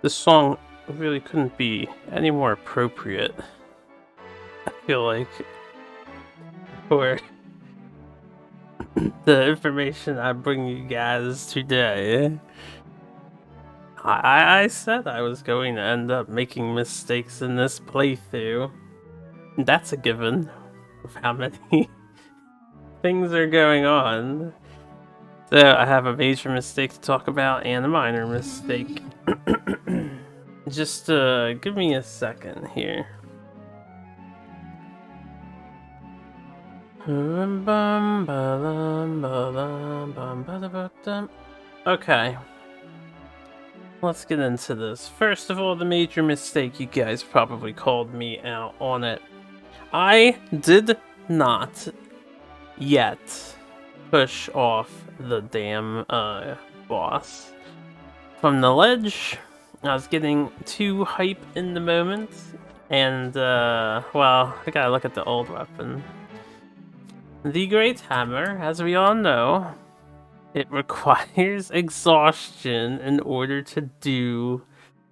This song really couldn't be any more appropriate, I feel like, for the information I bring you guys today. I said I was going to end up making mistakes in this playthrough. That's a given, with how many things are going on. So I have a major mistake to talk about and a minor mistake. Just give me a second here. Okay. Let's get into this. First of all, the major mistake, you guys probably called me out on it. I did not yet push off the damn boss from the ledge. I was getting too hype in the moment, and well, I gotta look at the old weapon. The Great Hammer, as we all know, it requires exhaustion in order to do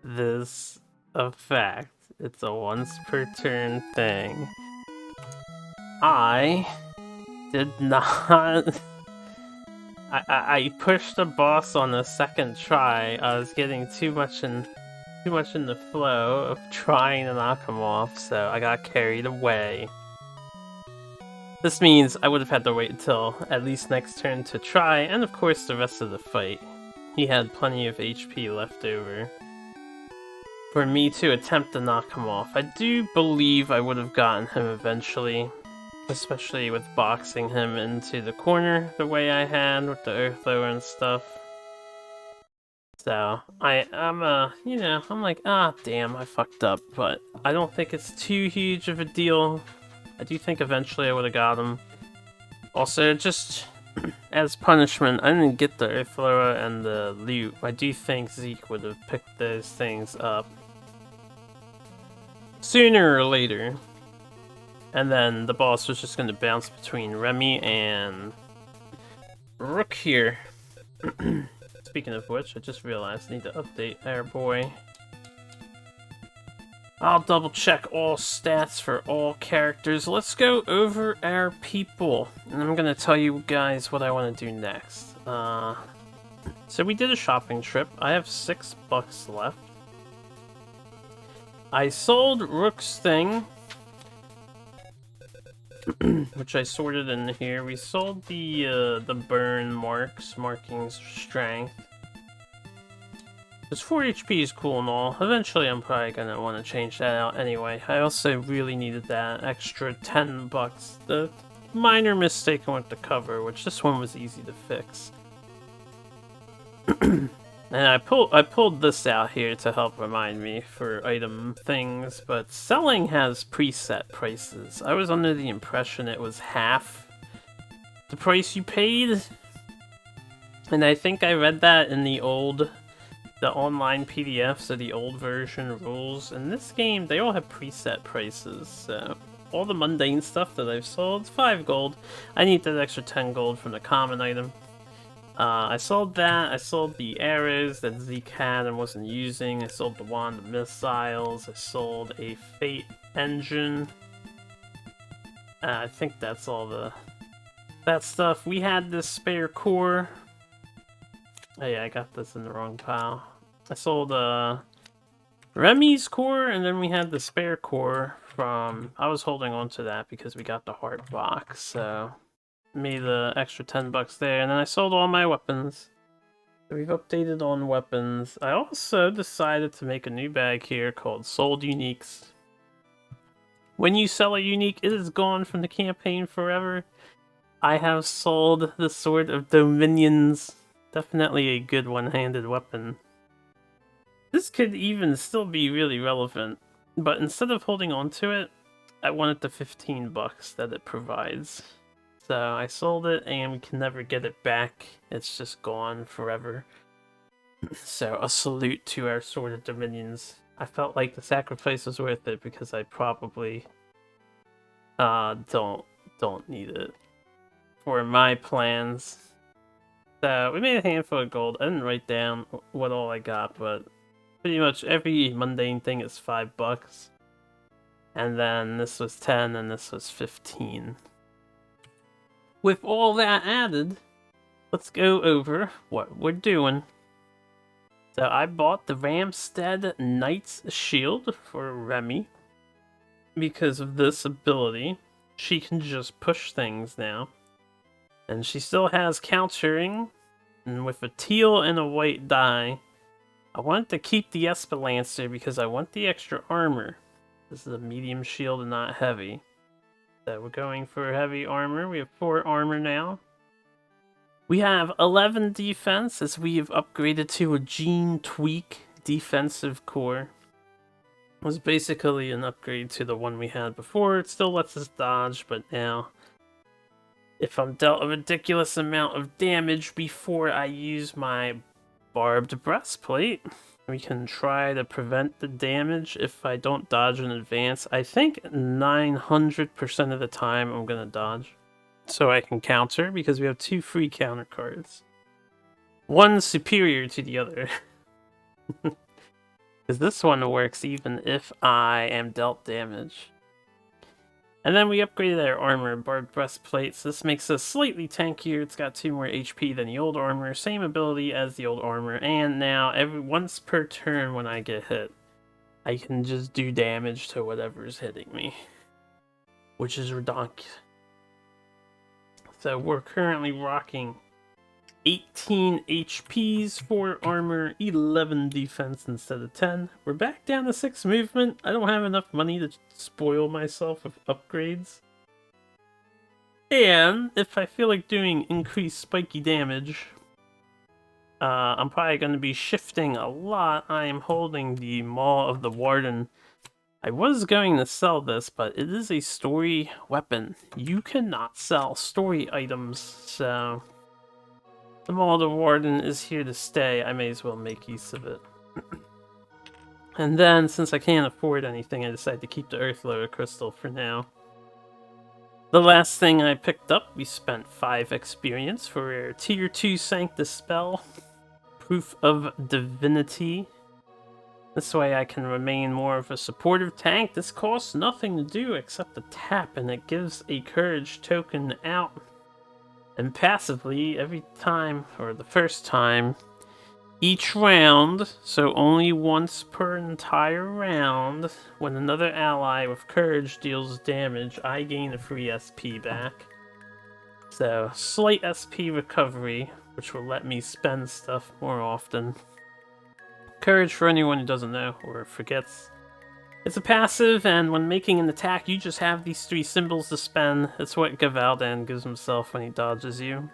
this effect. It's a once per turn thing. I did not. I pushed the boss on the second try. I was getting too much in the flow of trying to knock him off, so I got carried away. This means I would have had to wait until at least next turn to try, and of course the rest of the fight. He had plenty of HP left over for me to attempt to knock him off. I do believe I would have gotten him eventually, especially with boxing him into the corner the way I had with the earth thrower and stuff. So I'm like, damn, I fucked up, but I don't think it's too huge of a deal. I do think eventually I would have got him. Also, just as punishment, I didn't get the earth thrower and the loot. I do think Zeke would have picked those things up sooner or later. And then the boss was just going to bounce between Remy and Rook here. Speaking of which, I just realized I need to update Airboy. I'll double check all stats for all characters. Let's go over our people. And I'm going to tell you guys what I want to do next. So we did a shopping trip. I have $6 left. I sold Rook's thing, which I sorted in here. We sold the burn markings strength. Because 4 HP is cool and all. Eventually I'm probably gonna want to change that out anyway. I also really needed that extra $10. The minor mistake I went to cover, which this one was easy to fix. And I pulled this out here to help remind me for item things, but selling has preset prices. I was under the impression it was half the price you paid. And I think I read that in the online PDFs of the old version rules. In this game, they all have preset prices, so all the mundane stuff that I've sold is 5 gold. I need that extra 10 gold from the common item. I sold that. I sold the arrows that Zeke had and wasn't using. I sold the wand of missiles. I sold a fate engine. I think that's all that stuff. We had this spare core. Oh yeah, I got this in the wrong pile. I sold Remy's core, and then we had the spare core from... I was holding on to that because we got the heart box, so... made the extra $10 there, and then I sold all my weapons. So we've updated on weapons. I also decided to make a new bag here called Sold Uniques. When you sell a unique, it is gone from the campaign forever. I have sold the Sword of Dominions. Definitely a good one-handed weapon. This could even still be really relevant, but instead of holding on to it, I wanted the $15 that it provides. So I sold it and we can never get it back. It's just gone forever. So a salute to our Sword of Dominions. I felt like the sacrifice was worth it because I probably don't need it for my plans. So we made a handful of gold. I didn't write down what all I got, but Pretty much every mundane thing is $5. And then this was 10 and this was 15. With all that added, let's go over what we're doing. So I bought the Ramstead Knight's Shield for Remy. Because of this ability, she can just push things now. And she still has countering, and with a teal and a white die, I wanted to keep the Espelancer because I want the extra armor. This is a medium shield and not heavy. So we're going for heavy armor. We have 4 armor now. We have 11 defense as we have upgraded to a Gene Tweak defensive core. It was basically an upgrade to the one we had before. It still lets us dodge, but now if I'm dealt a ridiculous amount of damage before I use my barbed breastplate, we can try to prevent the damage if I don't dodge in advance. I think 900% of the time I'm gonna dodge. So I can counter, because we have 2 free counter cards. One superior to the other. Because this one works even if I am dealt damage. And then we upgraded our armor, barbed breastplates. This makes us slightly tankier. It's got 2 more HP than the old armor, same ability as the old armor, and now once per turn when I get hit, I can just do damage to whatever's hitting me, which is redonkulous. So we're currently rocking 18 HPs, 4 armor, 11 defense instead of 10. We're back down to 6 movement. I don't have enough money to spoil myself with upgrades. And if I feel like doing increased spiky damage, I'm probably going to be shifting a lot. I am holding the Maw of the Warden. I was going to sell this, but it is a story weapon. You cannot sell story items, so the Maw of the Warden is here to stay. I may as well make use of it. And then, since I can't afford anything, I decided to keep the Earthlower Crystal for now. The last thing I picked up, we spent 5 experience for our Tier 2 Sanctus spell, Proof of Divinity. This way I can remain more of a supportive tank. This costs nothing to do except to tap, and it gives a courage token out. And passively, every time, or the first time, each round, so only once per entire round, when another ally with courage deals damage, I gain a free SP back. So, slight SP recovery, which will let me spend stuff more often. Courage, for anyone who doesn't know or forgets, it's a passive, and when making an attack, you just have these 3 symbols to spend. It's what Gavaldan gives himself when he dodges you.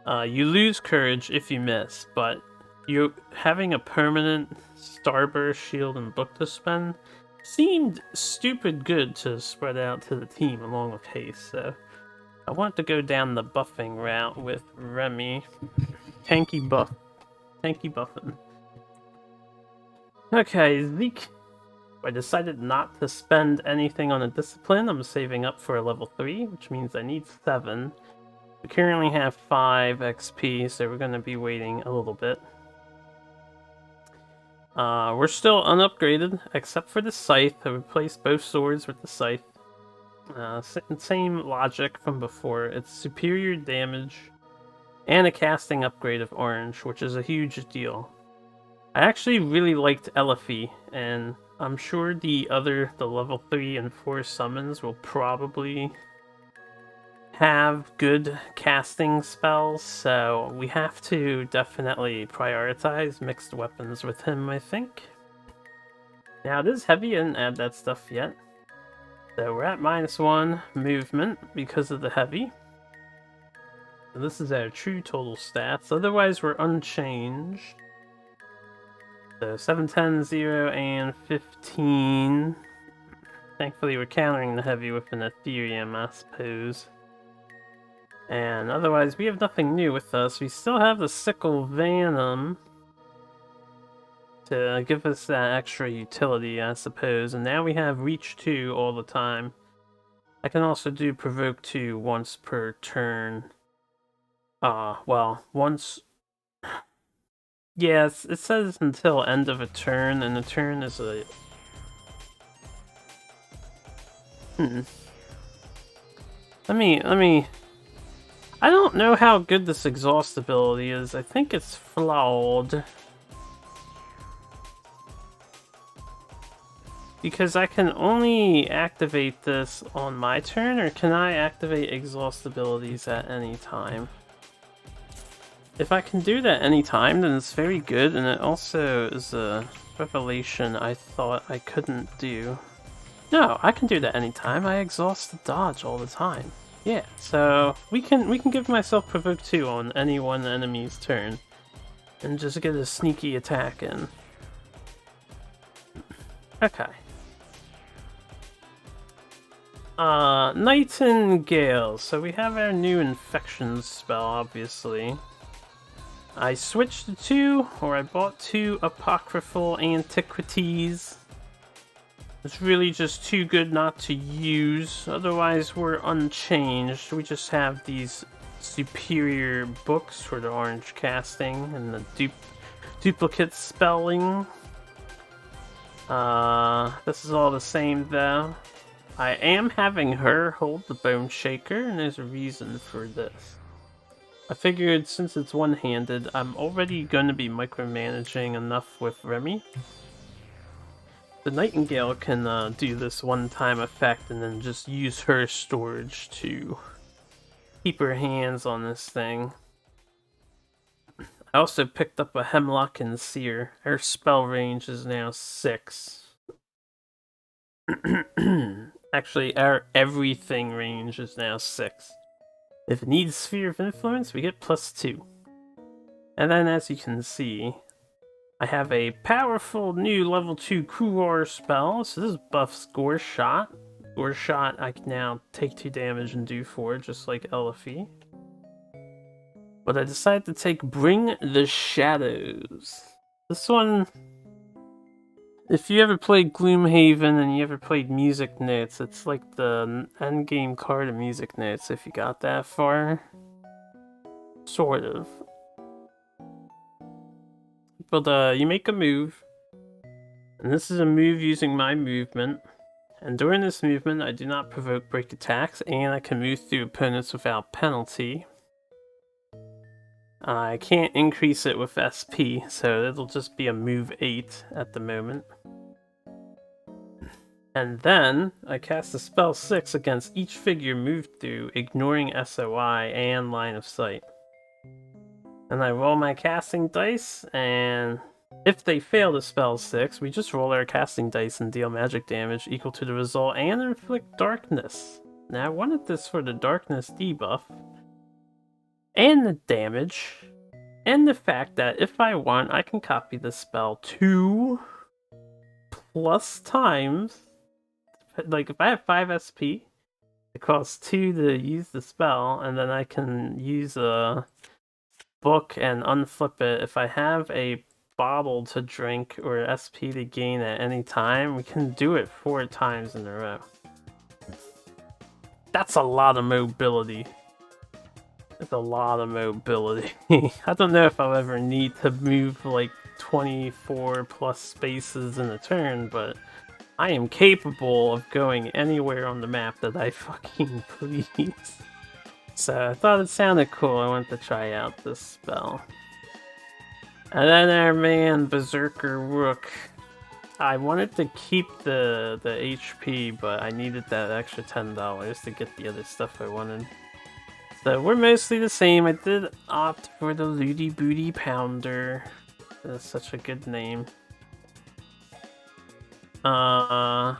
You lose courage if you miss, but you having a permanent Starburst, Shield, and Book to spend seemed stupid good to spread out to the team along with haste, so I want to go down the buffing route with Remy. Tanky buffing. Okay, Zeke. I decided not to spend anything on a discipline. I'm saving up for a level 3, which means I need 7. We currently have 5 XP, so we're going to be waiting a little bit. We're still unupgraded, except for the Scythe. I replaced both swords with the Scythe. Same logic from before. It's superior damage and a casting upgrade of Orange, which is a huge deal. I actually really liked Elifie, and I'm sure the level 3 and 4 summons will probably have good casting spells, so we have to definitely prioritize mixed weapons with him, I think. Now, it is heavy, I didn't add that stuff yet. So we're at -1 movement because of the heavy. And this is our true total stats, otherwise we're unchanged. So 7, 10, 0, and 15. Thankfully we're countering the heavy with an Ethereum, I suppose. And otherwise, we have nothing new with us. We still have the Sickle Venom to give us that extra utility, I suppose. And now we have Reach 2 all the time. I can also do Provoke 2 once per turn. Well, once Yes, it says until end of a turn, and a turn is a... Let me... I don't know how good this exhaust ability is. I think it's flawed. Because I can only activate this on my turn, or can I activate exhaust abilities at any time? If I can do that anytime, then it's very good, and it also is a revelation I thought I couldn't do. No, I can do that anytime. I exhaust the dodge all the time. Yeah, so we can give myself provoke 2 on any one enemy's turn, and just get a sneaky attack in. Okay. Nightingale. So we have our new infection spell, obviously. I switched to 2, or I bought 2 apocryphal antiquities. It's really just too good not to use, otherwise we're unchanged. We just have these superior books for the orange casting and the duplicate spelling. This is all the same though. I am having her hold the bone shaker, and there's a reason for this. I figured since it's one-handed, I'm already going to be micromanaging enough with Remy. The Nightingale can do this one-time effect and then just use her storage to keep her hands on this thing. I also picked up a Hemlock and Seer. Her spell range is now 6. Actually, our everything range is now 6. If it needs Sphere of Influence, we get +2. And then, as you can see, I have a powerful new level 2 Kruor spell. So this buffs Gore Shot. Gore Shot, I can now take 2 damage and do 4, just like Elifie. But I decided to take Bring the Shadows. This one, if you ever played Gloomhaven and you ever played Music Notes, it's like the endgame card of Music Notes if you got that far. Sort of. But you make a move, and this is a move using my movement. And during this movement, I do not provoke break attacks, and I can move through opponents without penalty. I can't increase it with SP, so it'll just be a move 8 at the moment. And then, I cast a spell 6 against each figure moved through, ignoring SOI and line of sight. And I roll my casting dice, and if they fail the spell 6, we just roll our casting dice and deal magic damage equal to the result and inflict darkness. Now I wanted this for the darkness debuff, and the damage, and the fact that if I want, I can copy the spell 2 plus times. Like, if I have 5 SP, it costs 2 to use the spell, and then I can use a book and unflip it. If I have a bottle to drink or SP to gain at any time, we can do it 4 times in a row. That's a lot of mobility. That's a lot of mobility. I don't know if I'll ever need to move like 24 plus spaces in a turn, but I am capable of going anywhere on the map that I fucking please. So I thought it sounded cool. I wanted to try out this spell. And then our man, Berserker Rook. I wanted to keep the HP, but I needed that extra $10 to get the other stuff I wanted. So we're mostly the same. I did opt for the Looty Booty Pounder. That's such a good name. So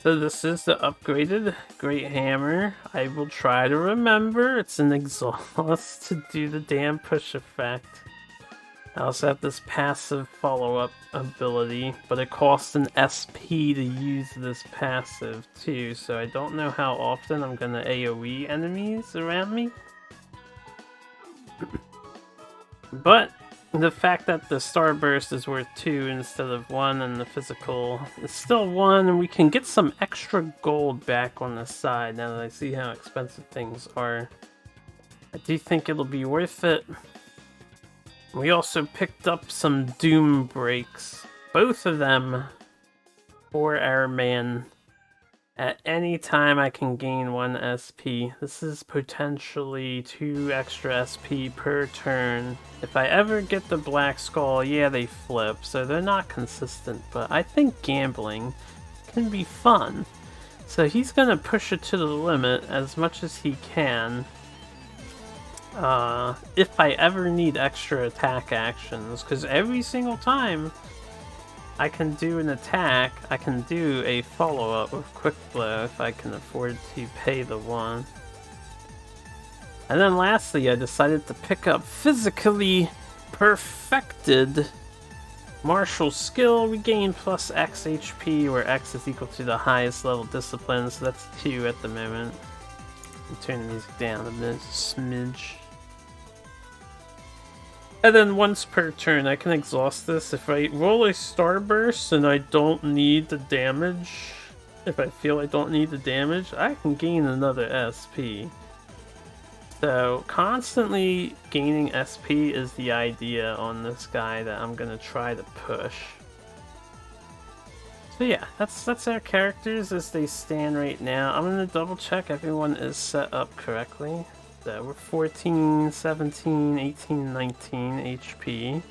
this is the upgraded Great Hammer. I will try to remember. It's an exhaust to do the damn push effect. I also have this passive follow-up ability, but it costs an SP to use this passive too, so I don't know how often I'm gonna AoE enemies around me. But the fact that the Starburst is worth 2 instead of 1 and the physical is still 1, and we can get some extra gold back on the side now that I see how expensive things are. I do think it'll be worth it. We also picked up some Doom Breaks. Both of them for our man. At any time I can gain 1 SP. This is potentially 2 extra SP per turn. If I ever get the Black Skull, yeah, they flip, so they're not consistent, but I think gambling can be fun. So he's gonna push it to the limit as much as he can. If I ever need extra attack actions, because every single time I can do an attack, I can do a follow-up with Quick Blow if I can afford to pay the 1. And then lastly, I decided to pick up Physically Perfected Martial Skill. We gain plus X HP, where X is equal to the highest level discipline, so that's 2 at the moment. Turn the music down a smidge. And then once per turn, I can exhaust this. If I roll a Starburst and I don't need the damage, if I feel I don't need the damage, I can gain another SP. So constantly gaining SP is the idea on this guy that I'm gonna try to push. So yeah, that's our characters as they stand right now. I'm gonna double check everyone is set up correctly. So we're 14, 17, 18, 19 HP.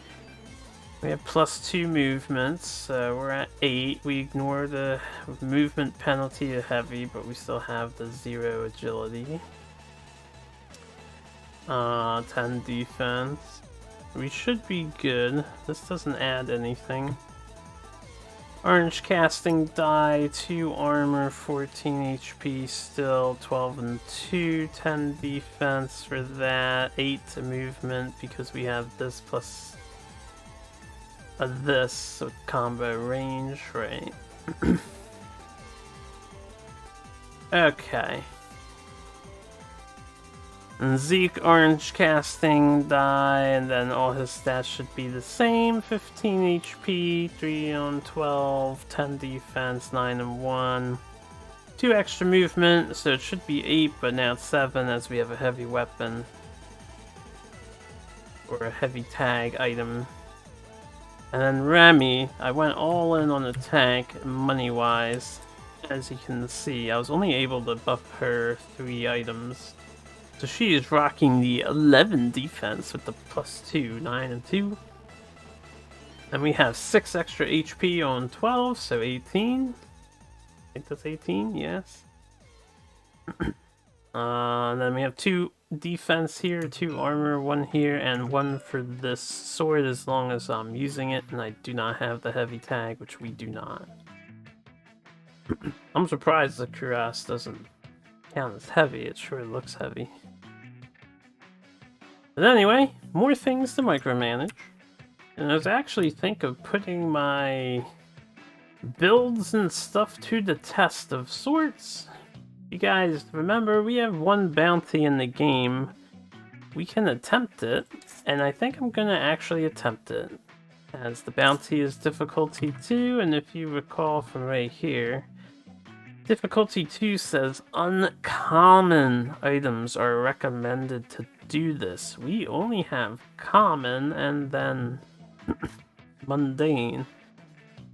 We have plus 2 movements, so we're at 8. We ignore the movement penalty of heavy, but we still have the 0 agility. 10 defense. We should be good. This doesn't add anything. Orange casting die, 2 armor, 14 HP still, 12 and 2, 10 defense for that, 8 movement because we have this plus this, so combo range, right? Okay. And Zeke, orange casting die, and then all his stats should be the same. 15 HP, 3 on 12, 10 defense, 9 and 1. 2 extra movement, so it should be 8, but now it's 7 as we have a heavy weapon. Or a heavy tag item. And then Remy, I went all in on the tank, money-wise. As you can see, I was only able to buff her 3 items. So she is rocking the 11 defense with the plus 2, 9 and 2. And we have 6 extra HP on 12, so 18. I think that's 18, yes. And then we have 2 defense here, 2 armor, 1 here, and 1 for this sword as long as I'm using it, and I do not have the heavy tag, which we do not. I'm surprised the cuirass doesn't count as heavy, it sure looks heavy. But anyway, more things to micromanage. And I was actually thinking of putting my builds and stuff to the test of sorts. You guys remember, we have 1 bounty in the game. We can attempt it, and I think I'm gonna actually attempt it. As the bounty is difficulty 2, and if you recall from right here, difficulty 2 says uncommon items are recommended to do this. We only have common and then mundane.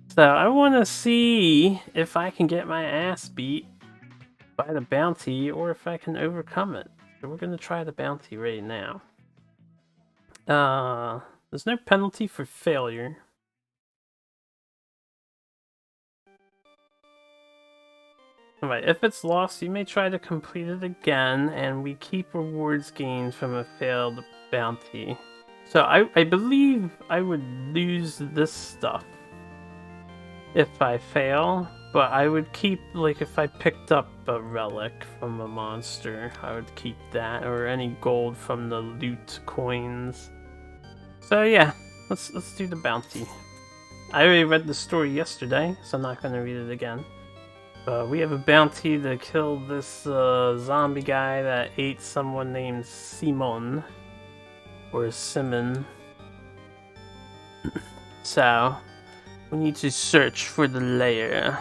So I want to see if I can get my ass beat by the bounty or if I can overcome it. So we're going to try the bounty right now. There's no penalty for failure. Alright, if it's lost, you may try to complete it again, and we keep rewards gained from a failed bounty. So I believe I would lose this stuff if I fail, but I would keep, like, if I picked up a relic from a monster, I would keep that, or any gold from the loot coins. So yeah, let's do the bounty. I already read the story yesterday, so I'm not going to read it again. We have a bounty to kill this zombie guy that ate someone named Simon. Or Simon. So, we need to search for the lair.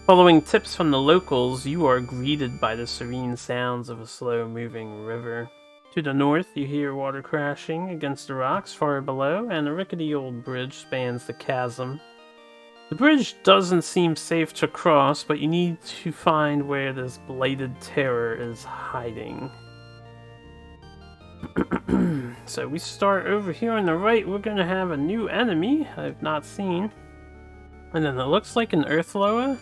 Following tips from the locals, you are greeted by the serene sounds of a slow-moving river. To the north, you hear water crashing against the rocks far below, and a rickety old bridge spans the chasm. The bridge doesn't seem safe to cross, but you need to find where this blighted terror is hiding. So we start over here on the right. We're gonna have a new enemy I've not seen. And then it looks like an earth loa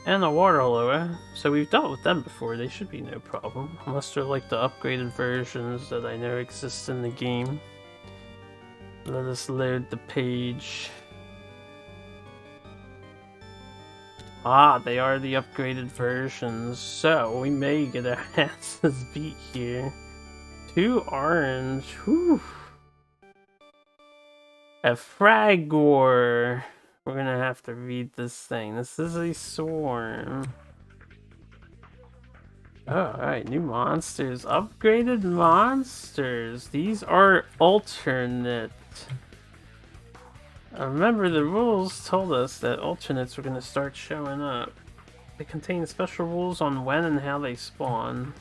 and a water loa. So we've dealt with them before. They should be no problem. Unless they're like the upgraded versions that I know exist in the game. Let us load the page. Ah, they are the upgraded versions. So we may get our asses beat here. 2 orange. Whew. A Fragor. We're gonna have to read this thing. This is a swarm. Oh, alright, new monsters. Upgraded monsters. These are alternate. Remember, the rules told us that alternates were gonna start showing up. They contain special rules on when and how they spawn.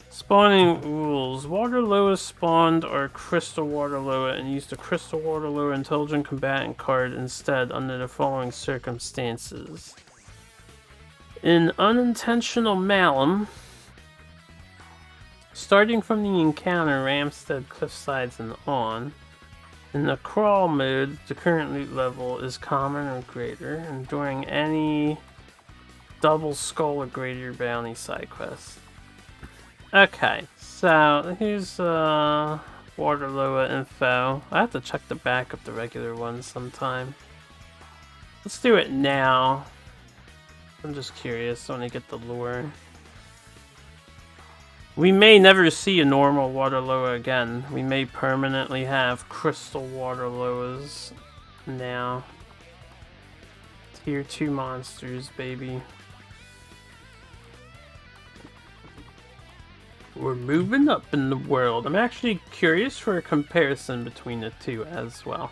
Spawning rules. Water Loa spawned are Crystal Water Loa and used a Crystal Water Loa Intelligent Combatant card instead under the following circumstances. In Unintentional Malum, starting from the encounter Ramstead Cliffsides and on, in the crawl mode, the current loot level is common or greater, and during any double skull or greater bounty side quest. Okay, so here's Water Loa info. I have to check the back of the regular one sometime. Let's do it now. I'm just curious when I get the lure. We may never see a normal Water Loa again. We may permanently have Crystal Water Loas now. Tier 2 monsters, baby. We're moving up in the world. I'm actually curious for a comparison between the two as well.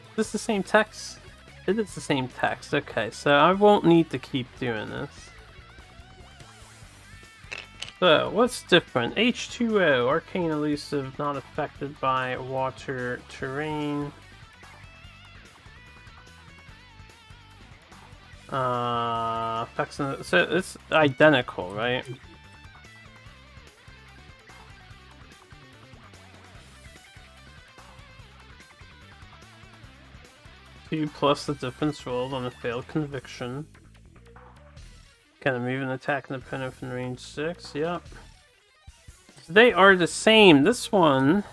Is this the same text? It is the same text. Okay, so I won't need to keep doing this. So, what's different? H2O, Arcane Elusive, not affected by water terrain. Effects on, so it's identical, right? Two plus the difference rolled on a failed conviction. Can I move and attack an opponent from range 6? Yep. So they are the same. This one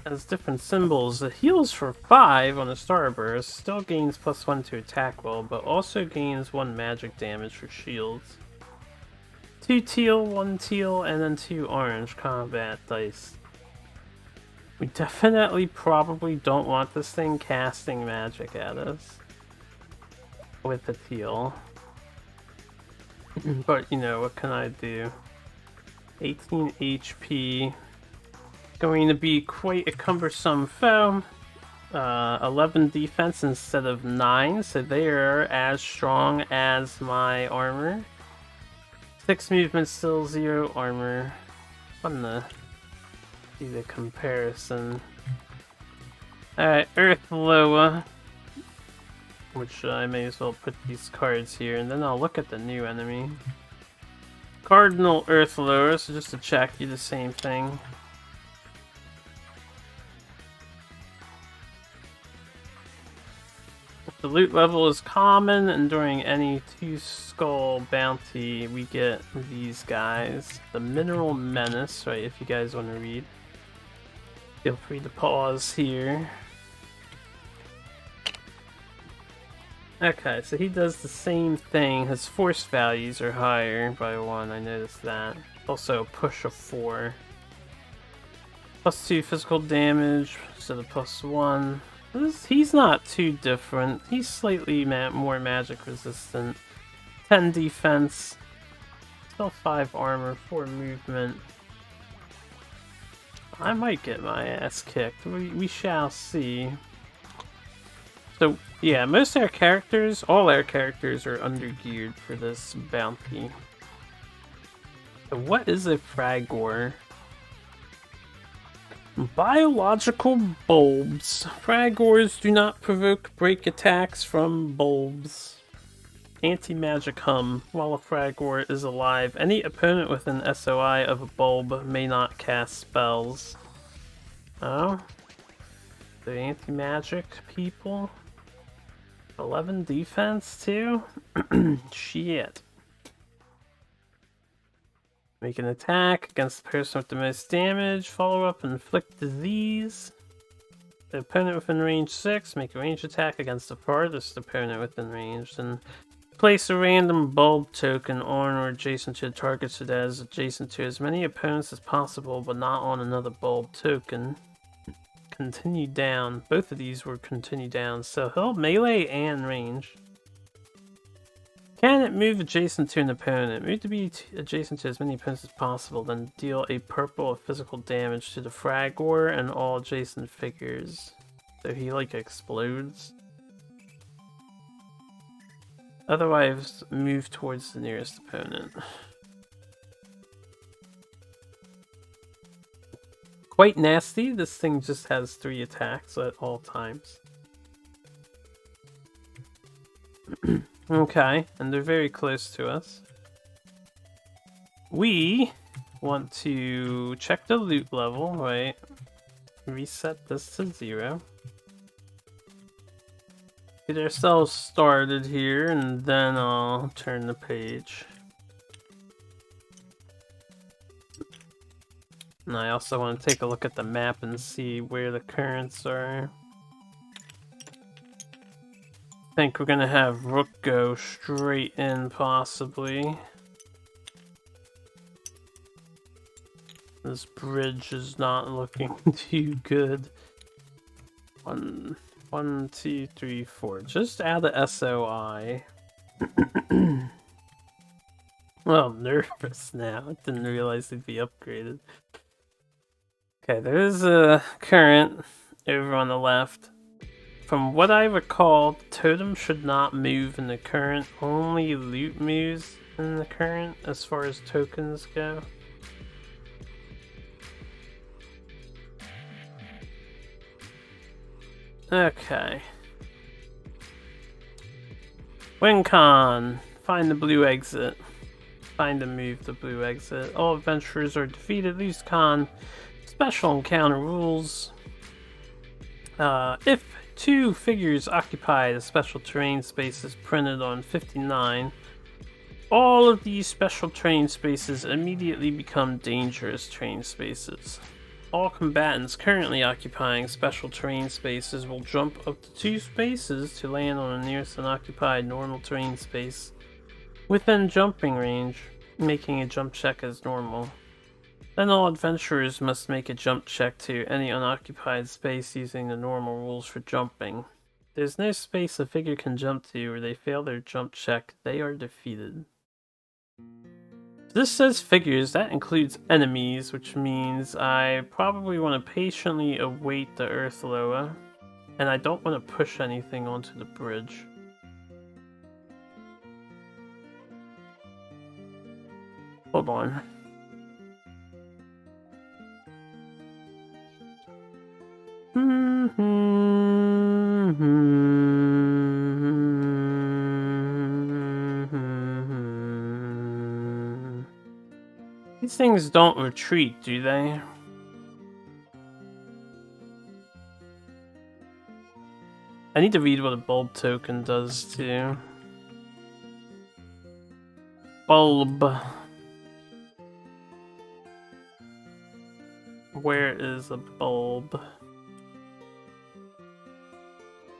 has different symbols. It heals for 5 on a starburst, still gains +1 to attack roll, but also gains 1 magic damage for shields. 2 teal, 1 teal, and then 2 orange combat dice. We definitely probably don't want this thing casting magic at us with the teal. But, you know, what can I do? 18 HP. Going to be quite a cumbersome foe. 11 defense instead of 9, so they are as strong as my armor. 6 movement, still 0 armor. Fun to see the comparison. Alright, Earth Loa. Which I may as well put these cards here, and then I'll look at the new enemy. Cardinal Earth Loa, so just to check, do the same thing. The loot level is common, and during any 2 skull bounty, we get these guys. The Mineral Menace, right, if you guys want to read. Feel free to pause here. Okay, so he does the same thing. His force values are higher by 1, I noticed that. Also a push of 4. +2 physical damage instead of +1. He's not too different. He's slightly more magic resistant. 10 defense. Still 5 armor, 4 movement. I might get my ass kicked. We shall see. So, yeah, most air characters, all air characters are undergeared for this bounty. So what is a Fragor? Biological bulbs. Fragors do not provoke break attacks from bulbs. Anti-magic hum. While a Fragor is alive, any opponent with an SOI of a bulb may not cast spells. Oh? The anti-magic people? 11 defense too? Shit. Make an attack against the person with the most damage. Follow up, inflict disease. The opponent within range 6, make a range attack against the farthest opponent within range. Then place a random bulb token on or adjacent to the target so that it is adjacent to as many opponents as possible, but not on another bulb token. Continue down. Both of these were continue down, so he'll melee and range. Can it move adjacent to an opponent? Move to be adjacent to as many opponents as possible, then deal a purple of physical damage to the Fragor and all adjacent figures. So he like explodes. Otherwise, move towards the nearest opponent. Quite nasty. This thing just has 3 attacks at all times. Okay, and they're very close to us. We want to check the loot level, right? Reset this to 0. Get ourselves started here, and then I'll turn the page. And I also want to take a look at the map and see where the currents are. I think we're gonna have Rook go straight in, possibly. This bridge is not looking too good. 1, 2, 3, 4. Just add the SOI. Well, I'm nervous now. I didn't realize they'd be upgraded. Okay, there's a current over on the left. From what I recall, the totem should not move in the current. Only loot moves in the current as far as tokens go. Okay. WinCon. Find the blue exit. Find and move the blue exit. All adventurers are defeated. Lose con. Special encounter rules. If 2 figures occupy the special terrain spaces printed on 59, all of these special terrain spaces immediately become dangerous terrain spaces. All combatants currently occupying special terrain spaces will jump up to 2 spaces to land on the nearest unoccupied normal terrain space within jumping range, making a jump check as normal. Then all adventurers must make a jump check to any unoccupied space using the normal rules for jumping. If there's no space a figure can jump to or they fail their jump check, they are defeated. This says figures, that includes enemies, which means I probably want to patiently await the Earth Loa, and I don't want to push anything onto the bridge. Hold on. These things don't retreat, do they? I need to read what a bulb token does too. Bulb. Where is a bulb?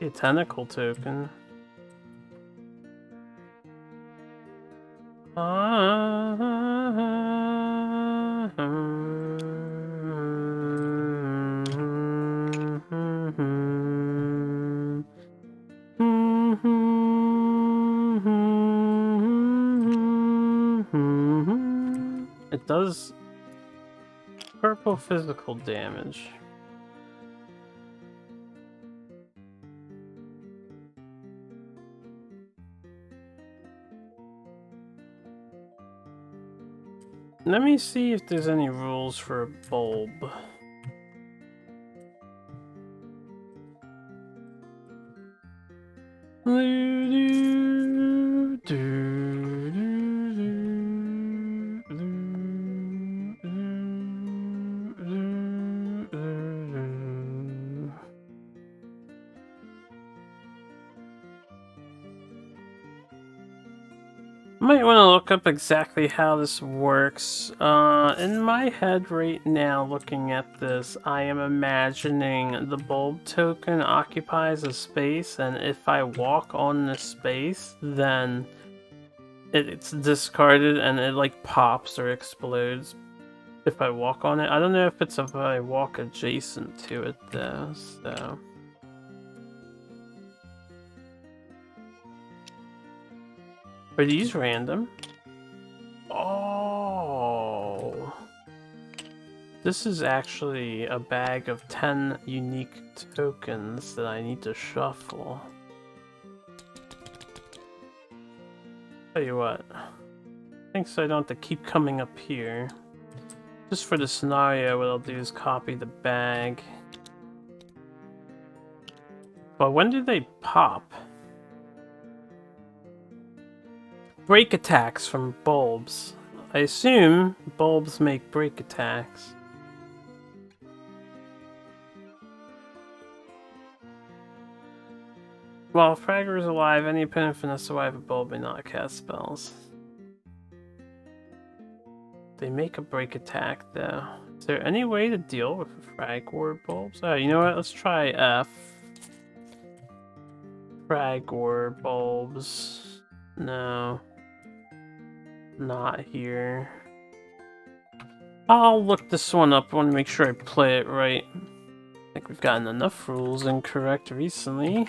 A tentacle token. It does purple physical damage. Let me see if there's any rules for a bulb. Might want to look up exactly how this works. In my head right now, looking at this, I am imagining the bulb token occupies a space, and if I walk on the space, then it's discarded and it like pops or explodes if I walk on it. I don't know if it's if I walk adjacent to it though, so... Are these random? Oh. This is actually a bag of 10 unique tokens that I need to shuffle. Tell you what. Thanks, so I don't have to keep coming up here. Just for the scenario, what I'll do is copy the bag. But when do they pop? Break attacks from bulbs. I assume bulbs make break attacks. While Fragger is alive, any opponent from the survivor bulb may not cast spells. They make a break attack though. Is there any way to deal with frag war bulbs? Oh, you know what? Let's try F. Frag war bulbs. No. Not here. I'll look this one up. I want to make sure I play it right. I think we've gotten enough rules incorrect recently.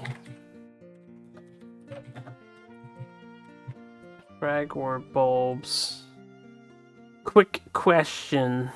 Frag war bulbs. Quick question.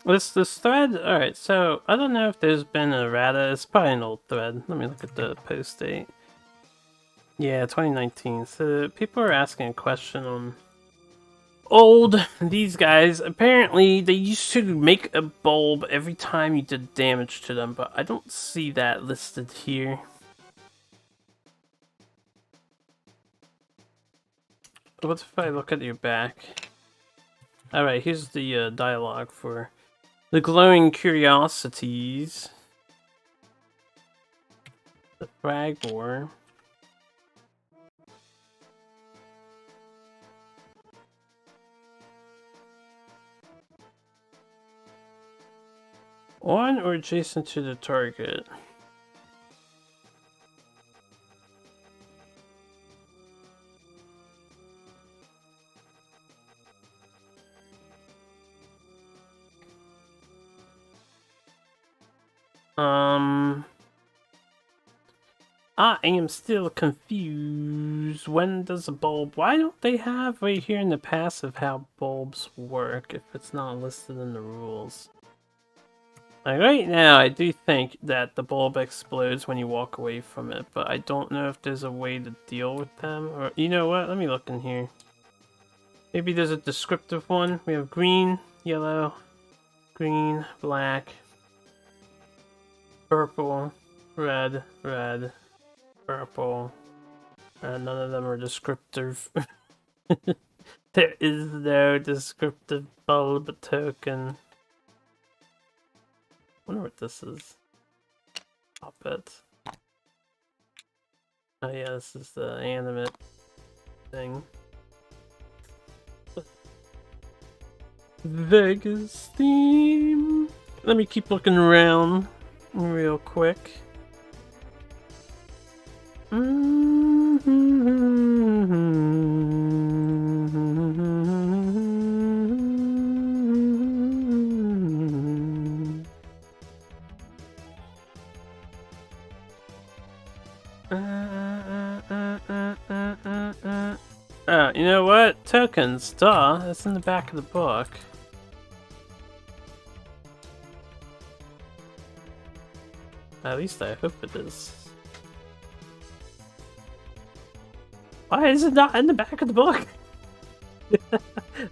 This thread? Alright, so I don't know if there's been a errata. It's probably an old thread. Let me look at the post date. Yeah, 2019. So people are asking a question on old these guys. Apparently they used to make a bulb every time you did damage to them, but I don't see that listed here. What if I look at your back? Alright, here's the dialogue for the glowing curiosities. The frag war. On or adjacent to the target. I am still confused. When does a bulb... Why don't they have right here in the passive how bulbs work if it's not listed in the rules? Like right now, I do think that the bulb explodes when you walk away from it, but I don't know if there's a way to deal with them. Or, you know what? Let me look in here. Maybe there's a descriptive one. We have green, yellow, green, black, purple, red, red, purple. None of them are descriptive. There is no descriptive bulb token. Wonder what this is. I'll bet. Oh yeah, this is the animate thing. Vegas theme. Let me keep looking around real quick. You know what? Tokens, duh. That's in the back of the book. At least I hope it is. Why is it not in the back of the book? I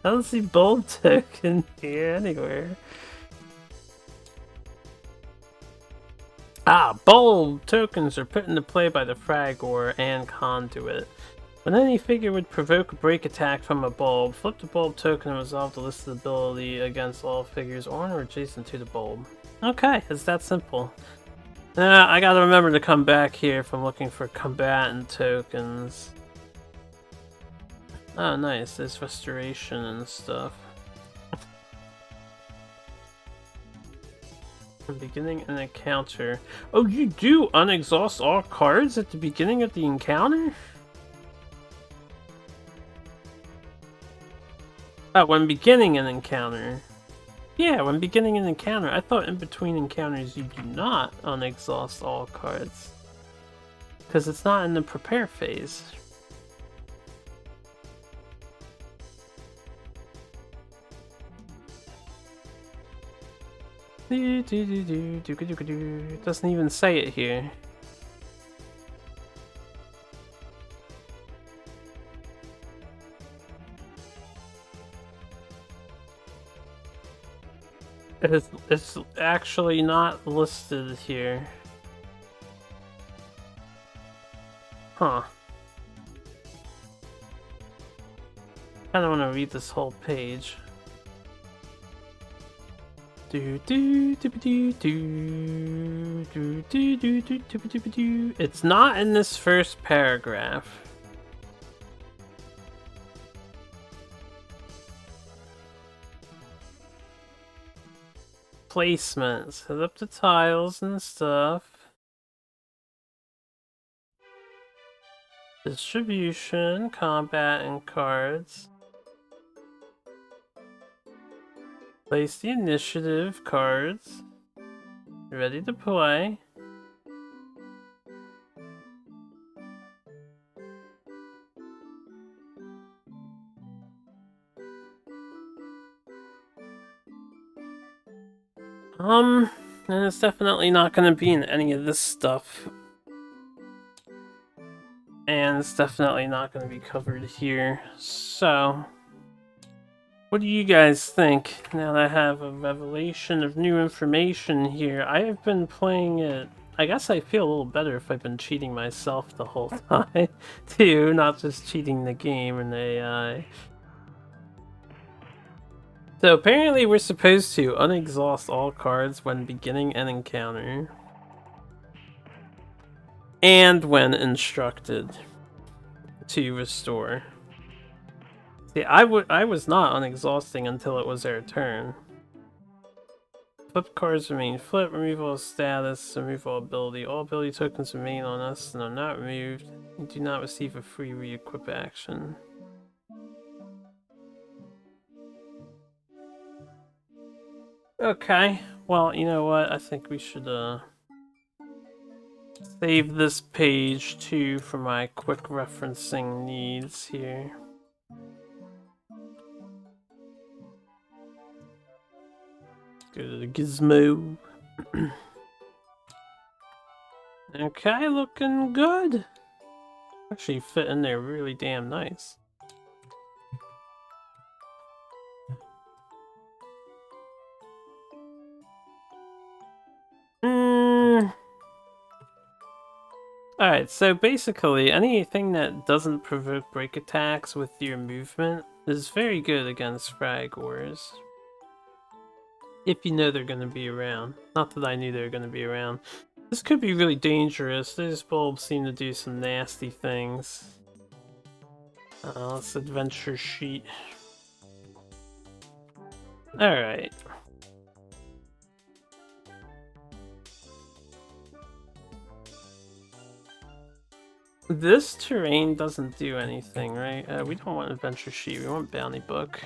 don't see bulb token here anywhere. Ah, bulb tokens are put into play by the frag ore and conduit. When any figure would provoke a break attack from a bulb, flip the bulb token and resolve the listed ability against all figures on or adjacent to the bulb. Okay, it's that simple. I gotta remember to come back here if I'm looking for combatant tokens. Oh, nice. There's restoration and stuff. Beginning an encounter. Oh, you do unexhaust all cards at the beginning of the encounter? Oh, when beginning an encounter. Yeah, when beginning an encounter. I thought in between encounters you do not unexhaust all cards. Because it's not in the prepare phase. It doesn't even say it here. It's actually not listed here. Huh. I don't want to read this whole page. It's not in this first paragraph. Placements. Set up the tiles and stuff. Distribution, combat, and cards. Place the initiative cards. Ready to play. And it's definitely not going to be in any of this stuff. And it's definitely not going to be covered here. So, what do you guys think now that I have a revelation of new information here? I have been playing it. I guess I feel a little better if I've been cheating myself the whole time, too, not just cheating the game and the AI. So apparently we're supposed to unexhaust all cards when beginning an encounter. And when instructed to restore. See, I was not unexhausting until it was their turn. Flip cards remain flipped, remove all status, remove all ability. All ability tokens remain on us and are not removed. You do not receive a free re-equip action. Okay, well, you know what? I think we should save this page too for my quick referencing needs here. Go to the gizmo. Okay, looking good. Actually fit in there really damn nice. Alright, so basically anything that doesn't provoke break attacks with your movement is very good against frag wars. If you know they're going to be around. Not that I knew they were going to be around. This could be really dangerous. These bulbs seem to do some nasty things. Let's adventure sheet. Alright. This terrain doesn't do anything, right? We don't want adventure sheet, we want bounty book.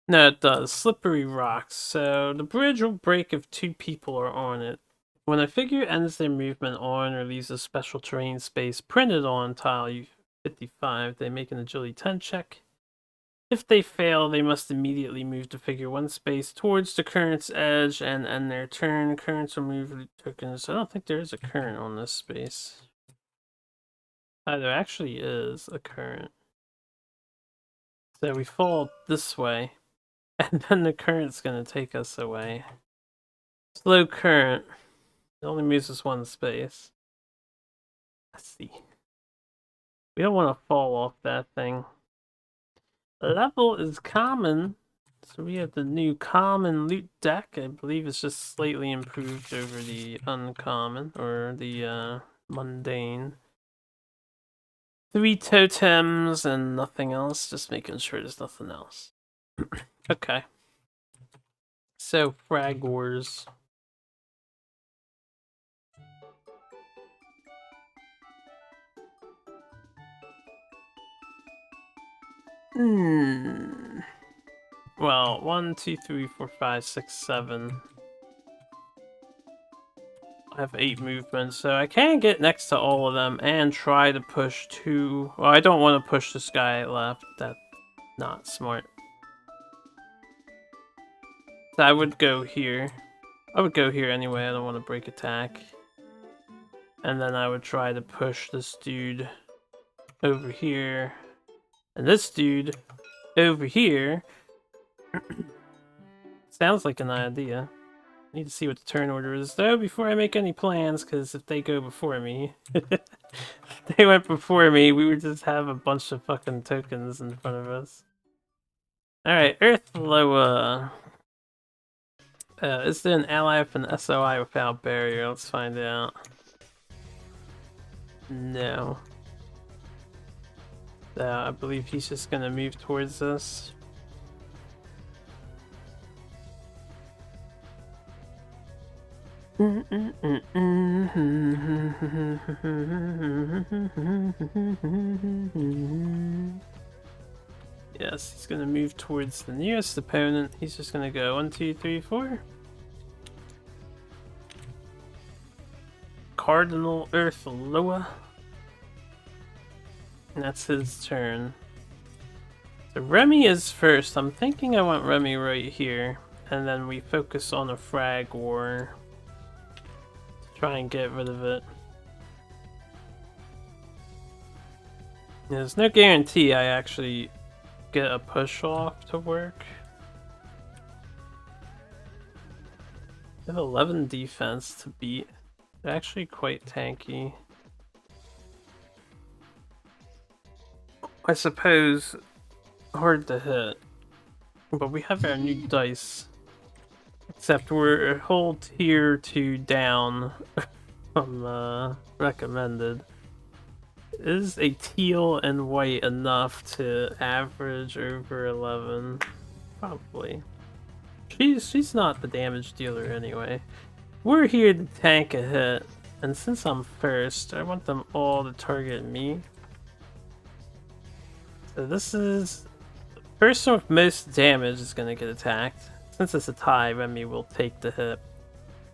No, it does. Slippery rocks. So the bridge will break if 2 people are on it. When a figure ends their movement on or leaves a special terrain space printed on tile 55, they make an agility 10 check. If they fail, they must immediately move the figure 1 space towards the current's edge and end their turn. Currents will move the tokens. I don't think there is a current on this space. There actually is a current. So we fall this way, and then the current's gonna take us away. Slow current. It only moves us 1 space. Let's see. We don't want to fall off that thing. Level is common. So we have the new common loot deck. I believe it's just slightly improved over the uncommon, or the mundane. 3 totems and nothing else. Just making sure there's nothing else. Okay. So, Frag Wars. Well, 1, 2, 3, 4, 5, 6, 7. I have 8 movements, so I can get next to all of them and try to push 2. Well, I don't want to push this guy left. That's not smart. So I would go here. I would go here anyway. I don't want to break attack. And then I would try to push this dude over here. And this dude over here. Sounds like an idea. I need to see what the turn order is though before I make any plans, because if they go before me, if they went before me, we would just have a bunch of fucking tokens in front of us. Alright, Earth Loa. Is there an ally with an SOI without barrier? Let's find out. No. I believe he's just gonna move towards us. Yes, he's gonna move towards the nearest opponent. He's just gonna go 1, 2, 3, 4. Cardinal Earth Loa. And that's his turn. So Remy is first. I'm thinking I want Remy right here. And then we focus on a frag war. To try and get rid of it. There's no guarantee I actually get a push off to work. I have 11 defense to beat. They're actually quite tanky. I suppose hard to hit. But we have our new dice. Except we're a whole tier 2 down from recommended. Is a teal and white enough to average over 11? Probably. She's not the damage dealer anyway. We're here to tank a hit, and since I'm first, I want them all to target me. So this is... the person with most damage is going to get attacked. Since it's a tie, Remy will take the hit.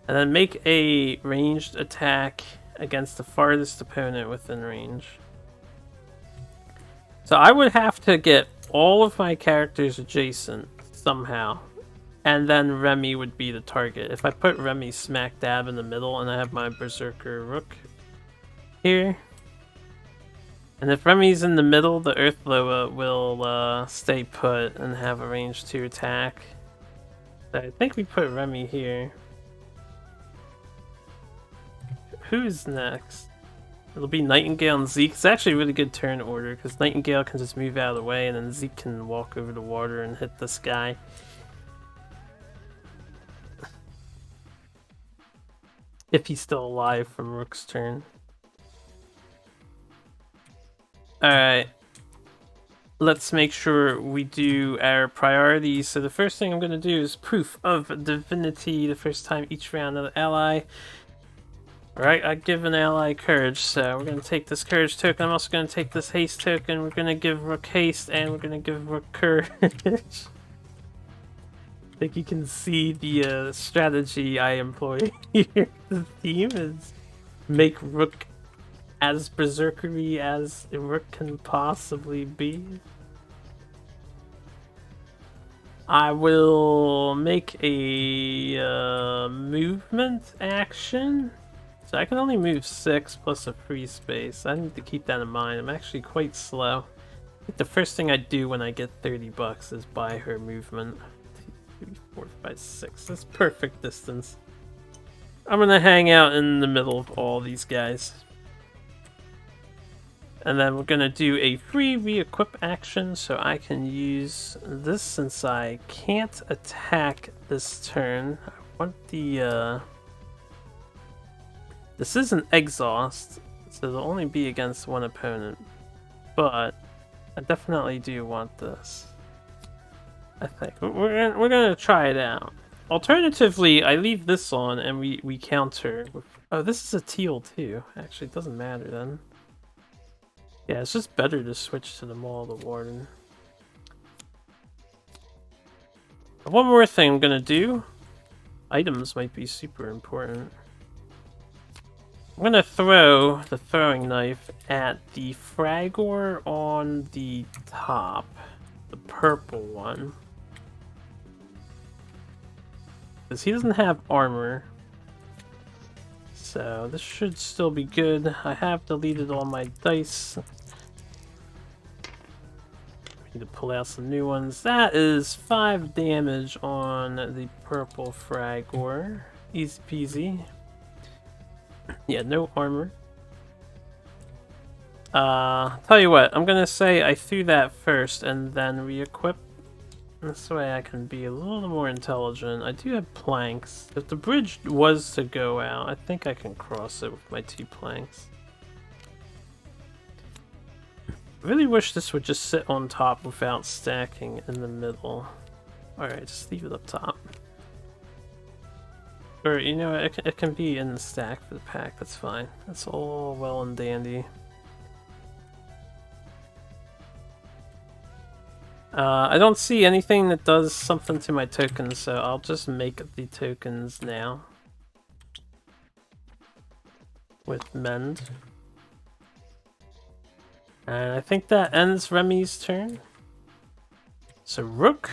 And then make a ranged attack against the farthest opponent within range. So I would have to get all of my characters adjacent somehow. And then Remy would be the target. If I put Remy smack dab in the middle and I have my Berserker Rook here. And if Remy's in the middle, the Earth Loa will stay put and have a range 2 attack. So I think we put Remy here. Who's next? It'll be Nightingale and Zeke. It's actually a really good turn order, because Nightingale can just move out of the way, and then Zeke can walk over the water and hit this guy. If he's still alive from Rook's turn. Alright. Let's make sure we do our priorities. So the first thing I'm going to do is Proof of Divinity the first time each round of the ally. Alright, I give an ally courage, so we're going to take this courage token. I'm also going to take this haste token. We're going to give Rook haste, and we're going to give Rook courage. I think you can see the strategy I employ here. The theme is make Rook as berserkery as Rook can possibly be. I will make a movement action. So I can only move 6 plus a free space. I need to keep that in mind. I'm actually quite slow. I think the first thing I do when I get 30 bucks is buy her movement. 2, 3, 4, 5, 6. That's perfect distance. I'm gonna hang out in the middle of all these guys. And then we're gonna do a free re-equip action, so I can use this since I can't attack this turn. I want the this is an exhaust, so it'll only be against one opponent, but I definitely do want this. I think we're gonna try it out. Alternatively, I leave this on and we counter with, oh, this is a teal too. Actually, it doesn't matter then. Yeah, it's just better to switch to the Maul of the Warden. One more thing I'm gonna do. Items might be super important. I'm gonna throw the throwing knife at the Fragor on the top. The purple one. Because he doesn't have armor. So this should still be good. I have deleted all my dice. Need to pull out some new ones. That is 5 damage on the purple Fragor. Easy peasy. Yeah, no armor. Tell you what, I'm gonna say I threw that first and then re-equip. This way I can be a little more intelligent. I do have planks. If the bridge was to go out, I think I can cross it with my 2 planks. I really wish this would just sit on top without stacking in the middle. Alright, just leave it up top. Or, you know, it can be in the stack for the pack, that's fine. That's all well and dandy. I don't see anything that does something to my tokens, so I'll just make the tokens now. With Mend. And I think that ends Remy's turn. So Rook.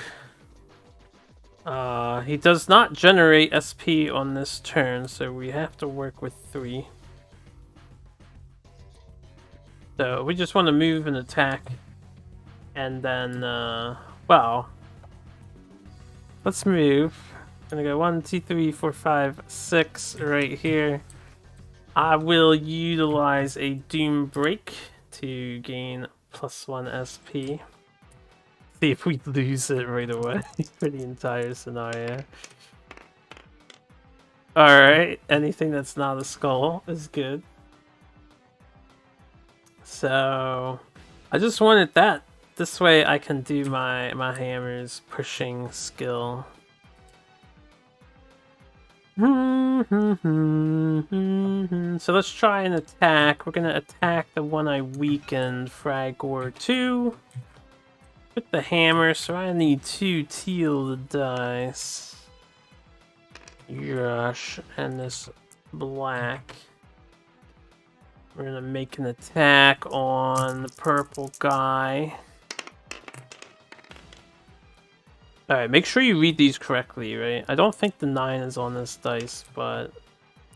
He does not generate SP on this turn, so we have to work with 3. So we just want to move and attack. And then, well, let's move. I'm gonna go 1, 2, 3, 4, 5, 6 right here. I will utilize a Doom Break to gain +1 SP. See if we lose it right away for the entire scenario. Alright, anything that's not a skull is good. So, I just wanted that. This way I can do my hammer's pushing skill. So let's try and attack. We're gonna attack the one I weakened, Fragor 2. With the hammer, so I need 2 teal dice. Gosh, and this black. We're gonna make an attack on the purple guy. Alright, make sure you read these correctly, right? I don't think the 9 is on this dice, but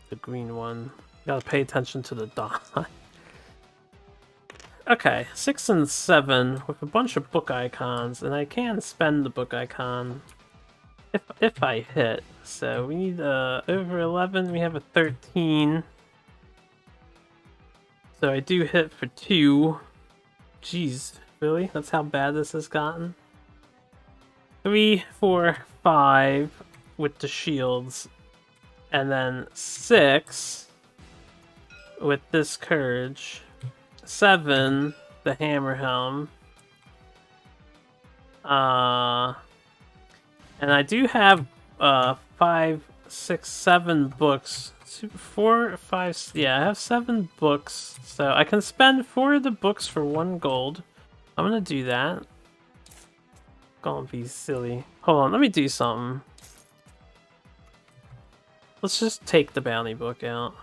the green one. You gotta pay attention to the dot. Okay, 6 and 7 with a bunch of book icons, and I can spend the book icon if I hit. So we need over 11, we have a 13. So I do hit for 2. Jeez, really? That's how bad this has gotten? 3, 4, 5 with the shields. And then 6 with this Courage. 7, the Hammer Helm. And I do have 5, 6, 7 books. 4, 5, yeah, I have 7 books. So I can spend 4 of the books for 1 gold. I'm gonna do that. Gonna be silly. Hold on, let me do something. Let's just take the bounty book out.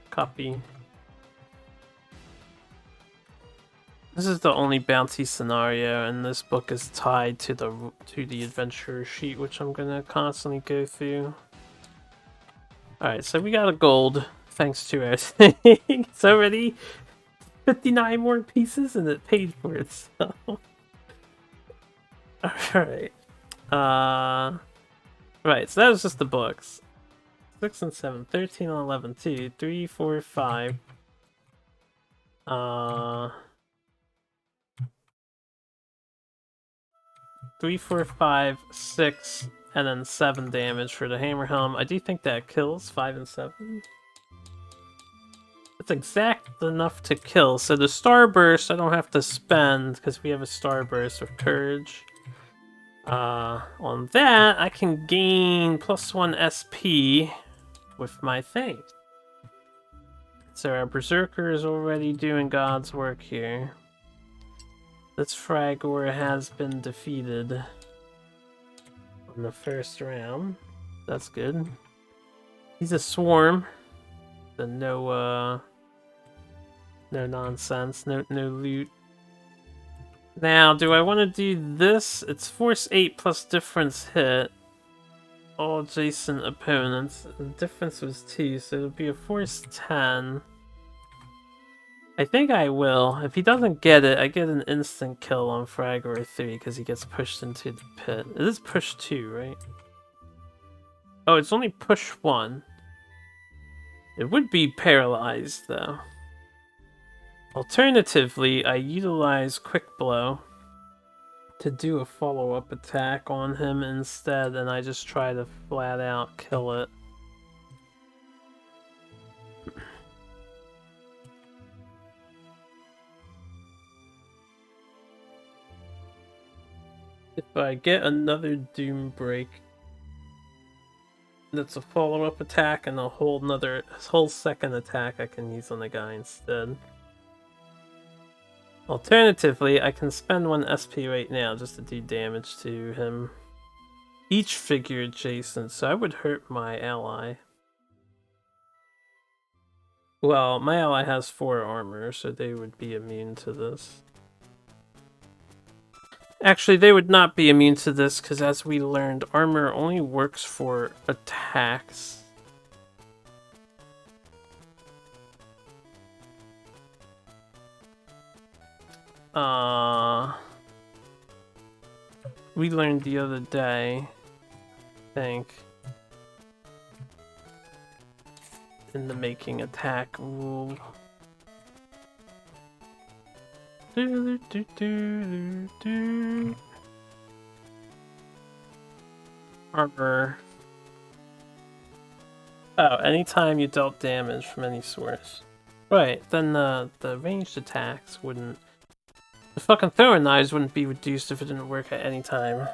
Copy. This is the only bounty scenario, and this book is tied to the adventurer sheet, which I'm gonna constantly go through. Alright, so we got a gold, thanks to everything. It's already 59 more pieces, and it paid for itself. Alright. Right, so that was just the books. 6 and 7, 13 and 11, 2, 3, 4, 5. 3, 4, 5, 6, and then 7 damage for the Hammer Helm. I do think that kills 5 and 7. It's exact enough to kill. So the Starburst I don't have to spend because we have a Starburst with Courage. On that, I can gain +1 SP with my thing. So our Berserker is already doing God's work here. This Fragor has been defeated in the first round. That's good. He's a swarm. So no nonsense, no loot. Now, do I want to do this? It's force 8 plus difference hit. All adjacent opponents. The difference was 2, so it'll be a force 10. I think I will. If he doesn't get it, I get an instant kill on Fragor 3 because he gets pushed into the pit. It is push 2, right? Oh, it's only push 1. It would be paralyzed, though. Alternatively, I utilize Quick Blow to do a follow-up attack on him instead, and I just try to flat out kill it. If I get another Doom Break, that's a follow-up attack and a whole second attack I can use on the guy instead. Alternatively, I can spend 1 SP right now just to do damage to him. Each figure adjacent, so I would hurt my ally. Well, my ally has 4 armor, so they would be immune to this. Actually, they would not be immune to this, because as we learned, armor only works for attacks. We learned the other day, I think, in the making attack rule. Armor. Oh, anytime you dealt damage from any source. Right, then the ranged attacks wouldn't... The fucking throwing knives wouldn't be reduced if it didn't work at any time.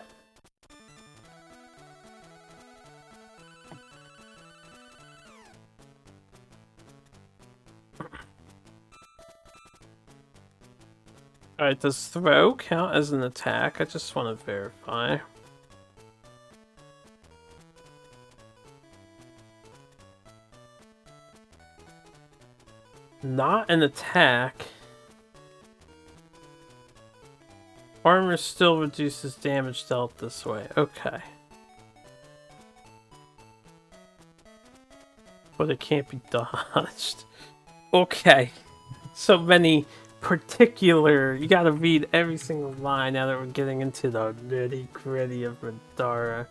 Alright, does throw count as an attack? I just want to verify. Not an attack. Armor still reduces damage dealt this way. Okay. But it can't be dodged. Okay. So many particular... You gotta read every single line now that we're getting into the nitty-gritty of Middara.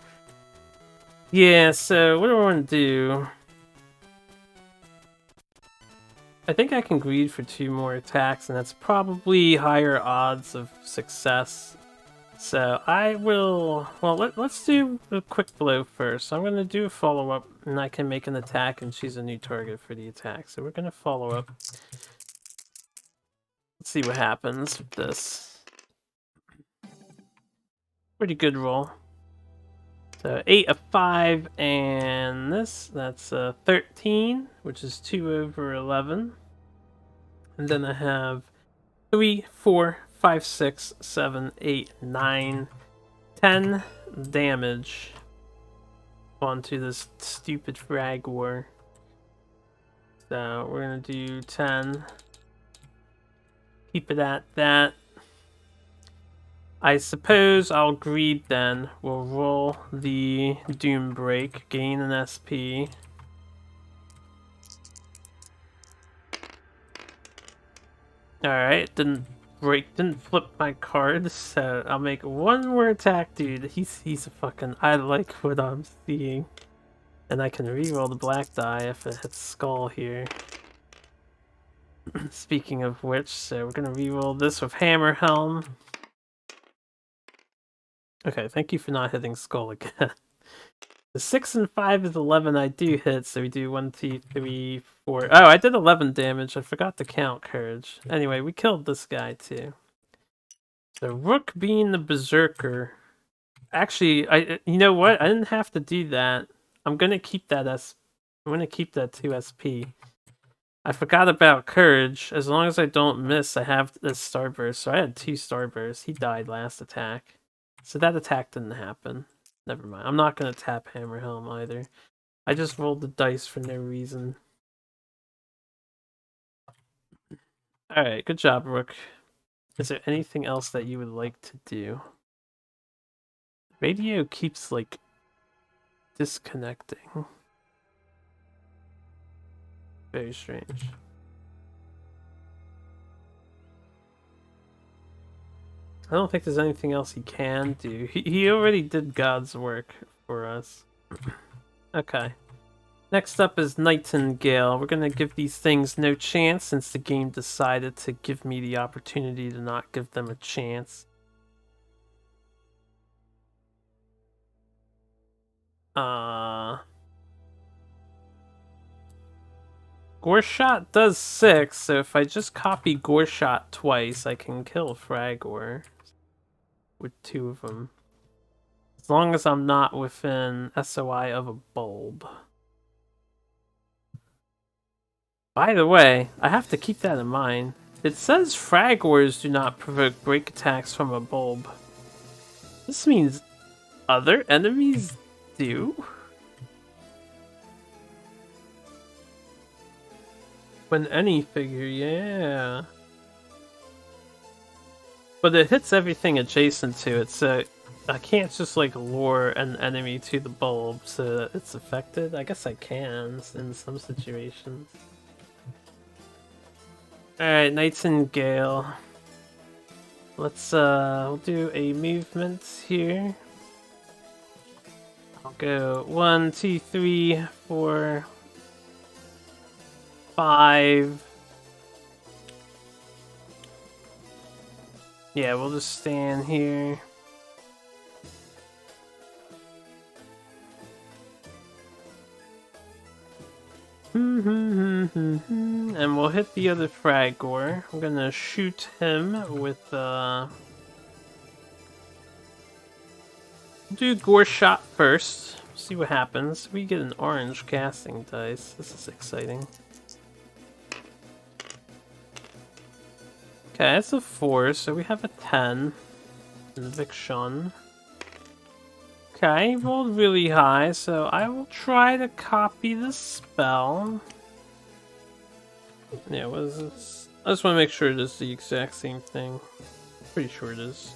Yeah, so what do I want to do? I think I can greed for 2 more attacks, and that's probably higher odds of success. So I will... Well, let's do a quick blow first. I'm going to do a follow-up, and I can make an attack and choose a new target for the attack. So we're going to follow up. Let's see what happens with this. Pretty good roll. So 8 of 5, and that's 13, which is 2 over 11. And then I have 3, 4, 5, 6, 7, 8, 9, 10 damage onto this stupid frag war. So we're gonna do 10. Keep it at that. I suppose I'll greed then. We'll roll the Doom Break, gain an SP. Alright, didn't flip my card, so I'll make one more attack, dude. He's a fucking... I like what I'm seeing. And I can reroll the black die if it hits skull here. Speaking of which, so we're gonna reroll this with Hammer Helm. Okay, thank you for not hitting skull again. The 6 and 5 is 11 I do hit, so we do 1, 2, 3, 4... Oh, I did 11 damage. I forgot to count Courage. Anyway, we killed this guy too. So Rook being the Berserker. Actually, you know what? I didn't have to do that. I'm gonna keep that I'm gonna keep that 2 SP. I forgot about Courage. As long as I don't miss, I have this Starburst. So I had 2 Starbursts. He died last attack. So that attack didn't happen. Never mind. I'm not going to tap Hammer Helm either. I just rolled the dice for no reason. Alright, good job, Rook. Is there anything else that you would like to do? Radio keeps, like, disconnecting. Very strange. I don't think there's anything else he can do. He already did God's work for us. Okay. Next up is Nightingale. We're gonna give these things no chance since the game decided to give me the opportunity to not give them a chance. Goreshot does 6, so if I just copy Goreshot twice, I can kill Fragor with 2 of them. As long as I'm not within SOI of a bulb. By the way, I have to keep that in mind. It says Fragors do not provoke break attacks from a bulb. This means other enemies do? When any figure, yeah. But it hits everything adjacent to it, so I can't just like lure an enemy to the bulb so that it's affected. I guess I can in some situations. Alright, Nightingale. Let's we'll do a movement here. I'll go 1, 2, 3, 4, 5. Yeah, we'll just stand here. And we'll hit the other Fragor. I'm gonna shoot him with do Gore Shot first. See what happens. We get an orange casting dice. This is exciting. Okay, it's a 4, so we have a 10. Conviction. Okay, rolled really high, so I will try to copy the spell. Yeah, what is this? I just want to make sure it is the exact same thing. Pretty sure it is.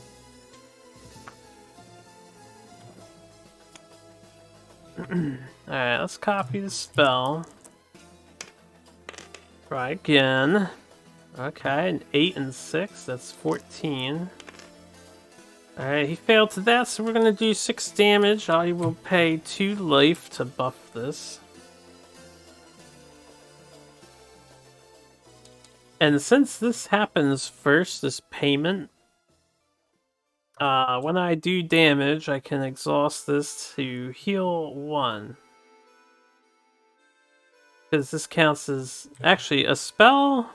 Alright, let's copy the spell. Try again. Okay, an 8 and 6, that's 14. Alright, he failed to that, so we're gonna do 6 damage. I will pay 2 life to buff this. And since this happens first, this payment, when I do damage, I can exhaust this to heal 1. Because this counts as actually a spell.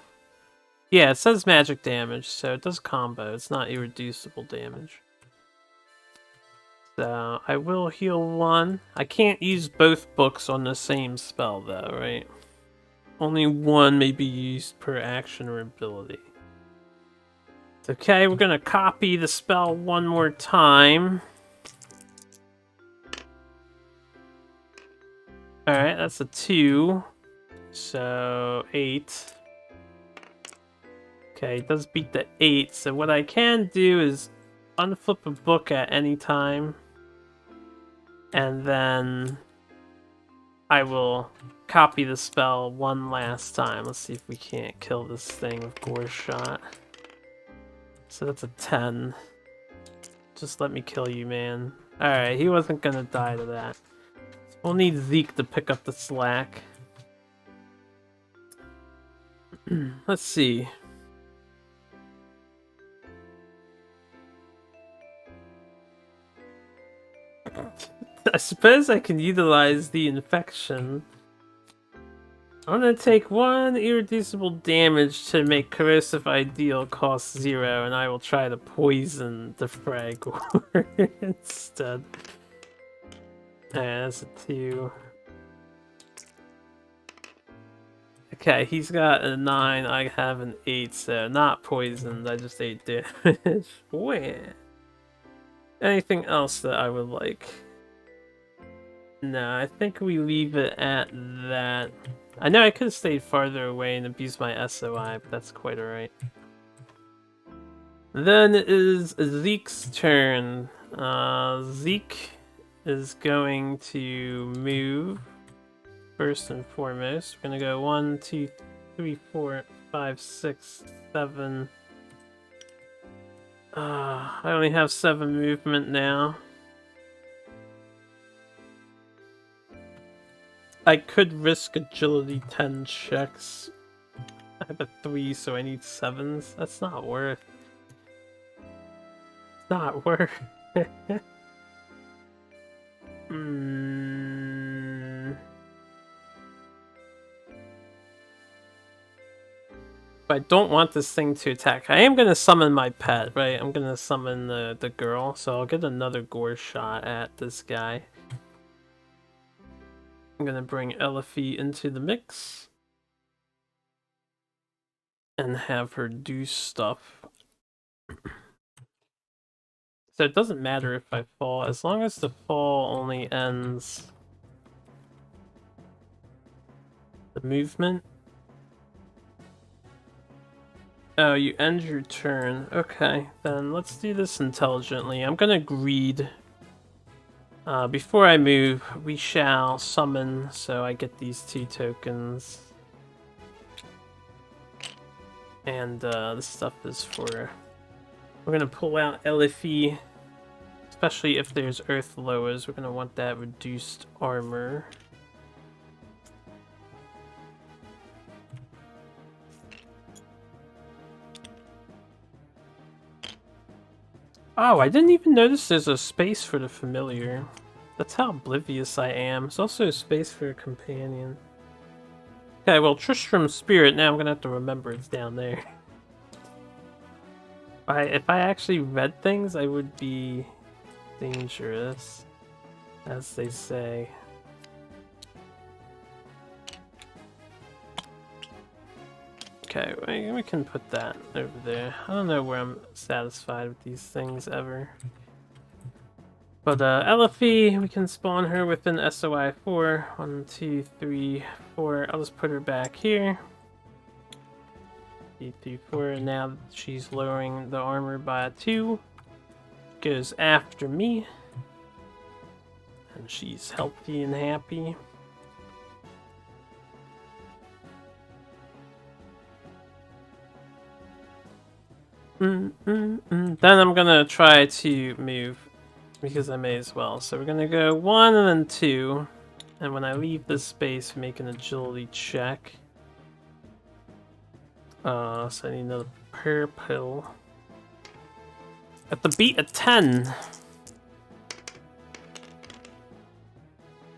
Yeah, it says magic damage, so it does combo. It's not irreducible damage. So I will heal 1. I can't use both books on the same spell though, right? Only 1 may be used per action or ability. Okay, we're gonna copy the spell 1 more time. Alright, that's a 2. So 8. Okay, it does beat the 8. So what I can do is unflip a book at any time. And then I will copy the spell 1 last time. Let's see if we can't kill this thing with Gore Shot. So that's a 10. Just let me kill you, man. Alright, he wasn't gonna die to that. We'll need Zeke to pick up the slack. Let's see. I suppose I can utilize the infection. I'm gonna take 1 irreducible damage to make corrosive ideal cost 0, and I will try to poison the Fragor instead. That's a 2. Okay, he's got a 9, I have an 8, so not poisoned, I just ate damage. Wait. Anything else that I would like? No, I think we leave it at that. I know I could have stayed farther away and abused my SOI, but that's quite alright. Then it is Zeke's turn. Zeke is going to move first and foremost. We're gonna go 1, 2, 3, 4, 5, 6, 7. I only have 7 movement now. I could risk agility 10 checks. I have a 3, so I need 7s. That's not worth. It's not worth. I don't want this thing to attack. I am gonna summon my pet, right? I'm gonna summon the girl, so I'll get another gore shot at this guy. I'm gonna bring Elifie into the mix and have her do stuff. So it doesn't matter if I fall, as long as the fall only ends the movement. Oh, you end your turn. Okay, then let's do this intelligently. I'm gonna greed. Before I move, we shall summon, so I get these 2 tokens. And this stuff is for... We're gonna pull out Elifie, especially if there's Earth Loas. We're gonna want that reduced armor. Oh, I didn't even notice there's a space for the familiar. That's how oblivious I am. There's also a space for a companion. Okay, well, Tristram's spirit, now I'm gonna have to remember it's down there. If I actually read things, I would be dangerous, as they say. Okay, we can put that over there. I don't know where I'm satisfied with these things ever. But Elifie, we can spawn her within SOI 4. 1, 2, 3, 4. I'll just put her back here. 2, 3, 4. And now she's lowering the armor by a 2. Goes after me. And she's healthy and happy. Then I'm gonna try to move, because I may as well. So we're gonna go 1 and then 2. And when I leave this space, make an agility check. So I need another purple. At the beat of 10.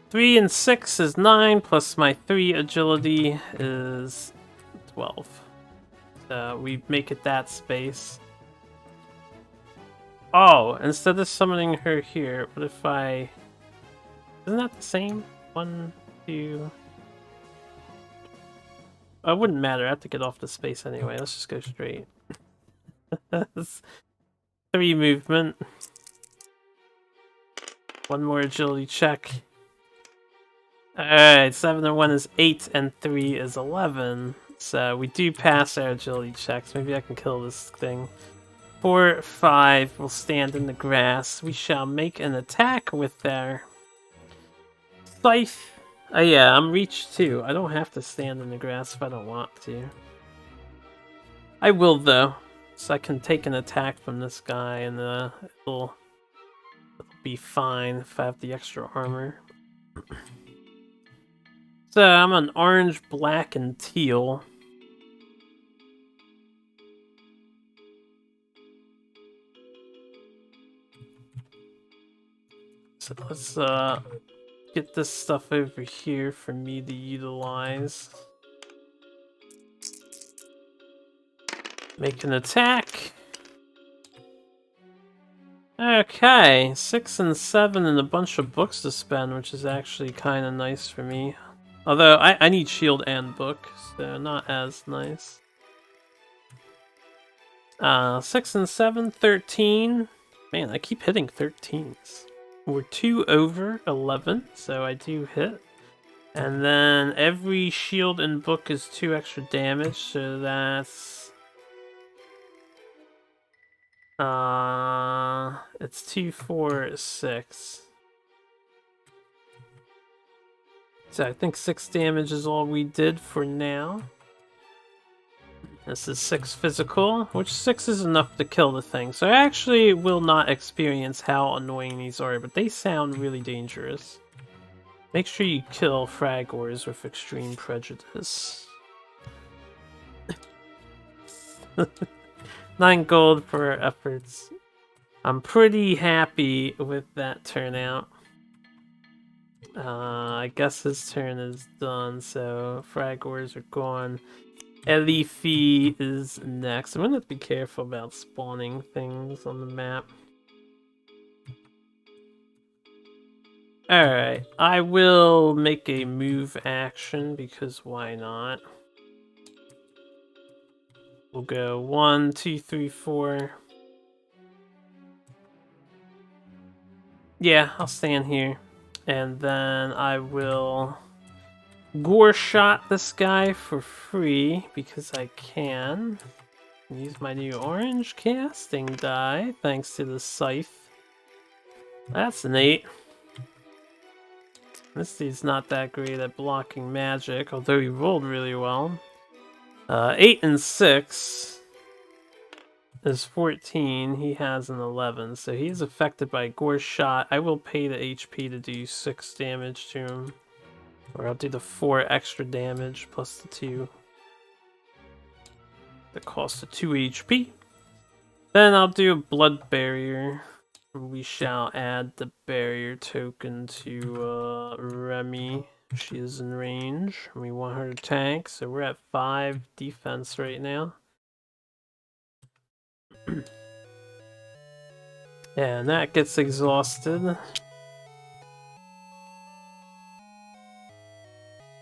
3 and 6 is 9, plus my 3 agility is 12. So we make it that space. Oh, instead of summoning her here, what if I... Isn't that the same? 1, 2... Oh, it wouldn't matter, I have to get off the space anyway. Let's just go straight. 3 movement. 1 more agility check. Alright, 7 and 1 is 8, and 3 is 11. So we do pass our agility checks. Maybe I can kill this thing. 4, 5 will stand in the grass. We shall make an attack with our scythe. Oh yeah, I'm reach 2. I don't have to stand in the grass if I don't want to. I will though, so I can take an attack from this guy and it'll be fine if I have the extra armor. So I'm an orange, black, and teal. So let's get this stuff over here for me to utilize. Make an attack. Okay, 6 and 7 and a bunch of books to spend, which is actually kind of nice for me. Although I need shield and book, so not as nice. 6 and 7, 13. Man, I keep hitting 13s. We're 2 over 11, so I do hit. And then every shield and book is 2 extra damage, so that's... it's 2, 4, 6. So I think 6 damage is all we did for now. This is 6 physical, which 6 is enough to kill the thing. So I actually will not experience how annoying these are, but they sound really dangerous. Make sure you kill fragors with extreme prejudice. 9 gold for our efforts. I'm pretty happy with that turnout. I guess his turn is done, so fragors are gone. Elifi is next. I'm gonna have to be careful about spawning things on the map. Alright, I will make a move action because why not? We'll go 1, 2, 3, 4. Yeah, I'll stand here. And then I will gore shot this guy for free because I can. Use my new orange casting die thanks to the scythe. That's neat. This dude's not that great at blocking magic, although he rolled really well. 8 and 6 is 14. He has an 11, so he's affected by gore shot. I will pay the HP to do 6 damage to him. Or I'll do the 4 extra damage plus the 2. That costs a 2 HP. Then I'll do a blood barrier. We shall add the barrier token to Remy. She is in range. We want her to tank, so we're at 5 defense right now. And that gets exhausted.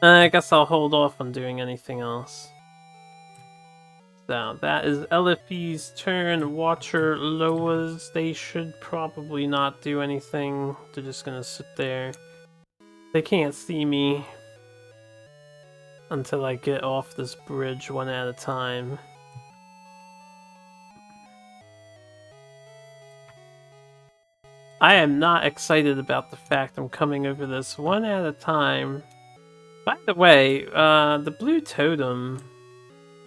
I guess I'll hold off on doing anything else. So that is Elifi's turn. Watcher Loas. They should probably not do anything. They're just gonna sit there. They can't see me until I get off this bridge one at a time. I am not excited about the fact I'm coming over this one at a time. By the way, the blue totem,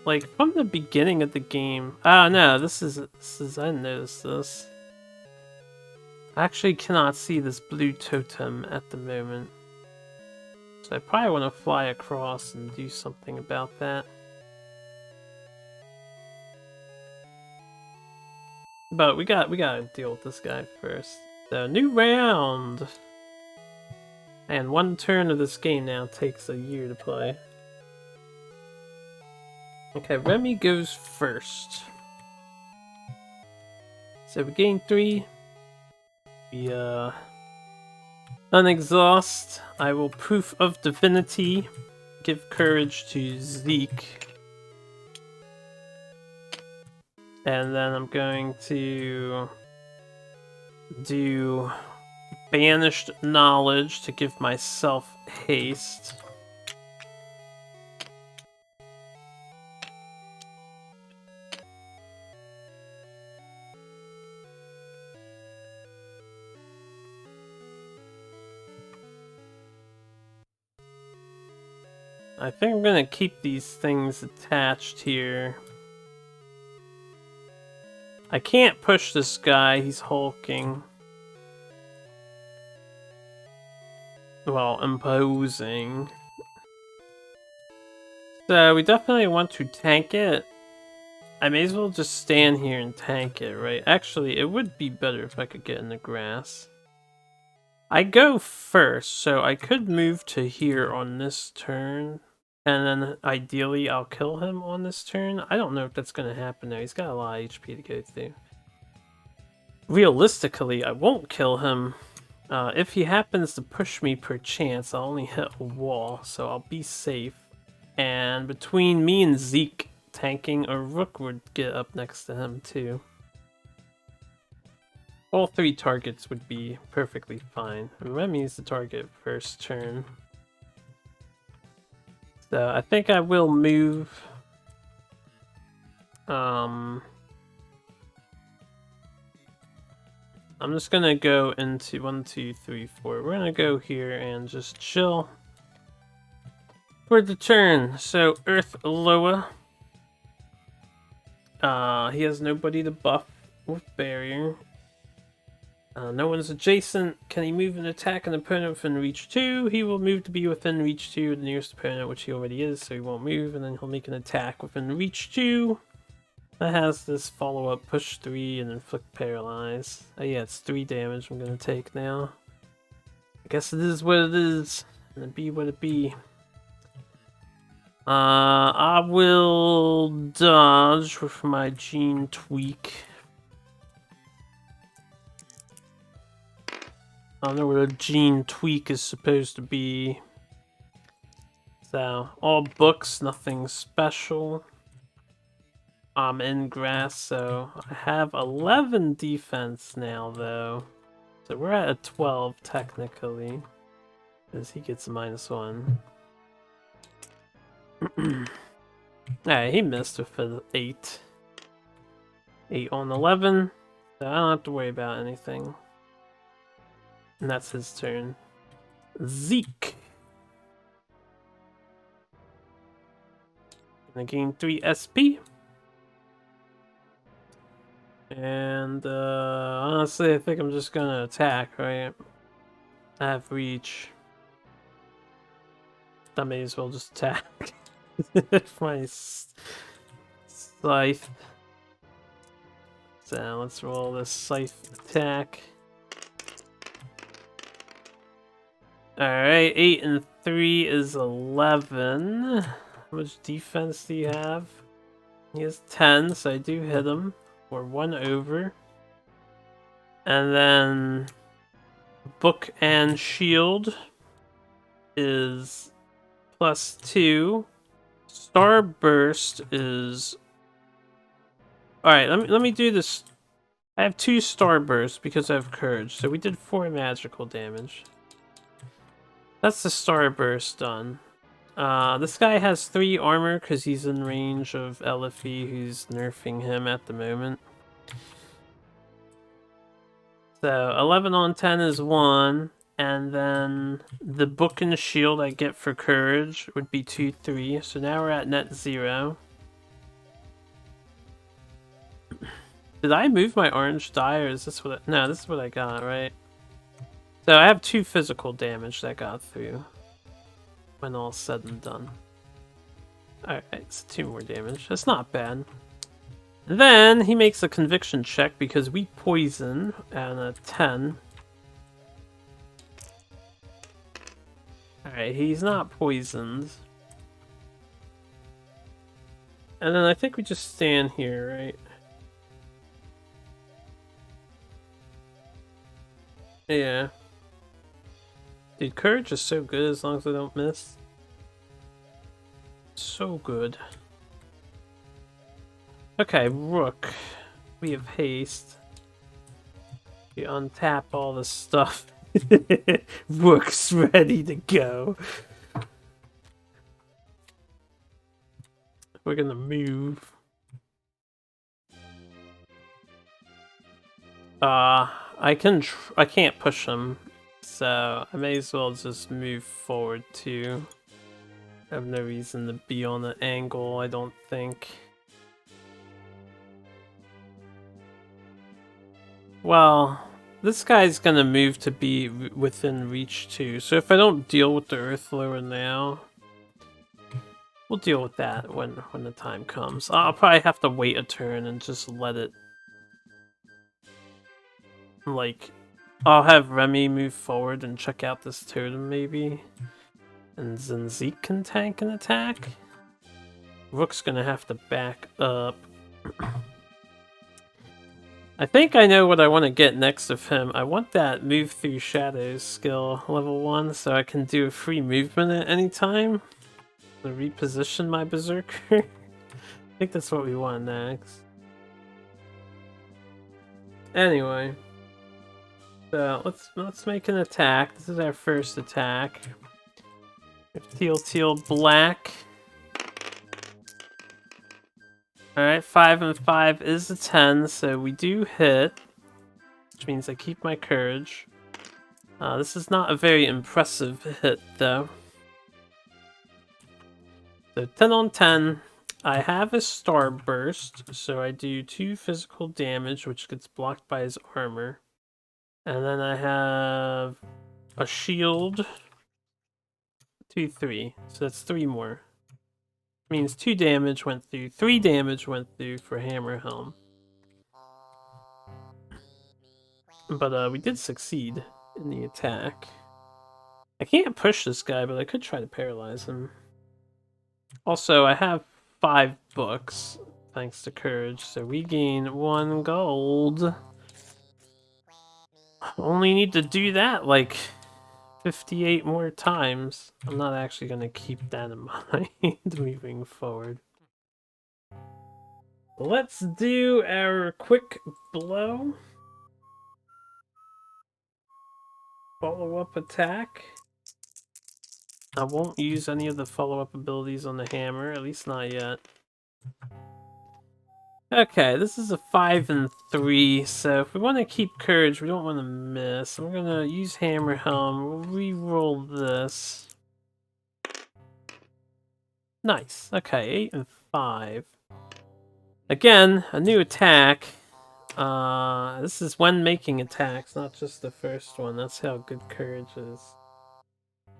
like from the beginning of the game. Oh no, this is I didn't notice this. I actually cannot see this blue totem at the moment. So I probably want to fly across and do something about that. But we gotta deal with this guy first. So, new round! And one turn of this game now takes a year to play. Okay, Remy goes first. So we gain 3. We unexhaust. I will proof of divinity. Give courage to Zeke. And then I'm going to do banished knowledge to give myself haste. I think I'm gonna keep these things attached here. I can't push this guy, he's hulking. Well, imposing. So we definitely want to tank it. I may as well just stand here and tank it, right? Actually, it would be better if I could get in the grass. I go first, so I could move to here on this turn. And then ideally I'll kill him on this turn. I don't know if that's going to happen though. He's got a lot of HP to go through. Realistically, I won't kill him. If he happens to push me per chance, I'll only hit a wall, so I'll be safe. And between me and Zeke, tanking a rook would get up next to him too. All 3 targets would be perfectly fine. Remy's the target first turn. So I think I will move. I'm just gonna go into 1, 2, 3, 4. We're gonna go here and just chill for the turn. So Earth Loa. He has nobody to buff with barrier. No one's adjacent. Can he move and attack an opponent within reach 2? He will move to be within reach 2 of the nearest opponent, which he already is, so he won't move, and then he'll make an attack within reach 2. That has this follow-up push 3 and inflict paralyze. Oh yeah, it's 3 damage I'm gonna take now. I guess it is what it is, and it be what it be. I will dodge with my gene tweak. I don't know where a gene tweak is supposed to be. So, all books, nothing special. I'm in grass, so I have 11 defense now, though. So we're at a 12, technically. Because he gets a -1. Alright, he missed with an 8. 8 on 11. So I don't have to worry about anything. And that's his turn. Zeke. Gonna gain 3 SP. And honestly, I think I'm just gonna attack, right? I have reach. I may as well just attack. My scythe. So let's roll this scythe attack. Alright, 8 and 3 is 11. How much defense do you have? He has 10, so I do hit him. Or 1 over. And then book and shield is +2. Starburst is... Alright, let me do this. I have 2 Starbursts because I have courage, so we did 4 magical damage. That's the Starburst done. This guy has 3 armor because he's in range of Elifie, who's nerfing him at the moment. So 11 on 10 is 1, and then the book and shield I get for courage would be 2, 3. So now we're at net 0. Did I move my orange die, or is this what no, this is what I got, right? So I have 2 physical damage that got through. When all's said and done. Alright, so 2 more damage. That's not bad. Then he makes a conviction check because we poison and a 10. Alright, he's not poisoned. And then I think we just stand here, right? Yeah. Dude, courage is so good as long as I don't miss. So good. Okay, Rook. We have haste. We untap all the stuff. Rook's ready to go. We're gonna move. I can't push him, so I may as well just move forward too. I have no reason to be on an angle, I don't think. Well, this guy's gonna move to be within reach too, so if I don't deal with the Earth Lower now, we'll deal with that when the time comes. I'll probably have to wait a turn and just let it... Like, I'll have Remy move forward and check out this totem maybe. And then Zeke can tank an attack. Rook's gonna have to back up. I think I know what I want to get next of him. I want that move through shadows skill level 1 so I can do a free movement at any time. To reposition my berserker. I think that's what we want next. Anyway. So let's make an attack. This is our first attack. Teal black. Alright, 5 and 5 is a 10, so we do hit. Which means I keep my courage. This is not a very impressive hit, though. So 10 on 10. I have a Starburst, so I do 2 physical damage, which gets blocked by his armor. And then I have a shield. 2, 3. So that's 3 more. Means 2 damage went through. 3 damage went through for Hammer Helm. But we did succeed in the attack. I can't push this guy, but I could try to paralyze him. Also, I have 5 books, thanks to Courage, so we gain 1 gold. Only need to do that like 58 more times. I'm not actually going to keep that in mind moving forward. Let's do our quick blow. Follow-up attack. I won't use any of the follow-up abilities on the hammer, at least not yet. Okay, this is a 5 and 3, so if we want to keep courage, we don't want to miss. I'm gonna use Hammer Helm, we'll re-roll this. Nice, okay, 8 and 5. Again, a new attack. This is when making attacks, not just the first one. That's how good courage is.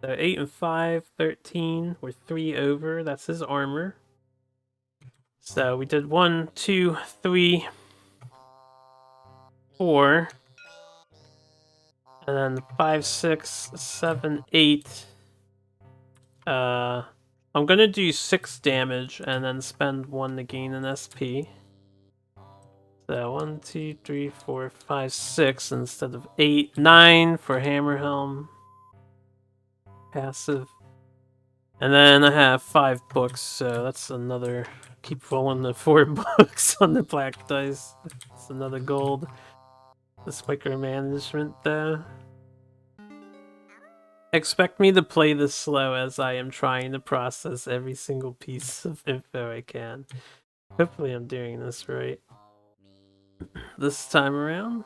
So 8 and 5, 13. We're 3 over. That's his armor. So we did 1, 2, 3, 4. And then 5, 6, 7, 8. I'm gonna do 6 damage and then spend 1 to gain an SP. So 1, 2, 3, 4, 5, 6 instead of 8, 9 for Hammer Helm. Passive. And then I have 5 books, so that's another... Keep rolling the 4 books on the black dice. That's another gold. This micromanagement, though. Expect me to play this slow as I am trying to process every single piece of info I can. Hopefully I'm doing this right. This time around.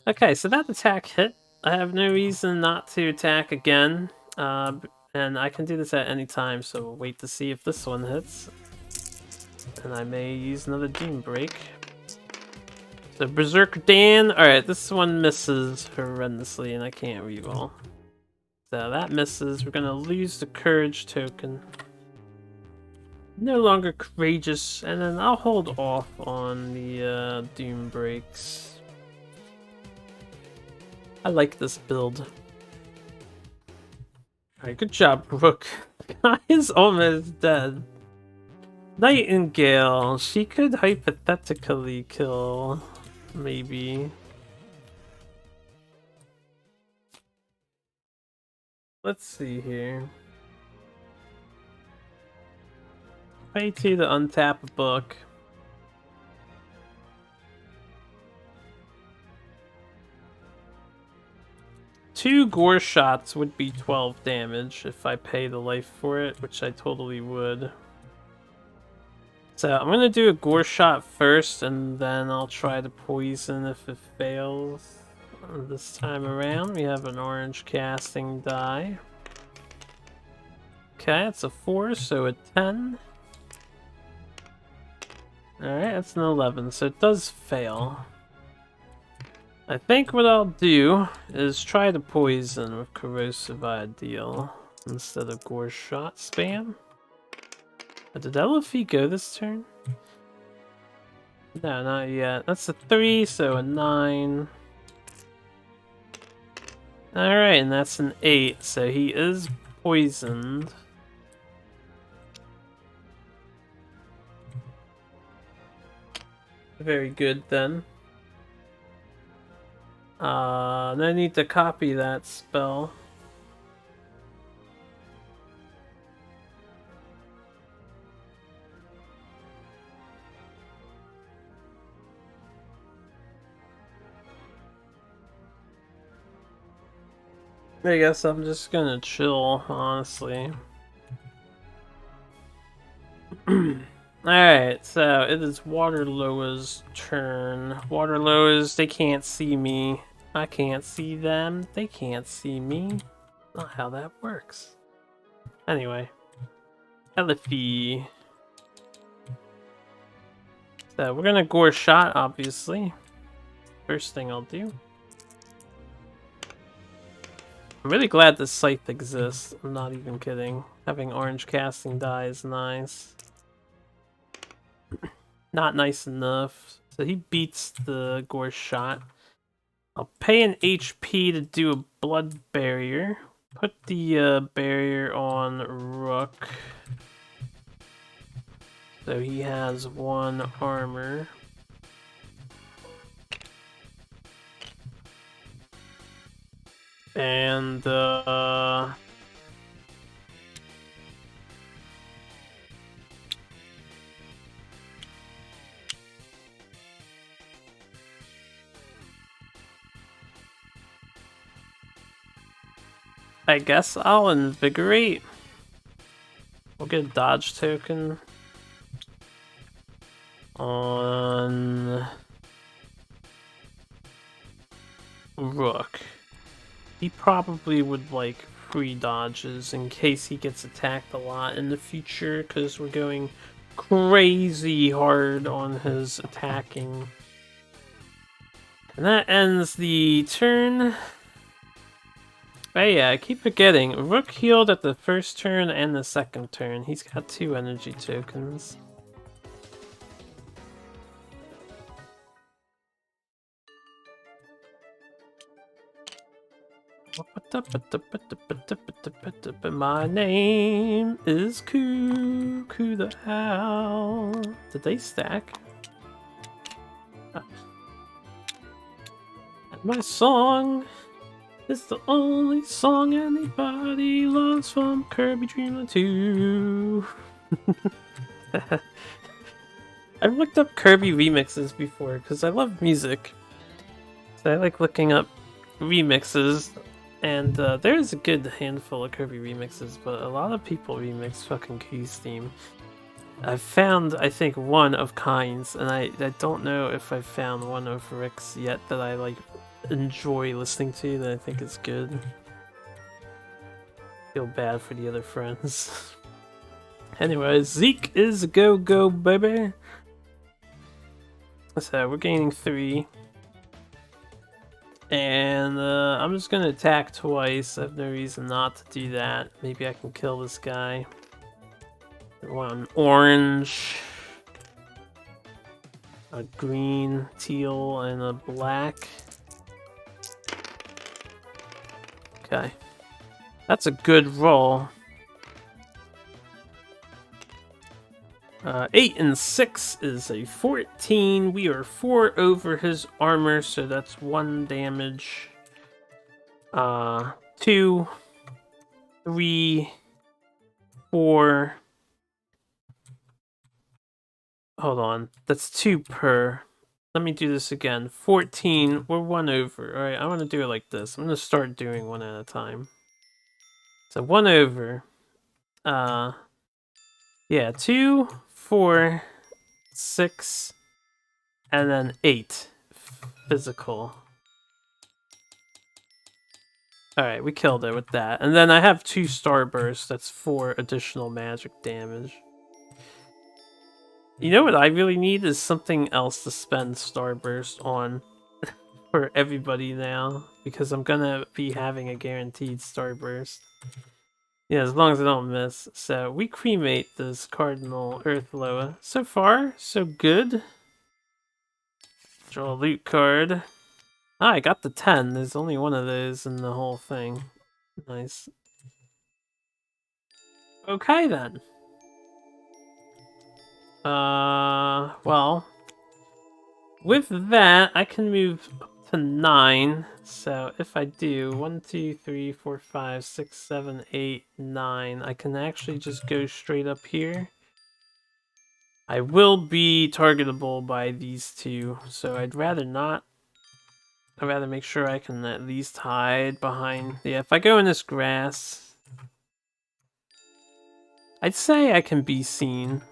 Okay, so that attack hit. I have no reason not to attack again. And I can do this at any time, so we'll wait to see if this one hits. And I may use another Doom Break. So Berserk Dan. Alright, this one misses horrendously and I can't reroll. So that misses. We're gonna lose the Courage token. No longer courageous, and then I'll hold off on the Doom Breaks. I like this build. Alright, good job, Brooke. Guy is almost dead. Nightingale, she could hypothetically kill, maybe. Let's see here. Pay 2 to untap a book. Two gore shots would be 12 damage if I pay the life for it, which I totally would. So I'm gonna do a gore shot first, and then I'll try to poison if it fails. This time around, we have an orange casting die. Okay, it's a 4, so a 10. Alright, that's an 11, so it does fail. I think what I'll do is try to poison with Corrosive Ideal instead of Gore Shot spam. Did LFE go this turn? No, not yet. That's a 3, so a 9. Alright, and that's an 8, so he is poisoned. Very good then. No need to copy that spell. I guess I'm just gonna chill, honestly. Alright, so it is Waterloo's turn. Waterloo's, they can't see me. I can't see them. They can't see me. Not how that works. Anyway. Elephie. So we're gonna Gore Shot, obviously. First thing I'll do. I'm really glad this scythe exists. I'm not even kidding. Having orange casting die is nice. Not nice enough. So he beats the Gore Shot. I'll pay an HP to do a blood barrier. Put the barrier on Rook. So he has 1 armor. And I guess I'll invigorate. We'll get a dodge token on Rook. He probably would like free dodges in case he gets attacked a lot in the future, because we're going crazy hard on his attacking. And that ends the turn. Oh yeah, I keep forgetting. Rook healed at the first turn and the second turn. He's got 2 energy tokens. My name is Cuckoo the Owl. Did they stack? My song is the only song anybody loves from Kirby Dream Land 2. I've looked up Kirby remixes before because I love music. So I like looking up remixes. And there's a good handful of Kirby remixes, but a lot of people remix fucking Q's theme. I've found, I think, one of Kynes, and I don't know if I've found one of Rick's yet that I like enjoy listening to, that I think is good. Feel bad for the other friends. Anyway, Zeke is a go-go, baby! So, we're gaining 3. And I'm just gonna attack twice. I have no reason not to do that. Maybe I can kill this guy. One orange, a green, teal, and a black. Okay. That's a good roll. 8 and 6 is a 14. We are 4 over his armor, so that's 1 damage. 2, 3, 4. Hold on. That's 2 per. Let me do this again. 14. We're 1 over. Alright, I want to do it like this. I'm going to start doing one at a time. So 1 over. Yeah, 2, 4, 6, and then 8. Physical. Alright, we killed it with that. And then I have 2 starbursts. That's 4 additional magic damage. You know what I really need is something else to spend starburst on for everybody now. Because I'm gonna be having a guaranteed starburst. Yeah, as long as I don't miss. So we cremate this Cardinal Earthloa. So far, so good. Draw a loot card. Ah, I got the 10. There's only one of those in the whole thing. Nice. Okay then. Well, with that, I can move up to 9. So if I do 1, 2, 3, 4, 5, 6, 7, 8, 9, I can actually just go straight up here. I will be targetable by these two, so I'd rather not. I'd rather make sure I can at least hide behind. Yeah, if I go in this grass, I'd say I can be seen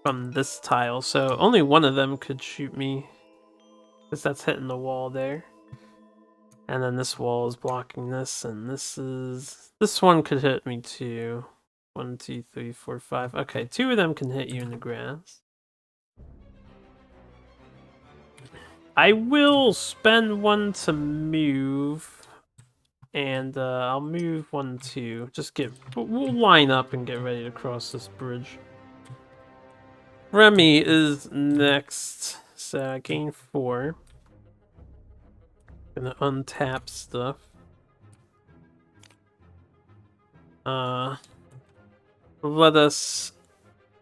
from this tile, so only one of them could shoot me. Because that's hitting the wall there. And then this wall is blocking this, and this is... This one could hit me too. 1, 2, 3, 4, 5. Okay, 2 of them can hit you in the grass. I will spend 1 to move. And I'll move 1, 2. Just get... We'll line up and get ready to cross this bridge. Remy is next. So I gain 4. Gonna untap stuff. Let us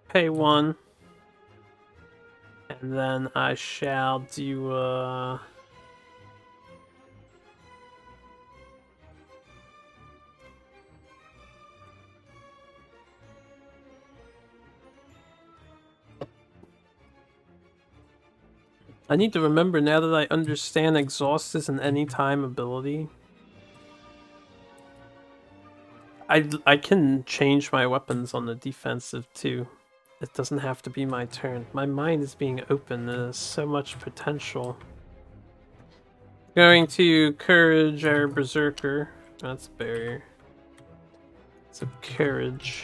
pay 1. And then I shall do, I need to remember now that I understand exhaust is an anytime ability. I can change my weapons on the defensive too. It doesn't have to be my turn. My mind is being open. There's so much potential. Going to Courage our Berserker. That's a barrier. It's a Courage.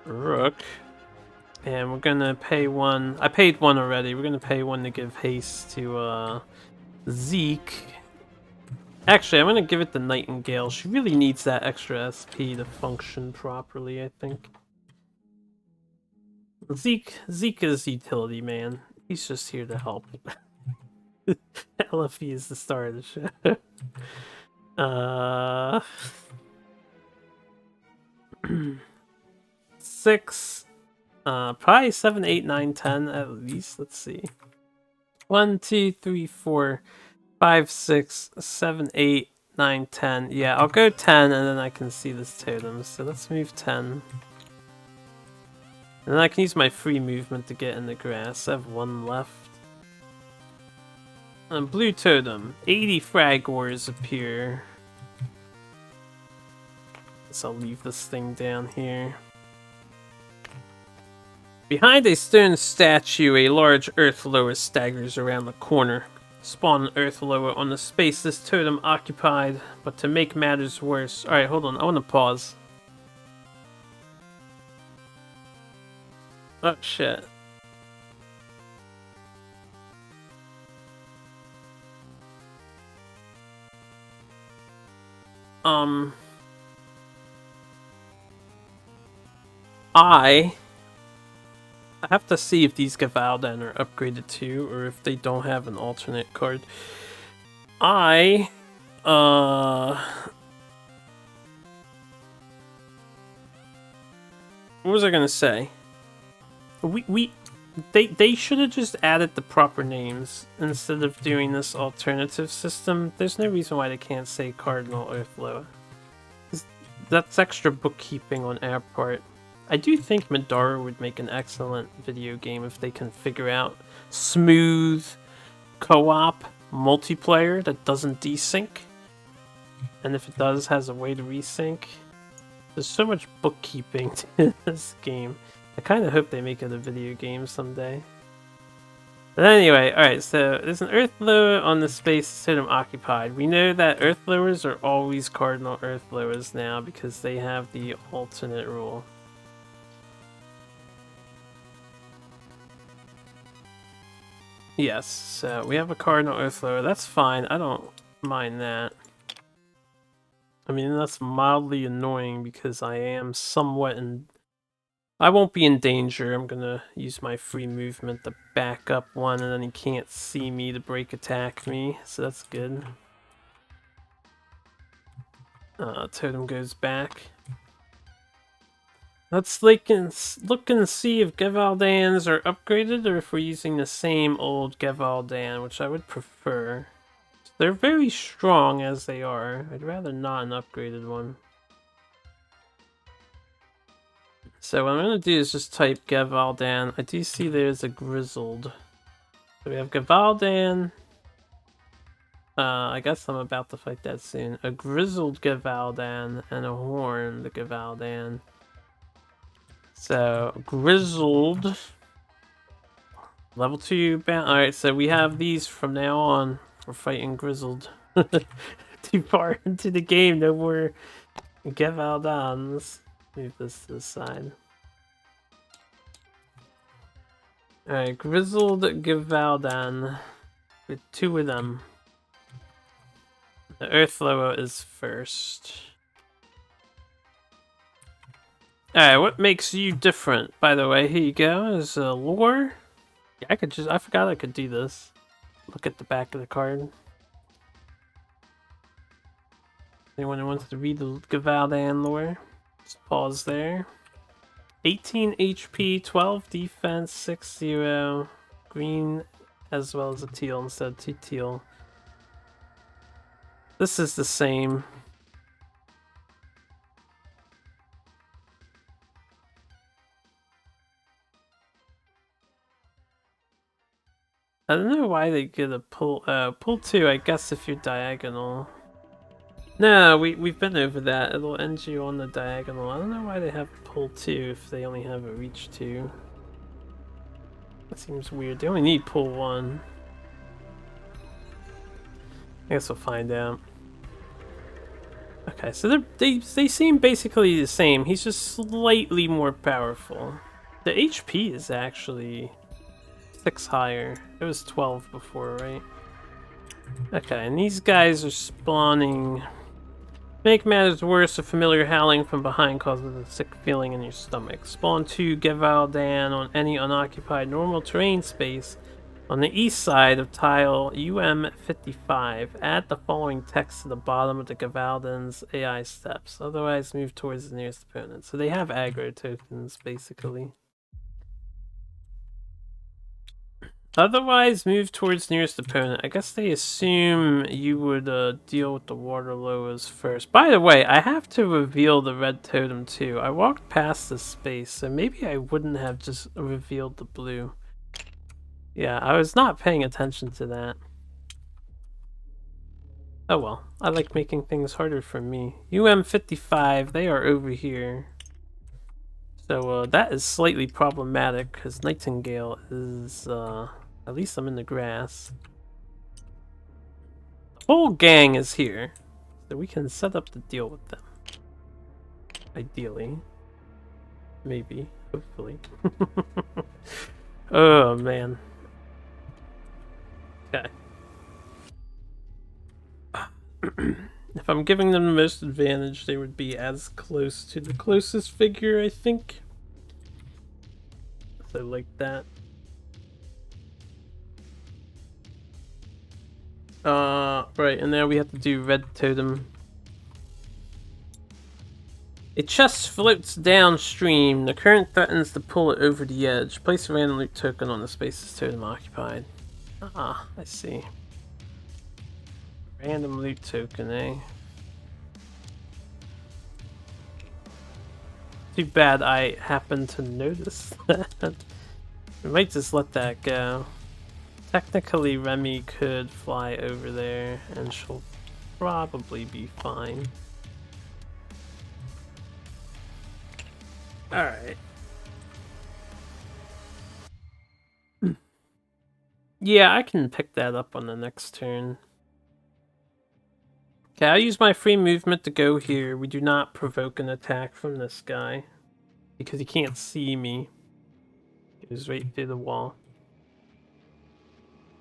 Rook. And we're gonna pay 1. I paid 1 already. We're gonna pay 1 to give haste to Zeke. Actually, I'm gonna give it to Nightingale. She really needs that extra SP to function properly, I think. Zeke is utility man. He's just here to help. LFE is the star of the show. 6. Probably 7, 8, 9, 10 at least. Let's see. 1, 2, 3, 4, 5, 6, 7, 8, 9, 10. Yeah, I'll go 10 and then I can see this totem. So let's move 10. And then I can use my free movement to get in the grass. I have 1 left. And blue totem. 80 fragors appear. Guess I'll leave this thing down here. Behind a stone statue, a large earth lower staggers around the corner. Spawn an earth lower on the space this totem occupied, but to make matters worse... Alright, hold on, I want to pause. Oh, shit. I have to see if these Gavaldan are upgraded too, or if they don't have an alternate card. What was I gonna say? They should have just added the proper names instead of doing this alternative system. There's no reason why they can't say Cardinal Earthlow. That's extra bookkeeping on our part. I do think Middara would make an excellent video game if they can figure out smooth co-op multiplayer that doesn't desync. And if it does, has a way to resync. There's so much bookkeeping to this game. I kind of hope they make it a video game someday. But anyway, alright, so there's an Earthlower on the space system occupied. We know that Earthlowers are always Cardinal Earthlowers now because they have the alternate rule. Yes, so we have a Cardinal Earthlower. That's fine, I don't mind that. I mean, that's mildly annoying because I am somewhat in... I won't be in danger. I'm gonna use my free movement to back up one, and then he can't see me to break attack me, so that's good. Totem goes back. Let's look and see if Gevaldans are upgraded or if we're using the same old Gevaldan, which I would prefer. They're very strong as they are. I'd rather not an upgraded one. So what I'm going to do is just type Gevaldan. I do see there's a Grizzled. So we have Gevaldan. I guess I'm about to fight that soon. A Grizzled Gevaldan and a Horned Gevaldan. So, Grizzled. Level 2 bound. Alright, so we have these from now on. We're fighting Grizzled. Too far into the game, no more Gevaldans. Move this to the side. Alright, Grizzled Gevaldan. With 2 of them. The Earthlower is first. Alright, what makes you different? By the way, here you go. Is lore. Yeah, I forgot I could do this. Look at the back of the card. Anyone who wants to read the Gevaldan lore? Just pause there. 18 HP, 12 defense, 6-0. Green as well as a teal instead of 2 teal. This is the same. I don't know why they get a pull 2, I guess if you're diagonal. No, we've been over that. It'll end you on the diagonal. I don't know why they have pull 2 if they only have a reach 2. That seems weird. They only need pull 1. I guess we'll find out. Okay, so they seem basically the same. He's just slightly more powerful. The HP is actually 6 higher. It was 12 before, right? Okay, and these guys are spawning. Make matters worse, a familiar howling from behind causes a sick feeling in your stomach. Spawn 2 Gevaldan on any unoccupied normal terrain space on the east side of tile UM55. Add the following text to the bottom of the Gevaldan's AI steps. Otherwise, move towards the nearest opponent. So they have aggro tokens, basically. Otherwise, move towards nearest opponent. I guess they assume you would deal with the water lowers first. By the way, I have to reveal the red totem too. I walked past this space, so maybe I wouldn't have just revealed the blue. Yeah, I was not paying attention to that. Oh well, I like making things harder for me. UM55, they are over here. So that is slightly problematic, because Nightingale is, at least I'm in the grass. The whole gang is here, so we can set up to deal with them. Ideally. Maybe. Hopefully. Oh, man. Okay. If I'm giving them the most advantage, they would be as close to the closest figure, I think. I like that. Right, and now we have to do red totem. A chest floats downstream. The current threatens to pull it over the edge. Place a random loot token on the space this totem occupied. Ah, I see. Random loot token, eh? Too bad I happened to notice that. We might just let that go. Technically, Remy could fly over there, and she'll probably be fine. Alright. Yeah, I can pick that up on the next turn. Okay, I use my free movement to go here. We do not provoke an attack from this guy, because he can't see me. He goes right through the wall.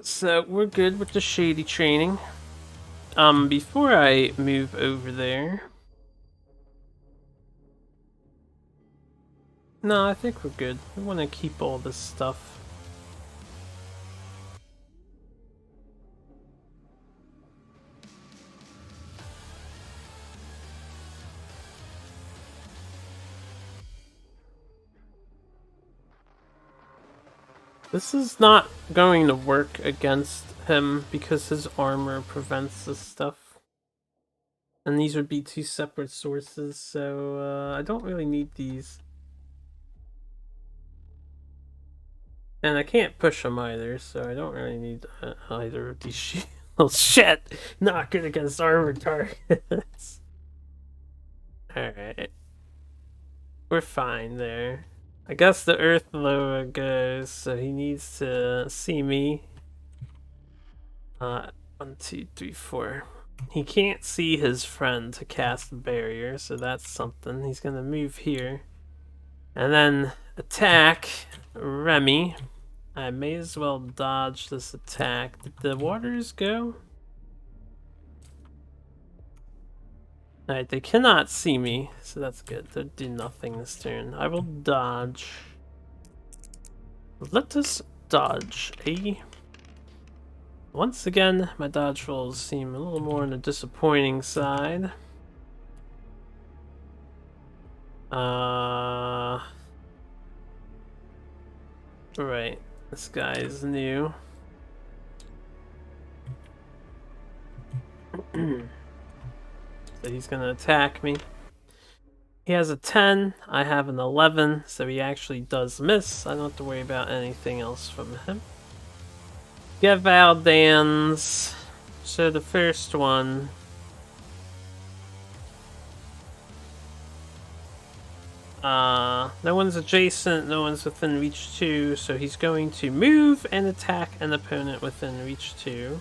So, we're good with the shady training. Before I move over there... No, I think we're good. We want to keep all this stuff. This is not going to work against him because his armor prevents this stuff. And these would be two separate sources, so I don't really need these. And I can't push them either, so I don't really need either of these shields. Shit! Not good against armor targets. Alright. We're fine there. I guess the Earth Loa goes, so he needs to see me. 1, 2, 3, 4. He can't see his friend to cast a barrier, so that's something. He's gonna move here. And then attack Remy. I may as well dodge this attack. Did the waters go? Alright, they cannot see me, so that's good. They'll do nothing this turn. I will dodge. Let us dodge. Once again, my dodge rolls seem a little more on the disappointing side. Right. This guy is new. So he's gonna attack me. He has a 10, I have an 11, so he actually does miss. I don't have to worry about anything else from him. Gevaldans. So the first one. No one's adjacent, no one's within reach 2, so he's going to move and attack an opponent within reach 2.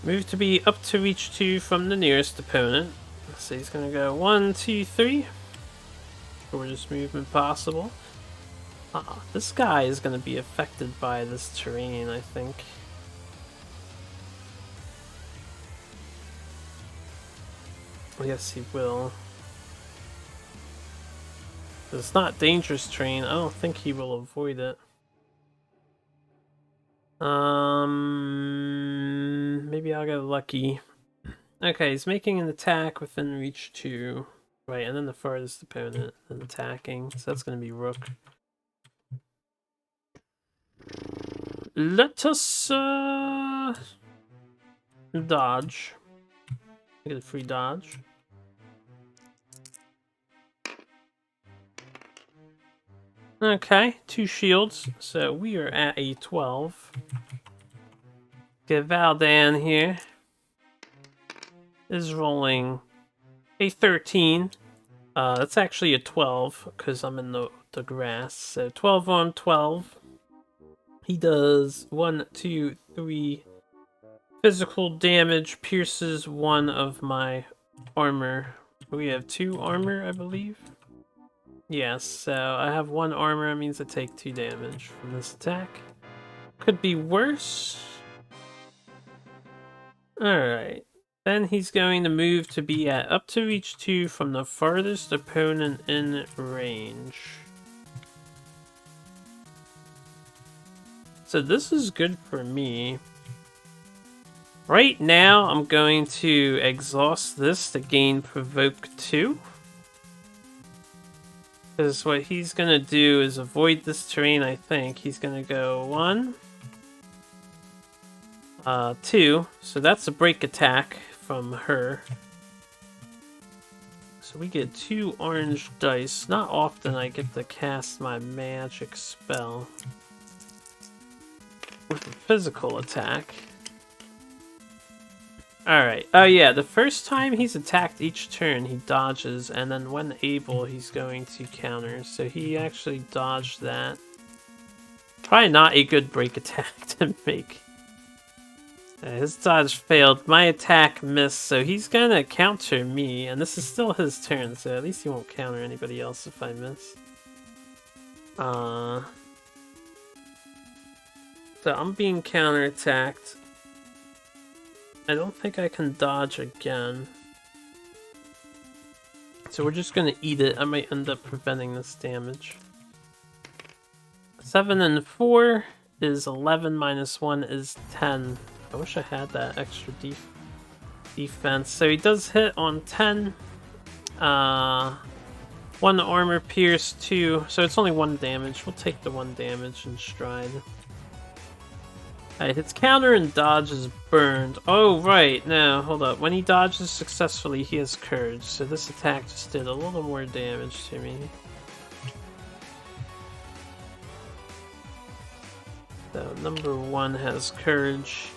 Move to be up to reach 2 from the nearest opponent. So he's gonna go 1, 2, 3. Shortest movement possible. This guy is gonna be affected by this terrain, I think. Yes, he will. It's not dangerous terrain. I don't think he will avoid it. Maybe I'll get lucky. Okay, he's making an attack within reach 2. Right, and then the farthest opponent and attacking. So that's gonna be Rook. Let us dodge. Get a free dodge. Okay, 2 shields, so we are at a 12. Gavaldan here is rolling a 13. That's actually a 12, because I'm in the grass. So 12 on 12. He does 1, 2, 3 physical damage, pierces 1 of my armor. We have 2 armor, I believe. Yes, so I have 1 armor, that means I take 2 damage from this attack. Could be worse. Alright. Then he's going to move to be at up to reach 2 from the farthest opponent in range. So this is good for me. Right now, I'm going to exhaust this to gain Provoke 2. Because what he's going to do is avoid this terrain, I think. He's going to go 1, 2. So that's a break attack from her. So we get 2 orange dice. Not often I get to cast my magic spell with a physical attack. Alright. Oh yeah, the first time he's attacked each turn, he dodges, and then when able, he's going to counter. So he actually dodged that. Probably not a good break attack to make. His dodge failed. My attack missed, so he's gonna counter me, and this is still his turn, so at least he won't counter anybody else if I miss. So I'm being counterattacked. I don't think I can dodge again. So we're just gonna eat it. I might end up preventing this damage. 7 and 4 is 11, minus 1 is 10. I wish I had that extra defense. So he does hit on 10. 1 armor pierce, 2. So it's only 1 damage. We'll take the 1 damage in stride. Alright, hits counter and dodge is burned. Oh, right. No, hold up. When he dodges successfully, he has courage. So this attack just did a little more damage to me. So number 1 has courage.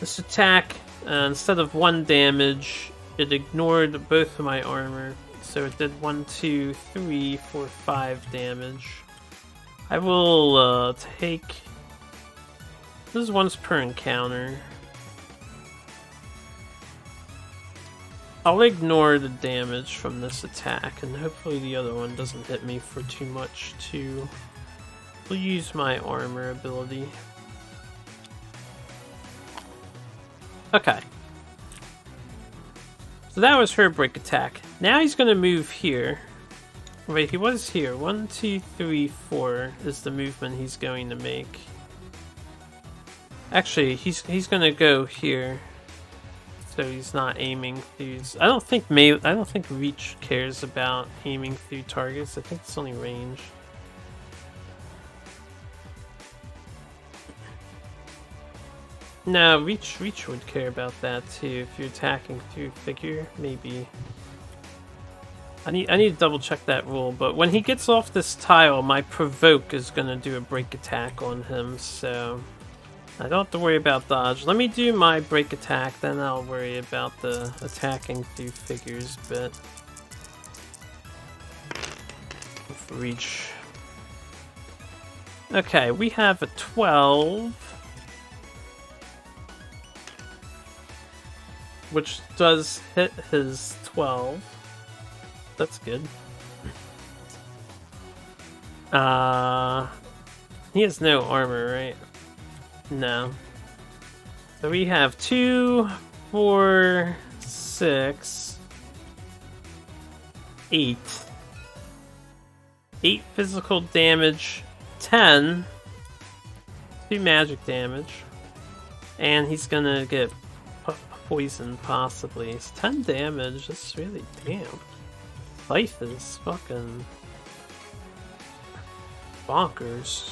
This attack, instead of 1 damage, it ignored both of my armor. So it did 1, 2, 3, 4, 5 damage. I will take... This is once per encounter. I'll ignore the damage from this attack, and hopefully the other one doesn't hit me for too much too. We'll use my armor ability. Okay. So that was her break attack. Now he's gonna move here. Wait, he was here. 1, 2, 3, 4 is the movement he's going to make. Actually, he's gonna go here, so he's not aiming through. I don't think Reach cares about aiming through targets. I think it's only range. No, Reach would care about that too. If you're attacking through figure, maybe. I need to double check that rule. But when he gets off this tile, my Provoke is gonna do a break attack on him, so. I don't have to worry about dodge. Let me do my break attack, then I'll worry about the attacking through figures bit. With Reach. Okay, we have a 12. Which does hit his 12. That's good. He has no armor, right? No. So we have 2, 4, 6, 8. 8 physical damage, 10, 2 magic damage, and he's gonna get poisoned possibly. It's 10 damage, that's really damn. Life is fucking bonkers.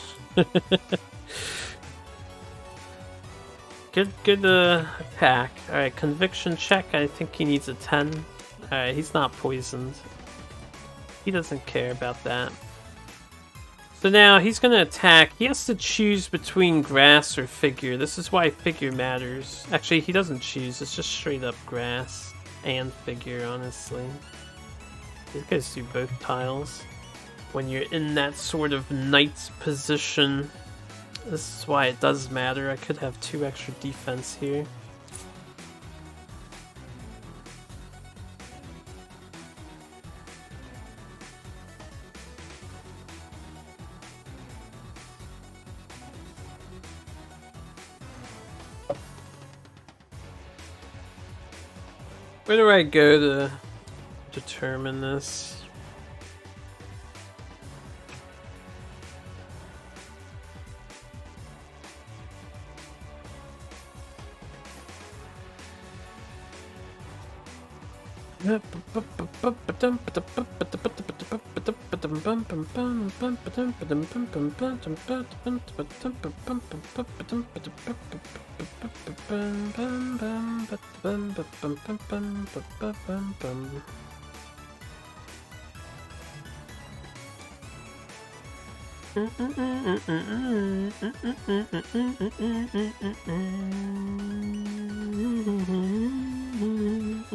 Good attack. Alright, conviction check. I think he needs a 10. Alright, he's not poisoned. He doesn't care about that. So now he's gonna attack. He has to choose between grass or figure. This is why figure matters. Actually, he doesn't choose. It's just straight up grass and figure, honestly. These guys do both tiles. When you're in that sort of knight's position. This is why it does matter. I could have 2 extra defense here. Where do I go to determine this? It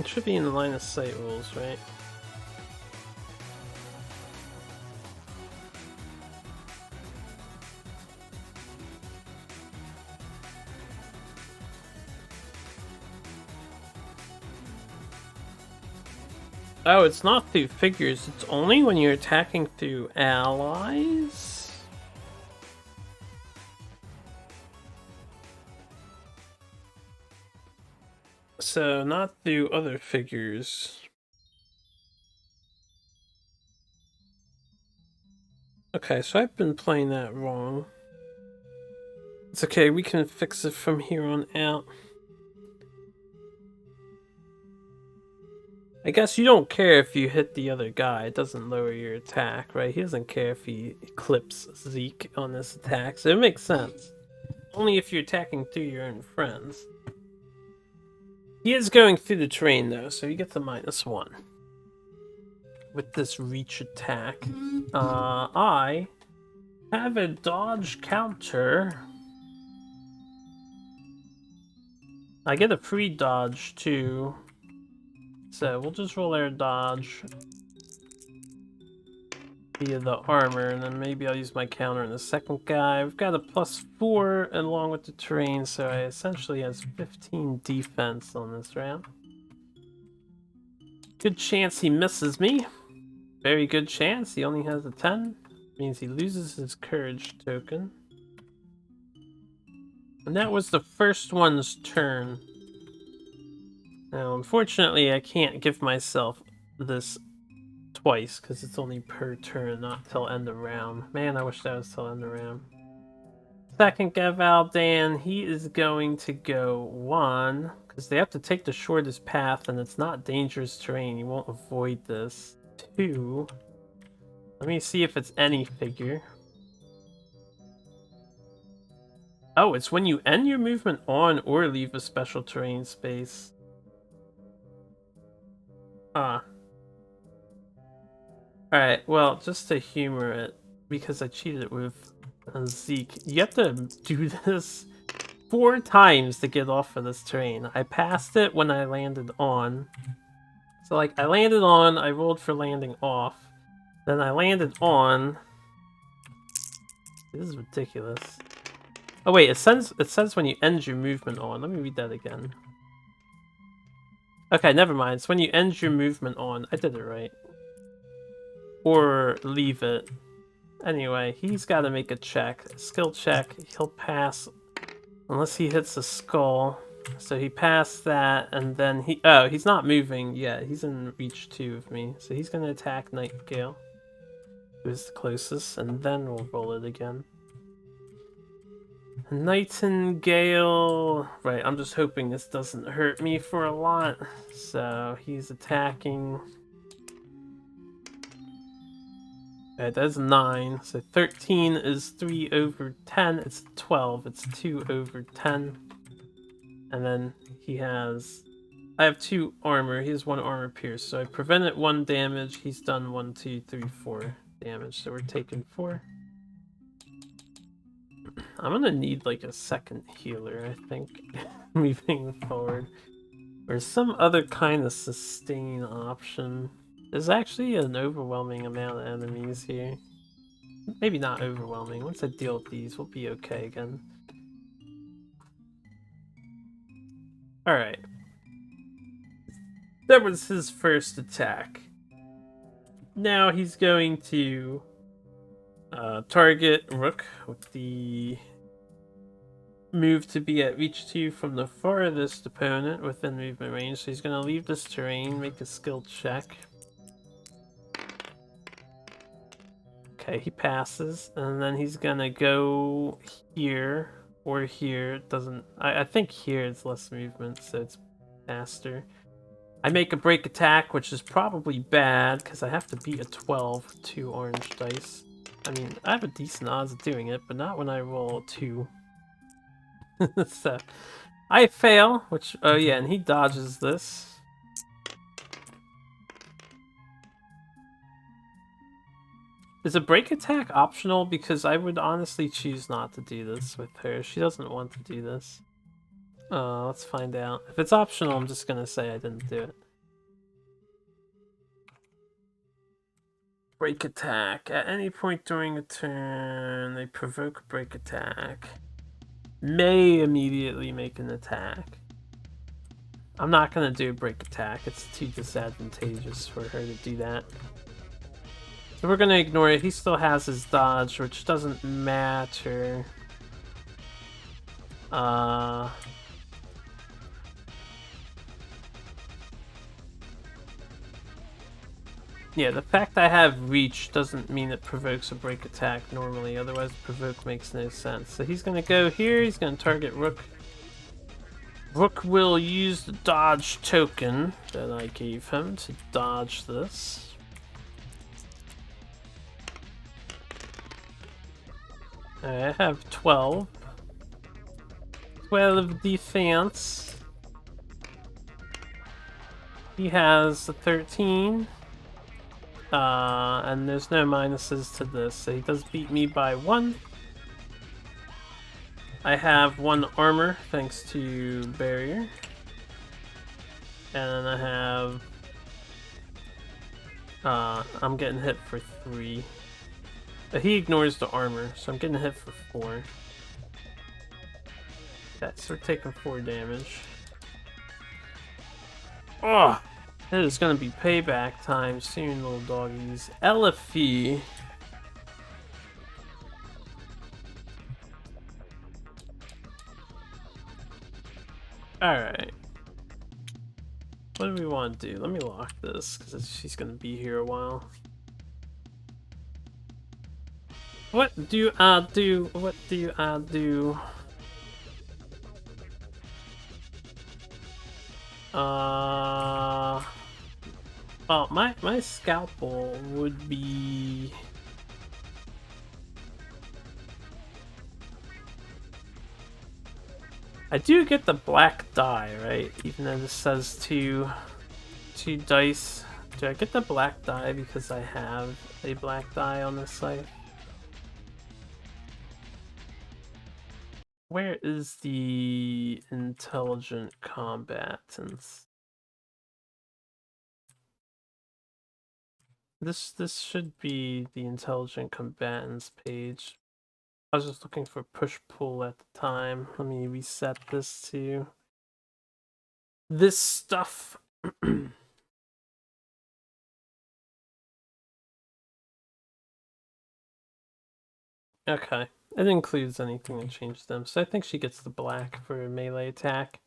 should be in the line of sight rules, right? Oh, it's not through figures, it's only when you're attacking through allies? So, not through other figures. Okay, so I've been playing that wrong. It's okay, we can fix it from here on out. I guess you don't care if you hit the other guy. It doesn't lower your attack, right? He doesn't care if he clips Zeke on this attack, so it makes sense. Only if you're attacking through your own friends. He is going through the terrain, though, so he gets a -1. With this reach attack. I have a dodge counter. I get a free dodge, too. So we'll just roll our dodge via the armor, and then maybe I'll use my counter on the second guy. We've got a +4 along with the terrain, so I essentially has 15 defense on this round. Good chance he misses me. Very good chance. He only has a 10. Means he loses his courage token. And that was the first one's turn. Now, unfortunately, I can't give myself this twice, because it's only per turn, not till end of round. Man, I wish that was till end of round. Second Gavaldan, he is going to go 1, because they have to take the shortest path, and it's not dangerous terrain. You won't avoid this. 2. Let me see if it's any figure. Oh, it's when you end your movement on or leave a special terrain space. Ah. Alright, well, just to humor it, because I cheated it with Zeke, you have to do this 4 times to get off of this terrain. I passed it when I landed on. So, like, I landed on, I rolled for landing off. Then I landed on. This is ridiculous. Oh wait, it says when you end your movement on. Let me read that again. Okay, never mind. It's when you end your movement on. I did it right. Or leave it. Anyway, he's got to make a check. A skill check. He'll pass unless he hits a skull. So he passed that, and then he... Oh, he's not moving yet. He's in reach 2 of me. So he's going to attack Nightingale. Who's the closest, and then we'll roll it again. Nightingale... Right, I'm just hoping this doesn't hurt me for a lot. So he's attacking... Okay, that's 9. So 13 is 3 over 10. It's 12. It's 2 over 10. And then he has... I have 2 armor. He has 1 armor pierce. So I prevented 1 damage. He's done 1, 2, 3, 4 damage. So we're taking 4. I'm gonna need like a second healer, I think, moving forward. Or some other kind of sustain option. There's actually an overwhelming amount of enemies here. Maybe not overwhelming. Once I deal with these, we'll be okay again. Alright. That was his first attack. Now he's going to target Rook with the move to be at reach 2 from the farthest opponent within movement range. So he's going to leave this terrain, make a skill check. Okay, he passes, and then he's gonna go here or here. It doesn't... I think here is less movement, so it's faster. I make a break attack, which is probably bad, because I have to beat a 12 with 2 orange dice. I mean, I have a decent odds of doing it, but not when I roll 2. So, I fail, which, oh yeah, and he dodges this. Is a break attack optional? Because I would honestly choose not to do this with her. She doesn't want to do this. Let's find out. If it's optional, I'm just gonna say I didn't do it. Break attack. At any point during a turn, they provoke a break attack. May immediately make an attack. I'm not gonna do a break attack. It's too disadvantageous for her to do that. So we're gonna ignore it. He still has his dodge, which doesn't matter. Yeah, the fact I have reach doesn't mean it provokes a break attack normally, otherwise provoke makes no sense. So he's gonna go here, he's gonna target Rook. Rook will use the dodge token that I gave him to dodge this. I have 12. 12 defense. He has a 13. And there's no minuses to this, so he does beat me by 1. I have 1 armor thanks to barrier. And I have... I'm getting hit for 3. But he ignores the armor, so I'm getting hit for 4. Okay, so we're taking 4 damage. Oh! It is gonna be payback time soon, little doggies. Elifie. Alright. What do we want to do? Let me lock this, because she's gonna be here a while. What do I do? What do I do? Well, my scalpel would be... I do get the black die, right? Even though this says two dice. Do I get the black die because I have a black die on this site? Where is the intelligent combatants? This should be the intelligent combatants page. I was just looking for push-pull at the time. Let me reset this to this stuff. Okay. It includes anything that changed them. So I think she gets the black for a melee attack.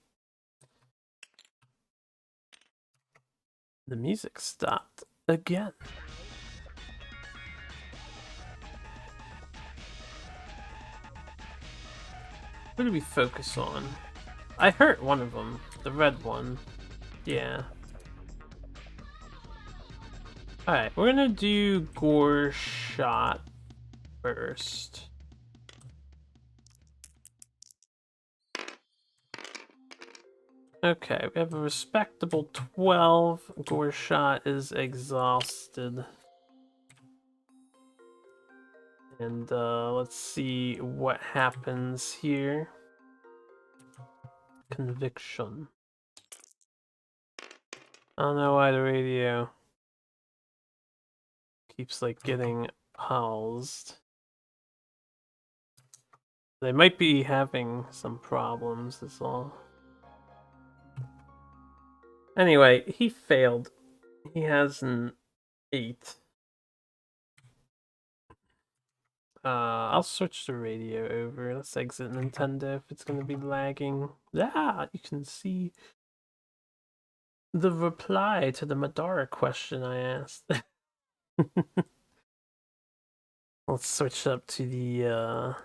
The music stopped again. What do we focus on? I hurt one of them. The red one. Yeah. Alright, we're gonna do Gore Shot first. Okay, we have a respectable 12. Gore Shot is exhausted. And let's see what happens here. Conviction. I don't know why the radio keeps like getting paused. They might be having some problems, is all. Anyway, he failed. He has an 8. I'll switch the radio over. Let's exit Nintendo if it's gonna be lagging. Ah, you can see the reply to the Middara question I asked. Let's switch up to the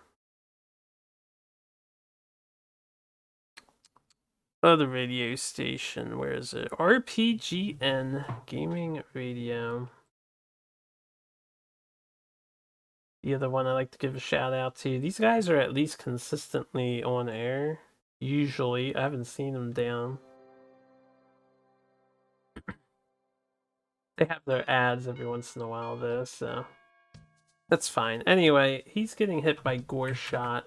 Other radio station, where is it? RPGN Gaming Radio. The other one I like to give a shout out to. These guys are at least consistently on air. Usually, I haven't seen them down. They have their ads every once in a while though, so that's fine. Anyway, he's getting hit by Gore Shot.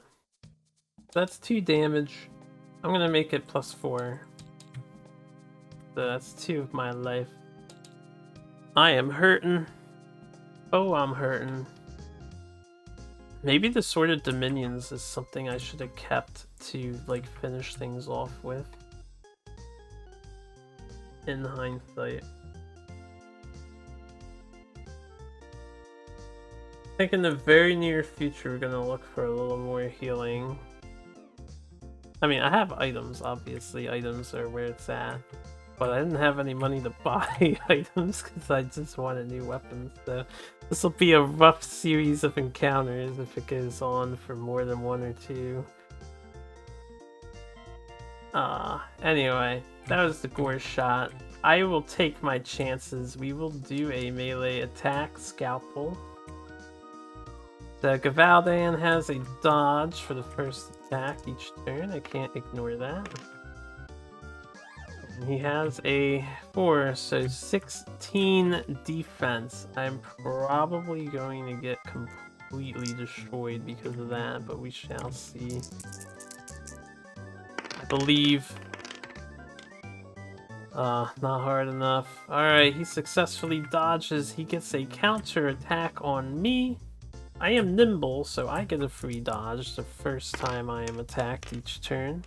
That's 2 damage. I'm gonna make it +4. So that's 2 of my life. I am hurting. Oh, I'm hurting. Maybe the Sword of Dominions is something I should have kept to, like, finish things off with. In hindsight. I think in the very near future we're gonna look for a little more healing. I mean, I have items, obviously. Items are where it's at. But I didn't have any money to buy items because I just wanted new weapons, so this will be a rough series of encounters if it goes on for more than 1 or 2. Anyway, that was the Gore Shot. I will take my chances. We will do a melee attack, Scalpel. The Gavaldan has a dodge for the first attack each turn. I can't ignore that. He has a 4, so 16 defense. I'm probably going to get completely destroyed because of that, but we shall see. I believe. Not hard enough. Alright, he successfully dodges. He gets a counter attack on me. I am nimble, so I get a free dodge the first time I am attacked each turn.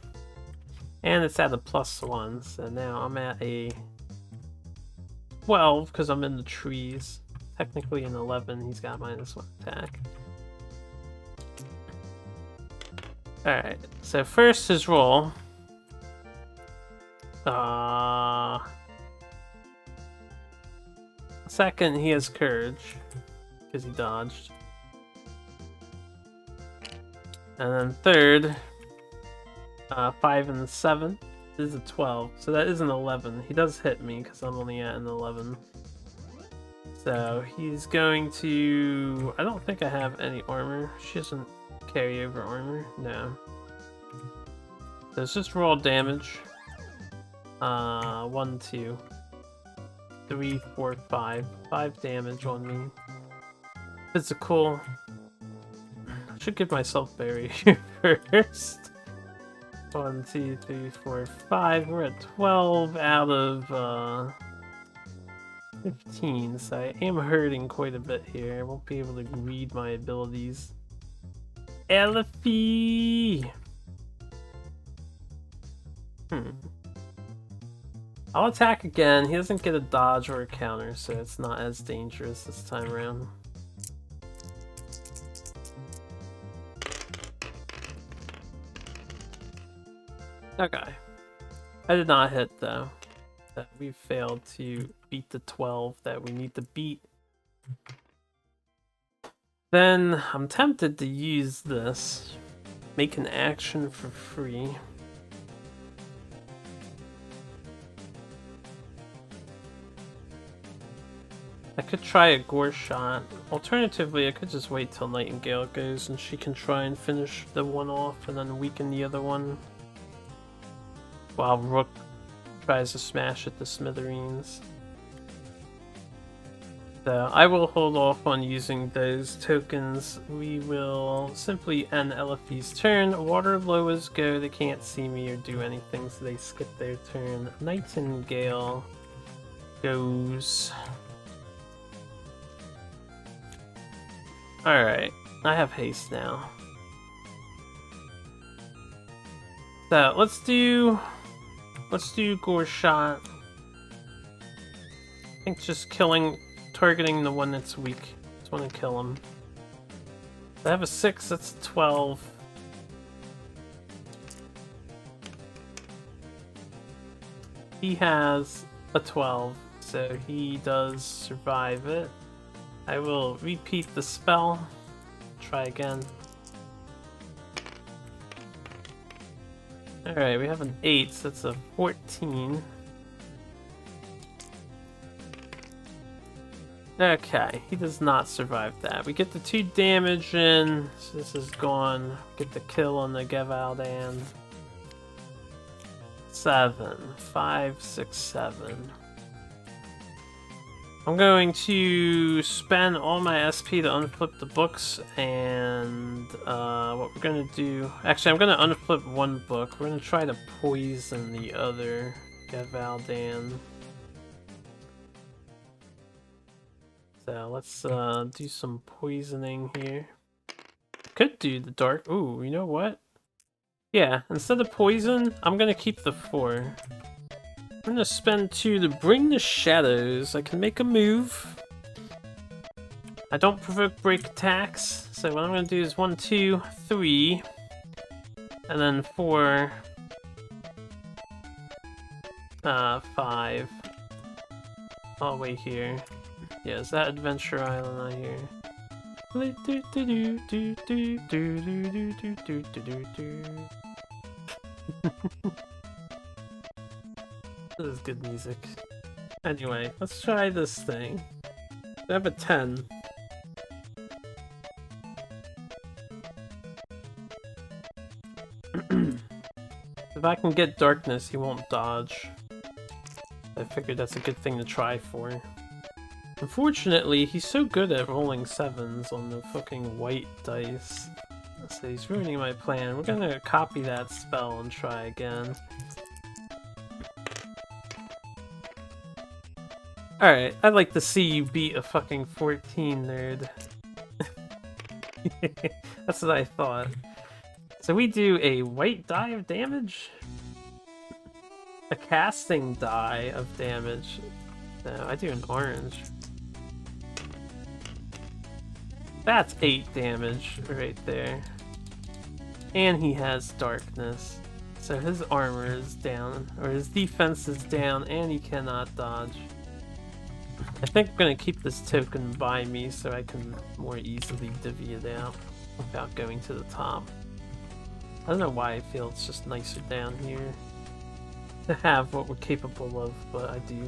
And it's at a +1, so now I'm at a 12 because I'm in the trees. Technically an 11, he's got -1 attack. Alright, so first his roll. Second, he has Courage, because he dodged. And then third, 5 and 7 is a 12, so that is an 11. He does hit me because I'm only at an 11. So he's going to... I don't think I have any armor. She doesn't carry over armor. No. So it's just raw damage. 1, 2, 3, 4, 5. 5 damage on me. Physical. I should give myself barrier first. 1, 2, 3, 4, 5. We're at 12 out of 15, so I am hurting quite a bit here. I won't be able to read my abilities. Elfie! I'll attack again. He doesn't get a dodge or a counter, so it's not as dangerous this time around. Okay. I did not hit though. We failed to beat the 12 that we need to beat. Then I'm tempted to use this. Make an action for free. I could try a Gore Shot. Alternatively, I could just wait till Nightingale goes and she can try and finish the one off and then weaken the other one. While Rook tries to smash it to smithereens. So I will hold off on using those tokens. We will simply end Elfie's turn. Waterlowers go, they can't see me or do anything, so they skip their turn. Nightingale goes. Alright, I have haste now. So let's do Gore Shot. I think just targeting the one that's weak. Just want to kill him. I have a 6, that's a 12. He has a 12, so he does survive it. I will repeat the spell. Try again. Alright, we have an 8, so that's a 14. Okay, he does not survive that. We get the 2 damage in, so this is gone. Get the kill on the Gevaldan. 7. 5, 6, 7. I'm going to spend all my SP to unflip the books, and what we're going to do... Actually, I'm going to unflip one book. We're going to try to poison the other Gevaldan. So let's do some poisoning here. Could do the dark... Ooh, you know what? Yeah, instead of poison, I'm going to keep the 4. I'm gonna spend 2 to bring the shadows. I can make a move. I don't provoke break attacks, so what I'm gonna do is 1, 2, 3, and then 4, 5. All the way here. Yeah, is that Adventure Island I hear? This is good music. Anyway, let's try this thing. I have a 10. If I can get darkness, he won't dodge. I figured that's a good thing to try for. Unfortunately, he's so good at rolling 7s on the fucking white dice. So he's ruining my plan. We're gonna copy that spell and try again. Alright, I'd like to see you beat a fucking 14, nerd. That's what I thought. So we do a white die of damage? A casting die of damage. No, I do an orange. That's 8 damage right there. And he has darkness. So his armor is down, or his defense is down, and he cannot dodge. I think I'm gonna keep this token by me so I can more easily divvy it out without going to the top. I don't know why I feel it's just nicer down here to have what we're capable of, but I do.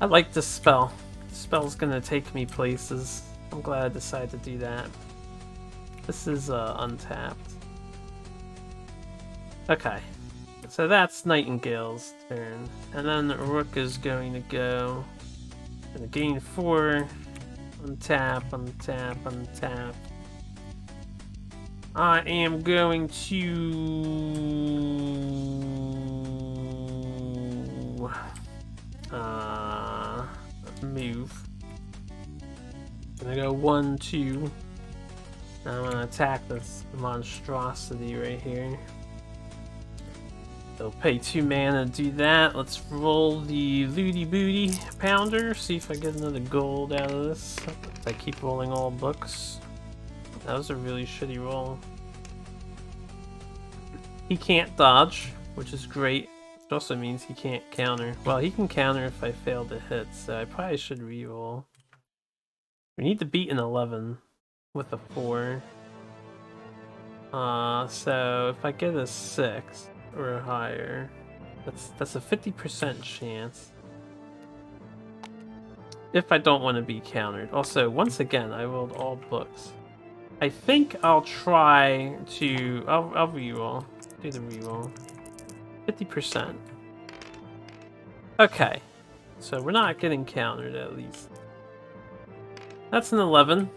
I like this spell. The spell's gonna take me places. I'm glad I decided to do that. This is untapped. Okay. So that's Nightingale's turn. And then Rook is going to go. Gonna gain 4. Untap, untap, untap. I am going to move. Gonna go 1, 2. I'm gonna attack this monstrosity right here. They'll pay 2 mana to do that. Let's roll the Looty Booty Pounder, see if I get another gold out of this. I keep rolling all books. That was a really shitty roll. He can't dodge, which is great. Which also means he can't counter. Well, he can counter if I fail to hit, so I probably should reroll. We need to beat an 11 with a 4. So if I get a 6 or higher, that's a 50% chance. If I don't want to be countered. Also, once again, I rolled all books. I think I'll try to... I'll reroll. Do the reroll. 50%. Okay. So we're not getting countered, at least. That's an 11.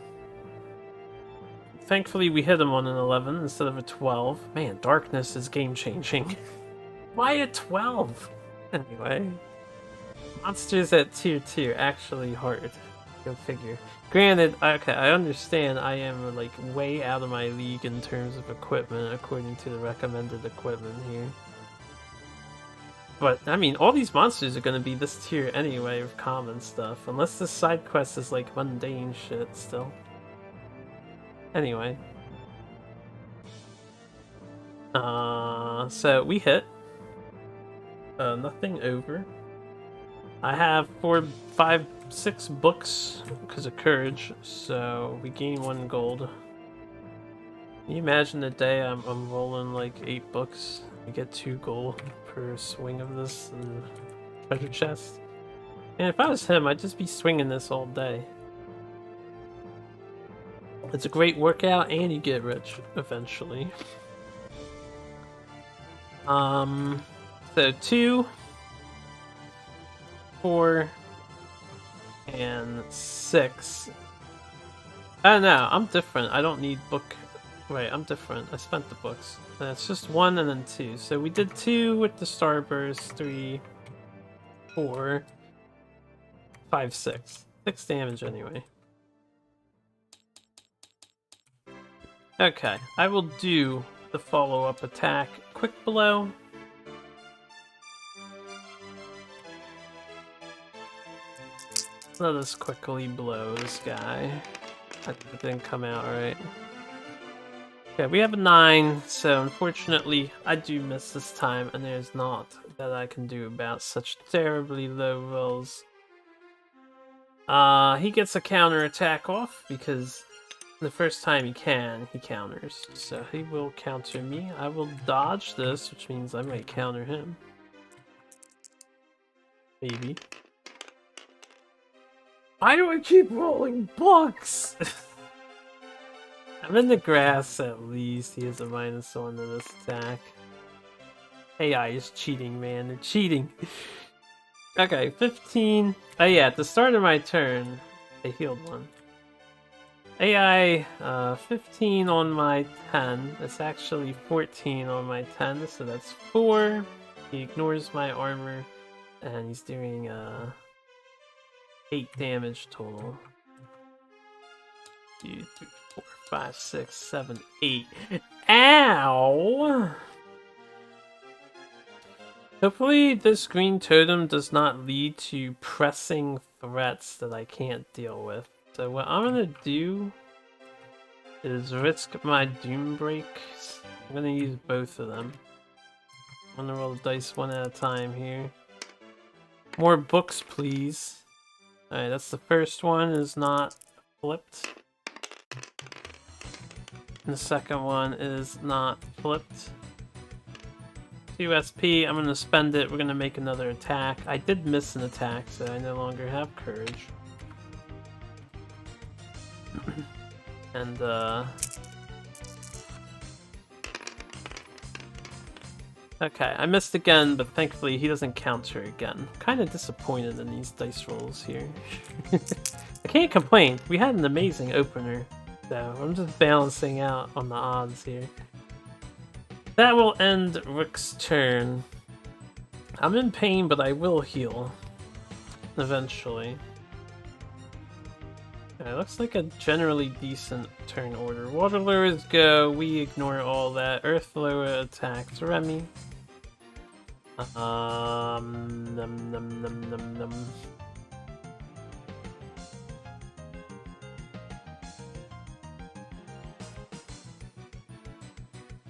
Thankfully, we hit him on an 11 instead of a 12. Man, darkness is game-changing. Why a 12? Anyway. Monsters at tier 2 actually hard. Go figure. Granted, okay, I understand I am like way out of my league in terms of equipment according to the recommended equipment here. But, I mean, all these monsters are gonna be this tier anyway with common stuff. Unless this side quest is like mundane shit still. Anyway. So we hit. Nothing over. I have 4, 5, 6 books because of courage, so we gain 1 gold. Can you imagine the day I'm rolling like 8 books? I get 2 gold per swing of this and treasure chest. And if I was him, I'd just be swinging this all day. It's a great workout, and you get rich eventually. So 2, 4, and 6. Oh no, I'm different. I don't need book. Right, I'm different. I spent the books. It's just 1 and then 2. So we did 2 with the starburst, 3, 4, 5, 6. 6 damage anyway. Okay, I will do the follow-up attack. Quick blow. Let us quickly blow this guy. That didn't come out right. Okay, we have a 9, so unfortunately I do miss this time, and there's not that I can do about such terribly low rolls. He gets a counter attack off because the first time he counters. So he will counter me. I will dodge this, which means I might counter him. Maybe. Why do I keep rolling books? I'm in the grass at least. He has a -1 to this attack. AI is cheating, man. They're cheating. Okay, 15. Oh yeah, at the start of my turn, I healed 1. AI, 15 on my 10. It's actually 14 on my 10, so that's 4. He ignores my armor, and he's doing 8 damage total. 2, 3, 4, 5, 6, 7, 8. Ow! Hopefully this green totem does not lead to pressing threats that I can't deal with. So what I'm gonna do is risk my Doom Breaks. I'm gonna use both of them. I'm gonna roll the dice 1 at a time here. More books, please. Alright, that's the first one, is not flipped. And the second one is not flipped. 2 SP, I'm gonna spend it, we're gonna make another attack. I did miss an attack, so I no longer have courage. And okay, I missed again, but thankfully he doesn't counter again. Kind of disappointed in these dice rolls here. I can't complain. We had an amazing opener, so I'm just balancing out on the odds here. That will end Rick's turn. I'm in pain, but I will heal. Eventually. Okay, looks like a generally decent turn order. Water lures go, we ignore all that. Earth lower attacks Remy. Num num num num num.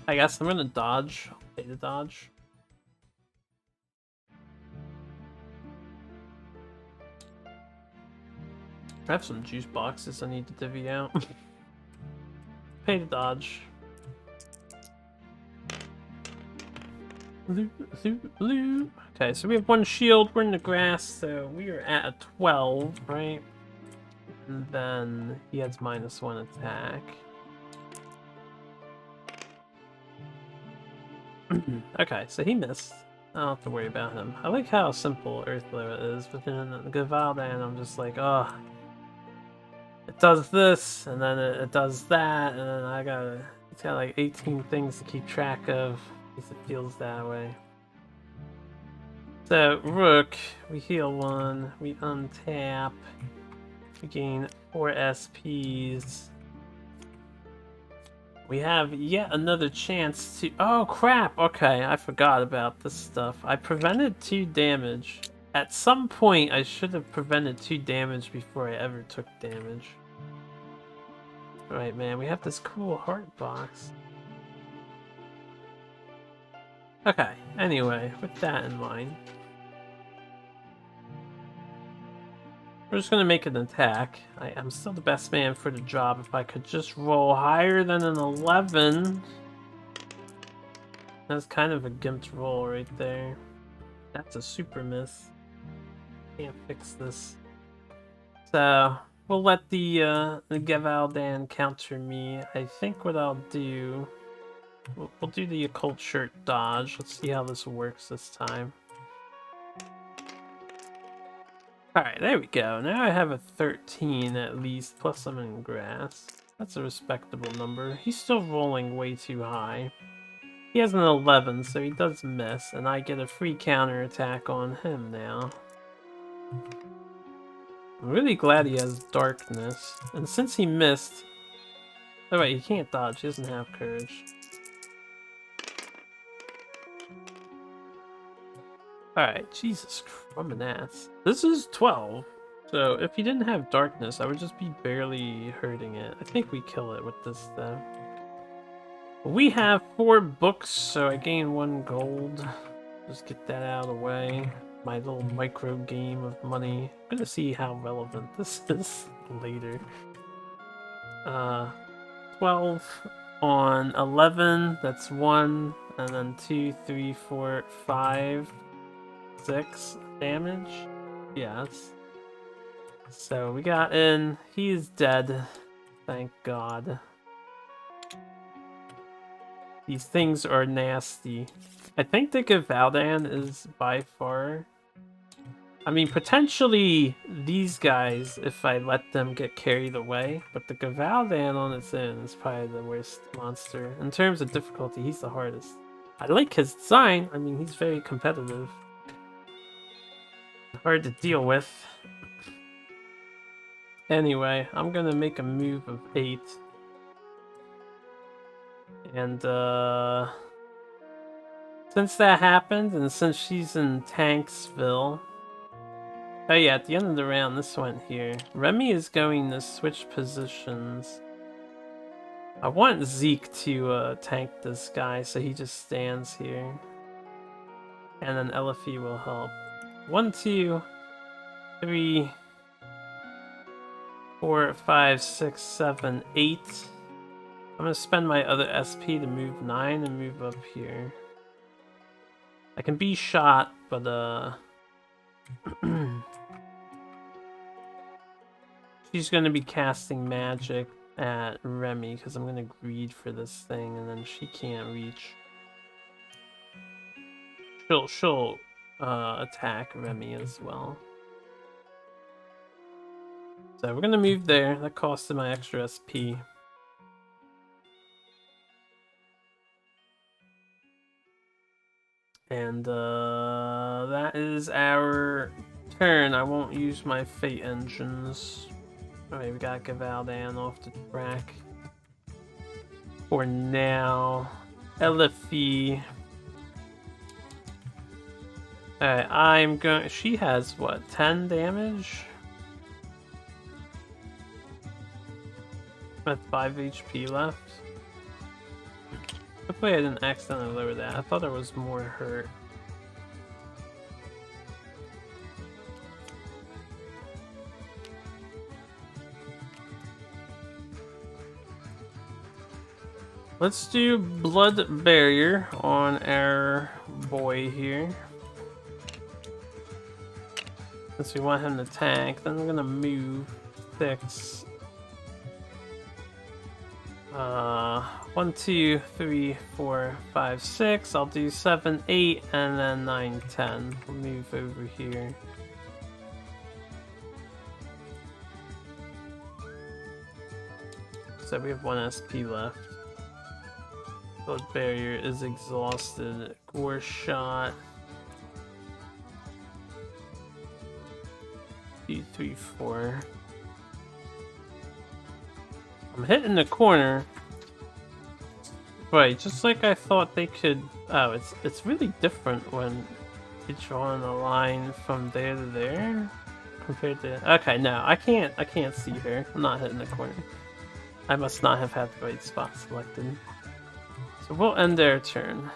I guess I'm gonna dodge. Pay to dodge. I have some juice boxes I need to divvy out. Pay to dodge. Okay, so we have 1 shield. We're in the grass, so we are at a 12, right? And then he has -1 attack. Okay, so he missed. I don't have to worry about him. I like how simple Earthblow is, but then the Gavaldon, I'm just like, oh, it does this, and then it does that, and then it's got like 18 things to keep track of. At least it feels that way. So, Rook, we heal 1, we untap, we gain 4 SPs. We have yet another chance to... Oh, crap! Okay, I forgot about this stuff. I prevented 2 damage. At some point, I should have prevented 2 damage before I ever took damage. Alright, man, we have this cool heart box. Okay, anyway, with that in mind. We're just gonna make an attack. I'm still the best man for the job. If I could just roll higher than an 11. That's kind of a gimped roll right there. That's a super miss. Can't fix this. So we'll let the Gevaldan counter me. I think what I'll do, we'll do the occult shirt dodge. Let's see how this works this time. Alright, there we go. Now I have a 13 at least, plus I'm in grass. That's a respectable number. He's still rolling way too high. He has an 11, so he does miss, and I get a free counter attack on him now. I'm really glad he has darkness. And since he missed... Oh wait, he can't dodge, he doesn't have courage. Alright, Jesus Christ, ass. This is 12. So if he didn't have darkness, I would just be barely hurting it. I think we kill it with this though. We have 4 books, so I gain 1 gold. Just get that out of the way. My little micro game of money. I'm gonna see how relevant this is later. 12 on 11, that's 1, and then 2, 3, 4, 5, 6 damage. Yes. So we got in. He's dead. Thank God. These things are nasty. I think the Gavaldan is by far... I mean, potentially these guys, if I let them get carried away, but the Gavaldan on its own is probably the worst monster. In terms of difficulty, he's the hardest. I like his design. I mean, he's very competitive. Hard to deal with. Anyway, I'm gonna make a move of 8. And, since that happened, and since she's in Tanksville... Oh yeah, at the end of the round, this went here. Remy is going to switch positions. I want Zeke to tank this guy, so he just stands here. And then Elifie will help. 1, 2, 3, 4, 5, 6, 7, 8. I'm gonna spend my other SP to move 9 and move up here. I can be shot, but she's gonna be casting magic at Remy because I'm gonna greed for this thing, and then she can't reach. She'll attack Remy as well. So we're gonna move there. That costed my extra SP. And that is our turn. I won't use my fate engines. Alright, we gotta get Valdan off the track. For now. Elifie. Alright, I'm going... She has, what, 10 damage? With 5 HP left. Hopefully I didn't accidentally lower that. I thought there was more hurt. Let's do Blood Barrier on our boy here. Since we want him to tank, then we're gonna move 6. 1, 2, 3, 4, 5, 6. I'll do 7, 8, and then 9, 10. We'll move over here. So we have 1 SP left. Blood Barrier is exhausted. Gore Shot. 2, 3, 4. I'm hitting the corner. Right, just like I thought they could... Oh, it's really different when you're drawing a line from there to there compared to... Okay, no, I can't see her. I'm not hitting the corner. I must not have had the right spot selected. So we'll end their turn.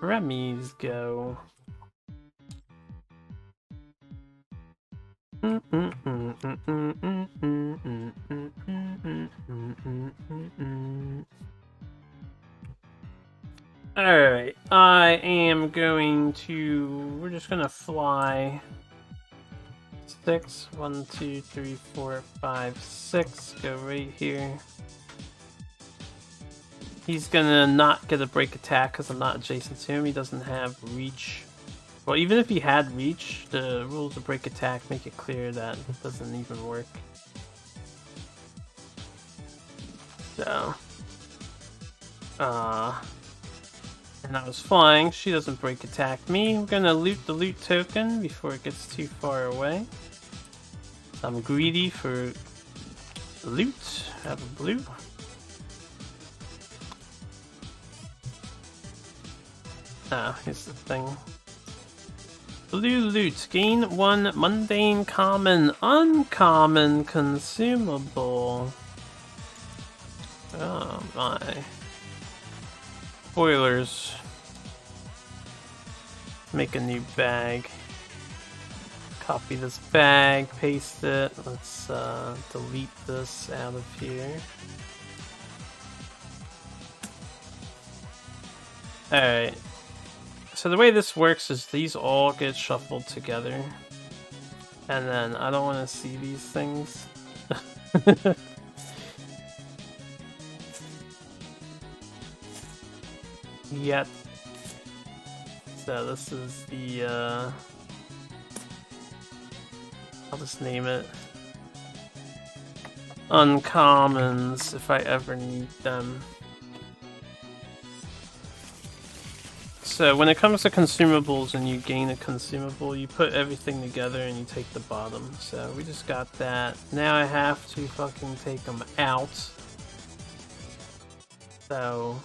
Remy's go. Alright, I am going to... We're just gonna fly 6, 1, 2, 3, 4, 5, 6. Go right here. He's gonna not get a break attack because I'm not adjacent to him. He doesn't have reach. Well, even if he had reach, the rules of break attack make it clear that it doesn't even work. So... and I was flying. She doesn't break attack me. I'm gonna loot the loot token before it gets too far away. I'm greedy for loot. Have a blue. Ah, here's the thing. Blue loot. Gain 1 mundane common, uncommon consumable. Oh my. Spoilers. Make a new bag. Copy this bag, paste it. Let's delete this out of here. Alright. So the way this works is these all get shuffled together. And then I don't want to see these things. Yet. So this is the, I'll just name it uncommons if I ever need them. So when it comes to consumables and you gain a consumable, you put everything together and you take the bottom. So we just got that. Now I have to fucking take them out. So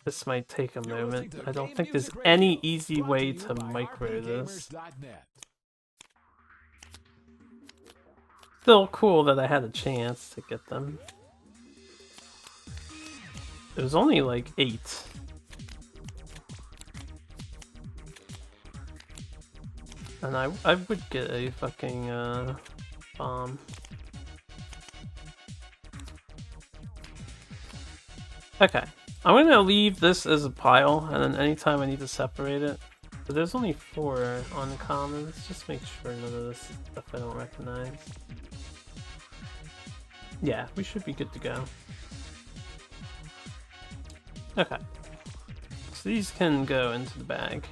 this might take a moment. I don't think there's any easy way to micro this. Still cool that I had a chance to get them. It was only like 8. And I would get a fucking bomb. Okay. I'm gonna leave this as a pile, and then anytime I need to separate it. But there's only 4 uncommons. Just make sure none of this stuff I don't recognize. Yeah, we should be good to go. Okay. So these can go into the bag.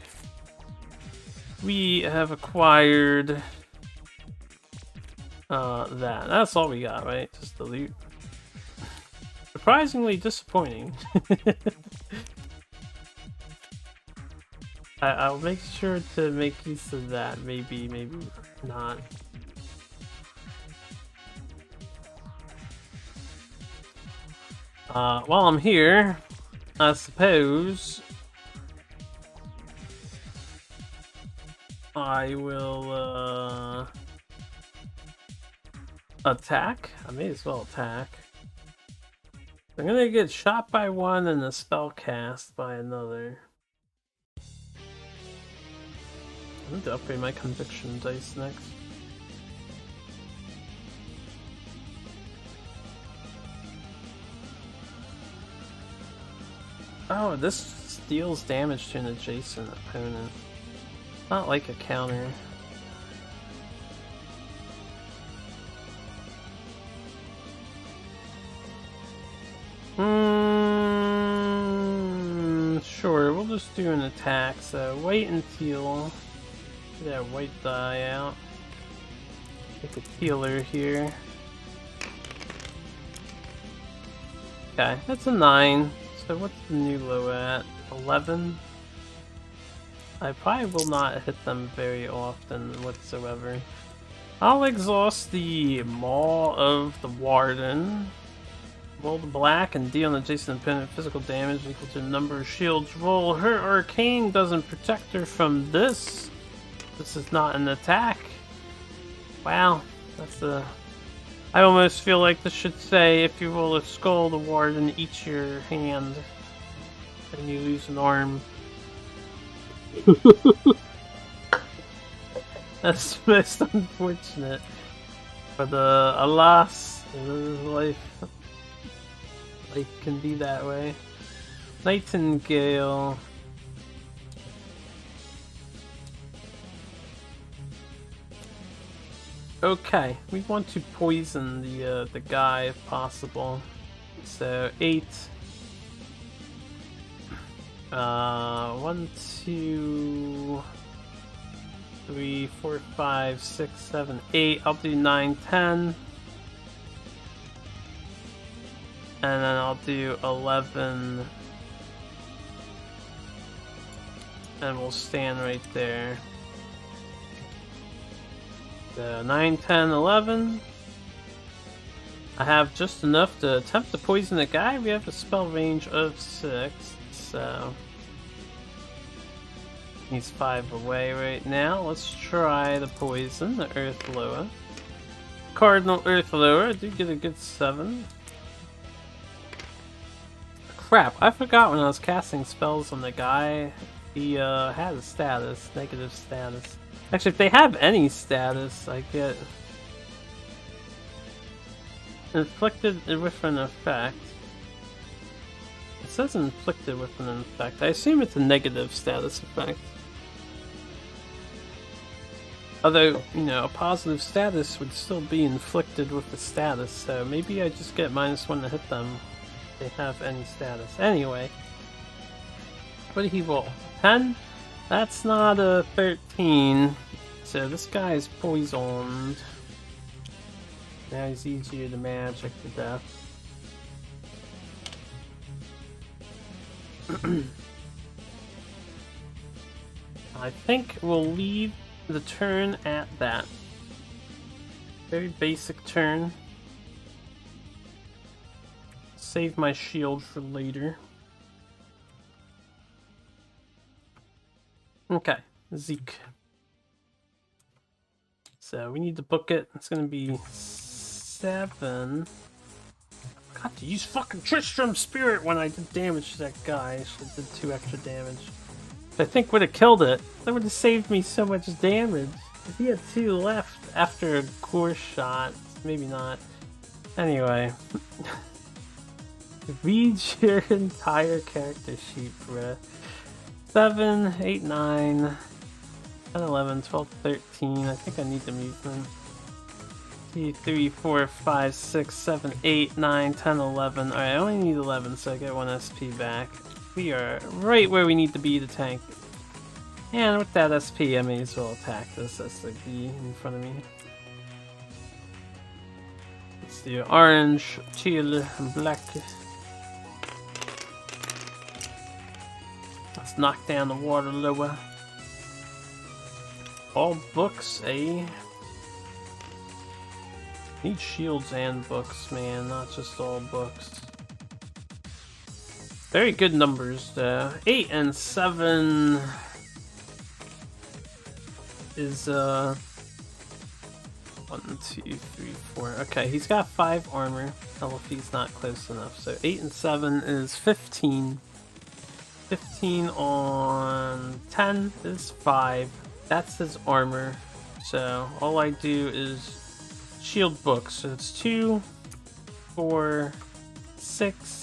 We have acquired that. That's all we got, right? Just the loot. Surprisingly disappointing. I'll make sure to make use of that. Maybe not. While I'm here, I suppose I will attack. I may as well attack. I'm gonna get shot by one and a spell cast by another. I need to upgrade my conviction dice next. Oh, this deals damage to an adjacent opponent. Not like a counter. Sure, we'll just do an attack. So white and teal. Get that white die out. Take a tealer here. Okay, that's a 9. So what's the new low at? 11? I probably will not hit them very often whatsoever. I'll exhaust the Maw of the Warden. Roll the black and deal an adjacent opponent physical damage equal to the number of shields. Roll. Her arcane doesn't protect her from this. This is not an attack. Wow, that's the... I almost feel like this should say, if you roll a skull, the warden eats your hand, and you lose an arm. That's most unfortunate. But alas, life can be that way. Nightingale. Okay, we want to poison the guy if possible. So 8. 1, 2, 3, 4, 5, 6, 7, 8. I'll do 9, 10. And then I'll do 11. And we'll stand right there. So 9, 10, 11. I have just enough to attempt to poison the guy. We have a spell range of 6, so he's 5 away right now. Let's try the poison, the Earth Loa. Cardinal Earth Loa, I do get a good 7. Crap, I forgot when I was casting spells on the guy, he had a status, negative status. Actually, if they have any status, I get inflicted with an effect. It says inflicted with an effect. I assume it's a negative status effect. Although, you know, a positive status would still be inflicted with a status, so maybe I just get -1 to hit them if they have any status. Anyway, what did he roll? 10? That's not a 13. So this guy is poisoned. Now he's easier to magic to death. I think we'll leave the turn at that. Very basic turn. Save my shield for later. Okay, Zeke. So we need to book it. It's gonna be 7. I forgot to use fucking Tristram Spirit when I did damage to that guy. I should have did 2 extra damage. I think would have killed it. That would have saved me so much damage. If he had 2 left after a core shot, maybe not. Anyway. Read your entire character sheet, bruh. 7, 8, 9, 10, 11, 12, 13. I think I need to move them. 2, 3, 4, 5, 6, 7, 8, 9, 10, 11. Alright, I only need 11, so I get 1 SP back. We are right where we need to be to tank. And with that SP, I may as well attack this SLB in front of me. Let's do orange, teal, and black. Let's knock down the water lower. All books, eh? Need shields and books, man, not just all books. Very good numbers, though. 8 and 7 is 1, 2, 3, 4. Okay, he's got 5 armor. Hell, if he's not close enough. So 8 and 7 is 15. 15 on 10 is 5. That's his armor. So all I do is shield books. So it's 2, 4, 6,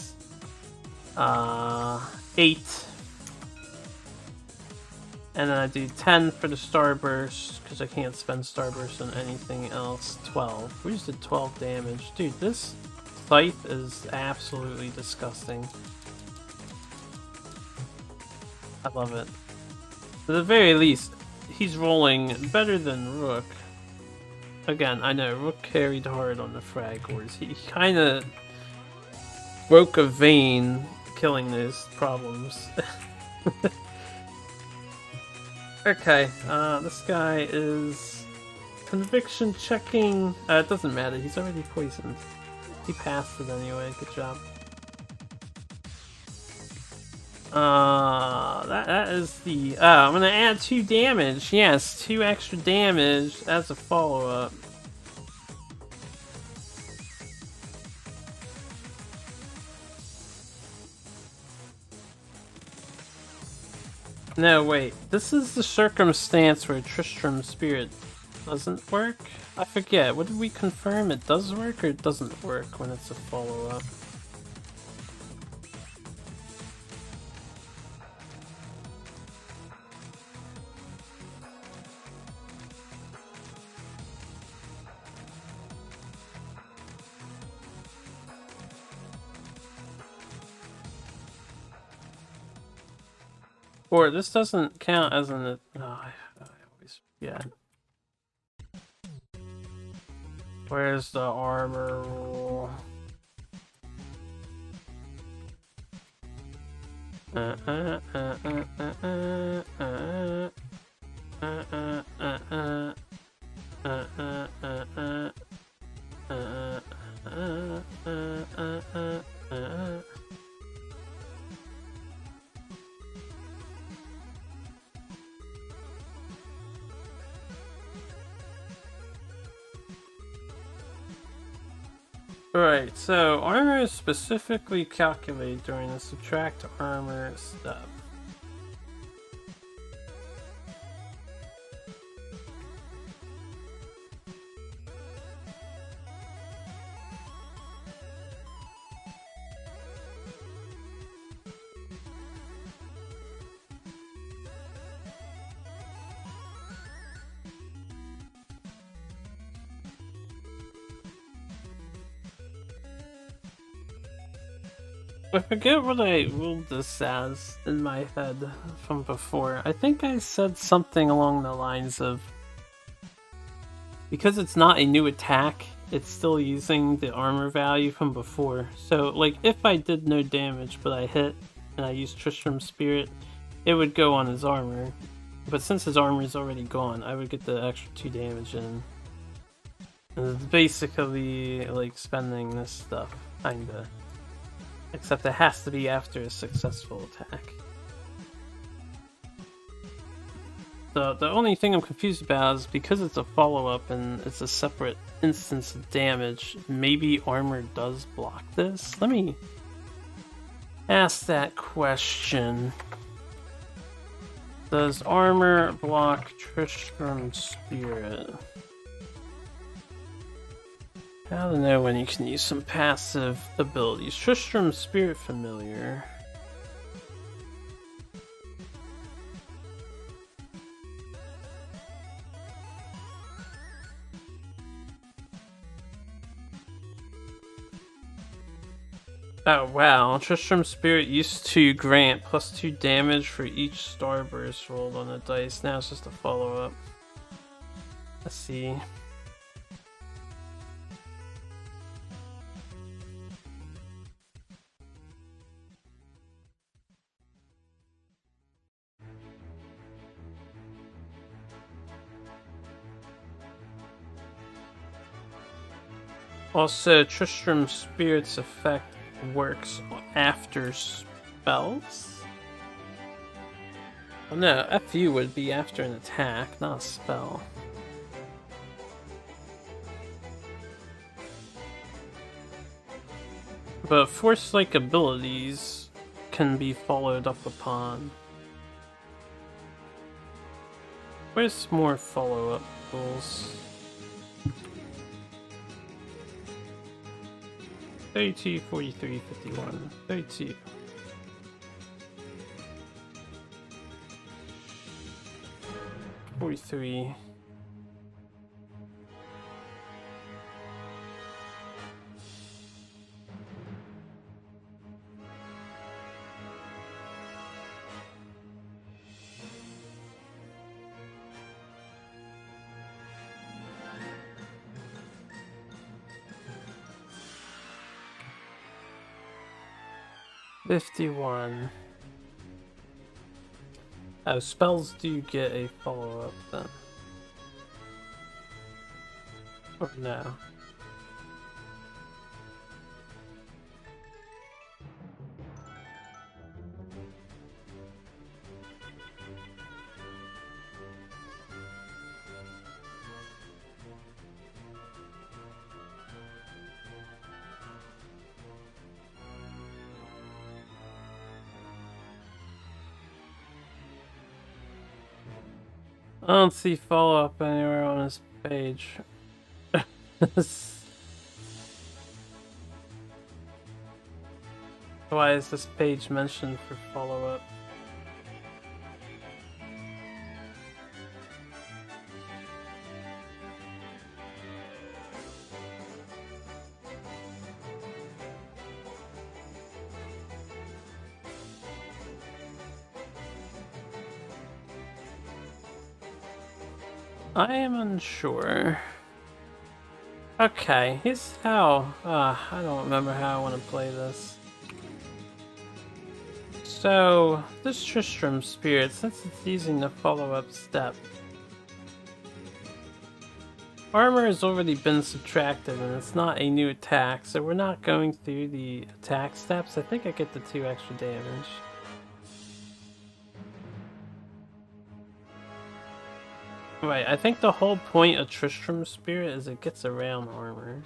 8. And then I do 10 for the starburst, because I can't spend starburst on anything else. 12. We just did 12 damage. Dude, this scythe is absolutely disgusting. I love it. At the very least, he's rolling better than Rook. Again, I know Rook carried hard on the frag wars. He kind of broke a vein killing those problems. Okay, this guy is conviction checking. It doesn't matter, he's already poisoned. He passed it anyway, good job. That is the... I'm gonna add 2 damage. Yes, 2 extra damage as a follow-up. No, wait. This is the circumstance where Tristram's spirit doesn't work? I forget. What did we confirm? It does work or it doesn't work when it's a follow-up? Or this doesn't count as an... Oh, I always forget. Where's the armor rule? Right, so armor is specifically calculated during the subtract armor step. I forget what I ruled this as in my head from before. I think I said something along the lines of, because it's not a new attack, it's still using the armor value from before. So, like, if I did no damage but I hit and I used Tristram's Spirit, it would go on his armor. But since his armor is already gone, I would get the extra 2 damage in. And it's basically like spending this stuff, kinda. Except it has to be after a successful attack. The only thing I'm confused about is because it's a follow-up and it's a separate instance of damage, maybe armor does block this? Let me ask that question. Does armor block Tristram's Spirit? How to know when you can use some passive abilities. Tristram's Spirit Familiar. Oh wow, Tristram's Spirit used to grant +2 damage for each starburst rolled on the dice. Now it's just a follow-up. Let's see. Also, Tristram's Spirit's effect works after spells? Oh no, FU would be after an attack, not a spell. But force-like abilities can be followed up upon. Where's more follow-up rules? 32, 43, 51, 32. $43. $51. Oh, spells do get a follow-up then. Or no? I don't see follow-up anywhere on this page. Why is this page mentioned for follow-up? I am unsure. Okay, here's how. I don't remember how I want to play this. So, this Tristram Spirit, since it's using the follow-up step, armor has already been subtracted and it's not a new attack, so we're not going through the attack steps. I think I get the 2 extra damage. Right, I think the whole point of Tristram Spirit is it gets around armor.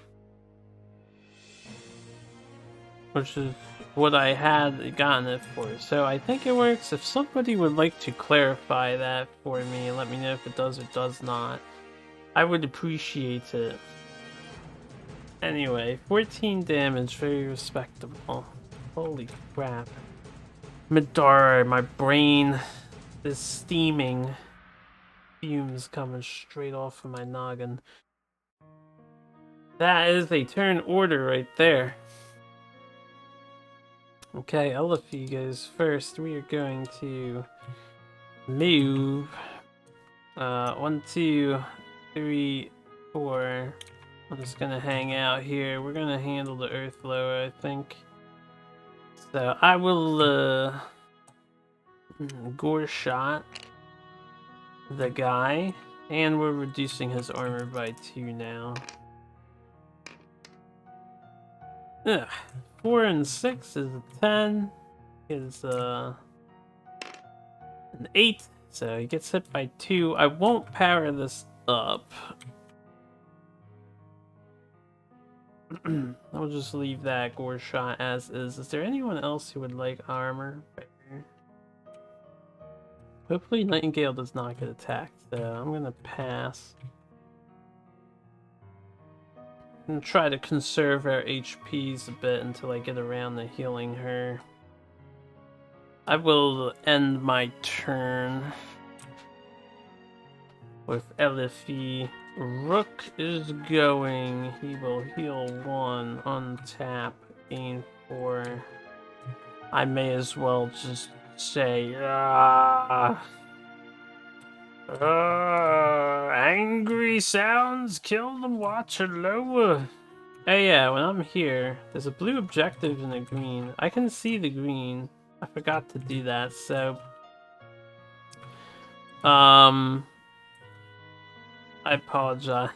Which is what I had gotten it for. So I think it works. If somebody would like to clarify that for me and let me know if it does or does not, I would appreciate it. Anyway, 14 damage, very respectable. Holy crap. Middara, my brain is steaming. Fumes coming straight off of my noggin. That is a turn order right there. Okay, Elephie goes first. We are going to move. 1, 2, 3, 4. I'm just gonna hang out here. We're gonna handle the earth lower, I think. So I will gore shot the guy, and we're reducing his armor by 2 now. Ugh. 4 and 6 is a 10. Is an 8. So he gets hit by 2. I won't power this up. I'll just leave that gore shot as is. Is there anyone else who would like armor? Hopefully Nightingale does not get attacked, so I'm gonna pass. And try to conserve our HPs a bit until I get around to healing her. I will end my turn with Elephie. Rook is going. He will heal 1, untap, gain 4. I may as well just say, angry sounds kill the watcher lower. Hey, yeah, when I'm here, there's a blue objective and a green. I can see the green. I forgot to do that, so I apologize.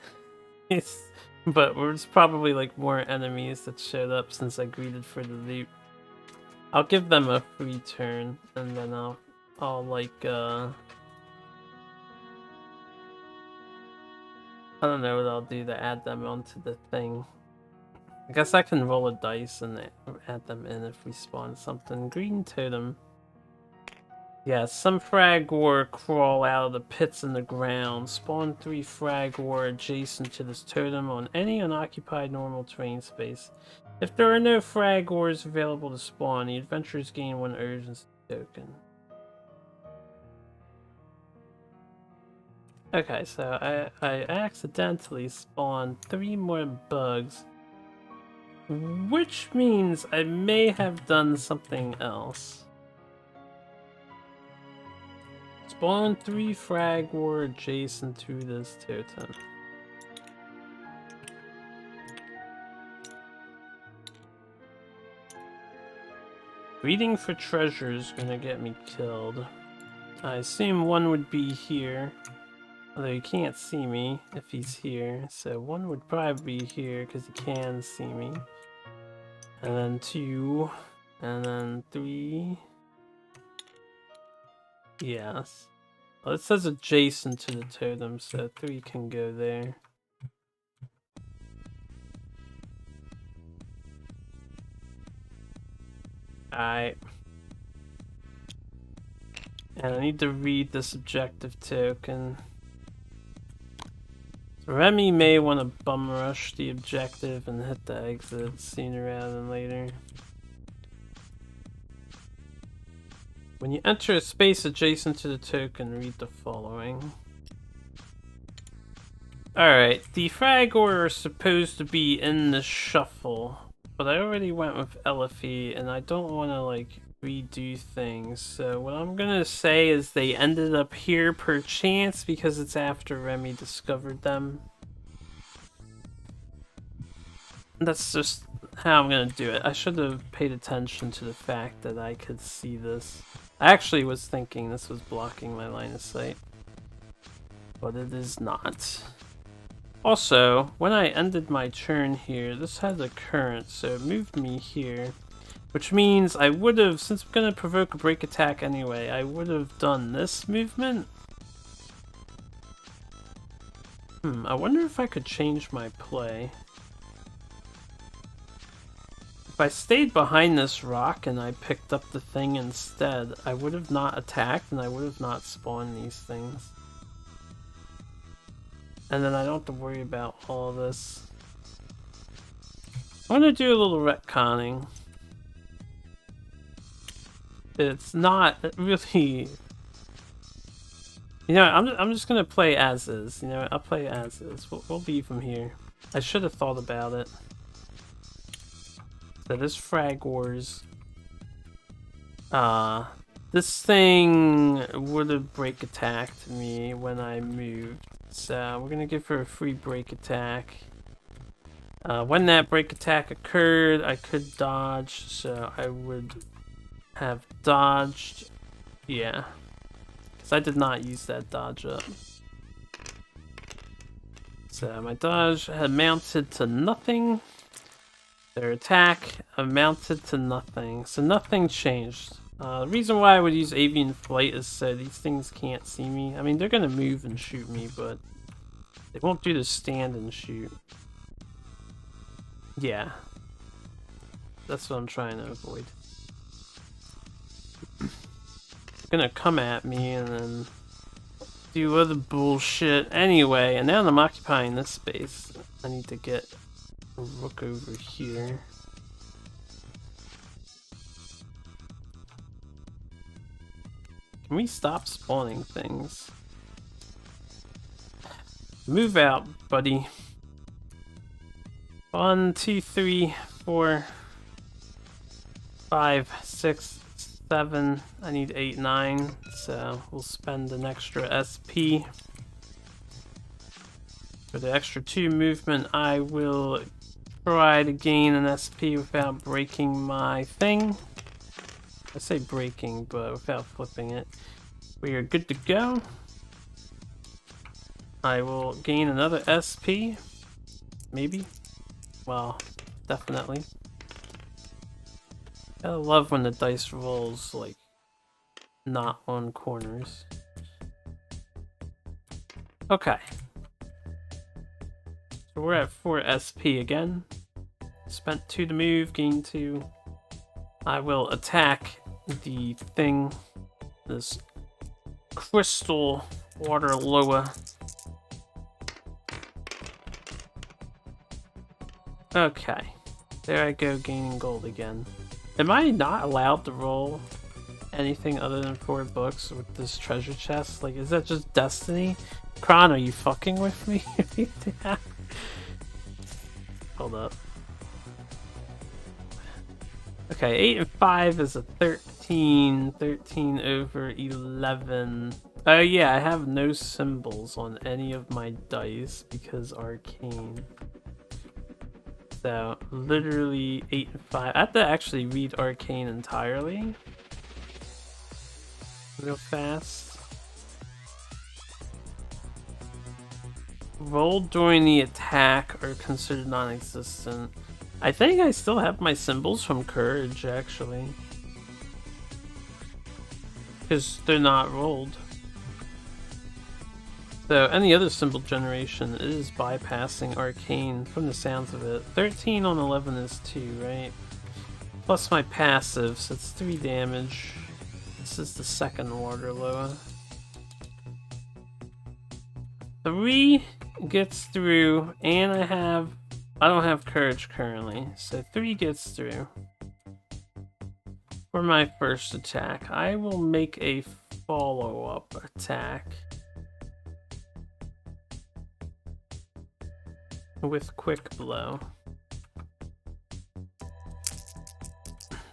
But there's probably like more enemies that showed up since I greeted for the loot. I'll give them a free turn, and then I'll like I don't know what I'll do to add them onto the thing. I guess I can roll a dice and add them in if we spawn something. Green totem. Yeah, some fragwar crawl out of the pits in the ground. Spawn 3 fragwar adjacent to this totem on any unoccupied normal terrain space. If there are no fragwars available to spawn, the adventurers gain 1 urgency token. Okay, so I accidentally spawned 3 more bugs, which means I may have done something else. Spawn 3 fragwar adjacent to this totem. Reading for treasure is gonna get me killed. I assume 1 would be here. Although he can't see me if he's here. So 1 would probably be here because he can see me. And then 2. And then 3. Yes. Well, it says adjacent to the totem, so 3 can go there. Alright. And I need to read this objective token. Remy may want to bum rush the objective and hit the exit sooner rather than later. When you enter a space adjacent to the token, read the following. Alright, the frag order is supposed to be in the shuffle, but I already went with Elifie and I don't want to like redo things. So what I'm gonna say is they ended up here per chance because it's after Remy discovered them. That's just how I'm gonna do it. I should have paid attention to the fact that I could see this. I actually was thinking this was blocking my line of sight, but it is not. Also, when I ended my turn here, this had a current, so it moved me here. Which means I would have, since I'm gonna provoke a break attack anyway, I would have done this movement. I wonder if I could change my play. If I stayed behind this rock and I picked up the thing instead, I would have not attacked and I would have not spawned these things. And then I don't have to worry about all this. I'm gonna do a little retconning. It's not really... You know, I'm just gonna play as is. You know, I'll play as is. We'll leave him here. I should have thought about it. That is Frag Wars. This thing would have break attacked me when I moved. So we're gonna give her a free break attack. When that break attack occurred, I could dodge, so I would have dodged. Yeah. Because I did not use that dodge up. So my dodge had amounted to nothing. Their attack amounted to nothing. So nothing changed. The reason why I would use avian flight is so these things can't see me. I mean, they're gonna move and shoot me, but they won't do the stand and shoot. Yeah. That's what I'm trying to avoid. They're gonna come at me and then do other bullshit anyway, and now that I'm occupying this space, I need to get a rook over here. Can we stop spawning things? Move out, buddy. 1, 2, 3, 4, 5, 6, 7. I need 8, 9. So we'll spend an extra SP. For the extra 2 movement, I will try to gain an SP without breaking my thing. I say breaking, but without flipping it. We are good to go. I will gain another SP. Maybe. Well, definitely. I love when the dice rolls, like, not on corners. Okay. So we're at 4 SP again. Spent 2 to move, gained 2. I will attack the thing. This crystal water loa. Okay. There I go, gaining gold again. Am I not allowed to roll anything other than 4 books with this treasure chest? Like, is that just destiny? Kron, are you fucking with me? Hold up. Okay, 8 and 5 is a 13. 13 over 11. Oh yeah, I have no symbols on any of my dice because arcane. So, literally 8 and 5. I have to actually read arcane entirely. Real fast. Rolled during the attack are considered non-existent. I think I still have my symbols from Courage, actually. Because they're not rolled. So any other symbol generation is bypassing arcane from the sounds of it. 13 on 11 is 2, right? Plus my passive, so it's 3 damage. This is the second water lower. 3 gets through, and I don't have courage currently, so 3 gets through. For my first attack, I will make a follow-up attack with quick blow.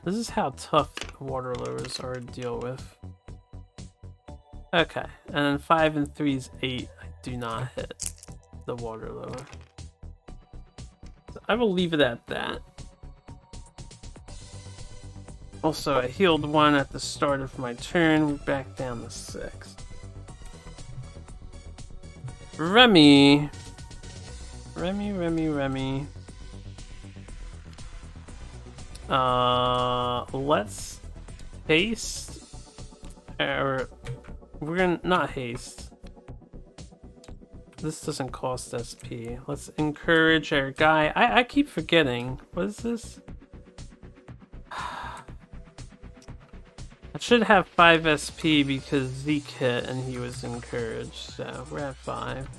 This is how tough water lowers are to deal with. Okay, and then 5 and 3 is 8. I do not hit the water lower. So I will leave it at that. Also, I healed 1 at the start of my turn. We're back down to 6. Remy. Let's haste. Or we're gonna not haste. This doesn't cost SP. Let's encourage our guy. I keep forgetting. What is this? I should have 5 SP because Zeke hit and he was encouraged, so we're at 5.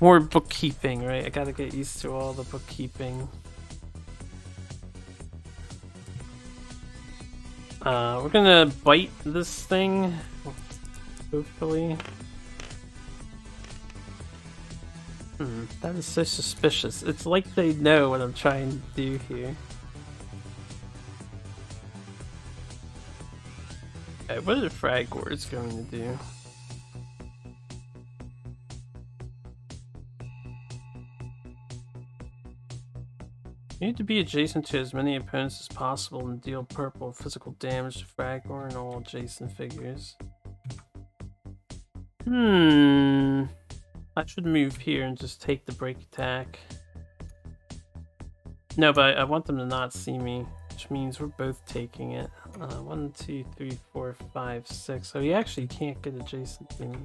More bookkeeping, right? I gotta get used to all the bookkeeping. We're gonna bite this thing, hopefully. That is so suspicious. It's like they know what I'm trying to do here. Okay, what are frag words going to do? You need to be adjacent to as many opponents as possible and deal purple physical damage to Fragor and all adjacent figures. I should move here and just take the break attack. No, but I want them to not see me, which means we're both taking it. 1, 2, 3, 4, 5, 6. So he actually can't get adjacent to me.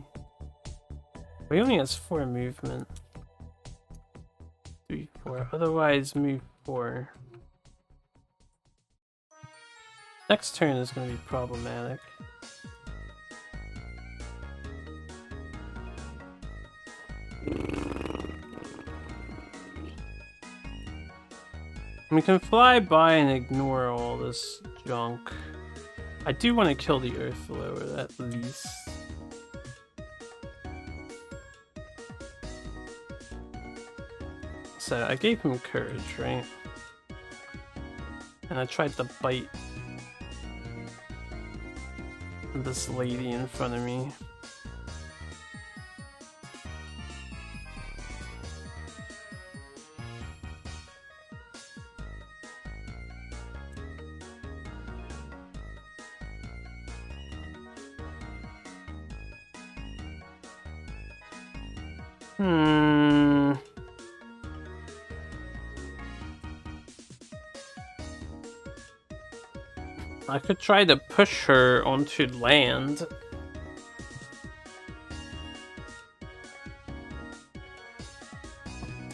He only has 4 movement. 3, 4. Otherwise, move 4. Next turn is going to be problematic. We can fly by and ignore all this junk. I do want to kill the Earth Lower at least. So I gave him courage, right? And I tried to bite this lady in front of me. I could try to push her onto land.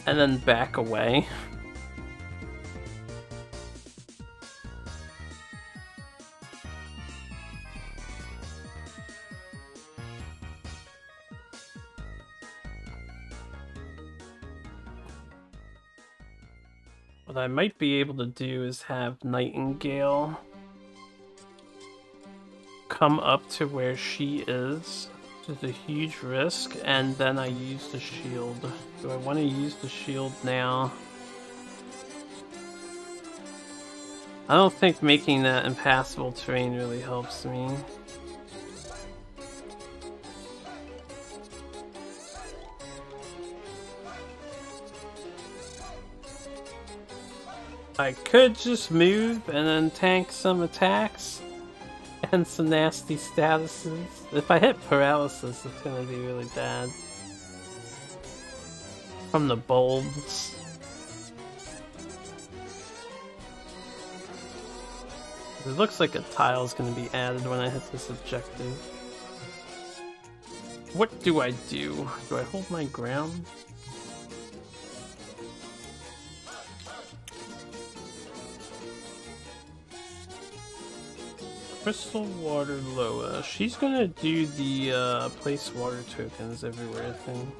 And then back away. What I might be able to do is have Nightingale come up to where she is, which is a huge risk, and then I use the shield. Do I want to use the shield now? I don't think making that impassable terrain really helps me. I could just move and then tank some attacks and some nasty statuses. If I hit paralysis, it's gonna be really bad. From the bulbs. It looks like a tile's gonna be added when I hit this objective. What do I do? Do I hold my ground? Crystal Water Loa. She's gonna do the place water tokens everywhere thing.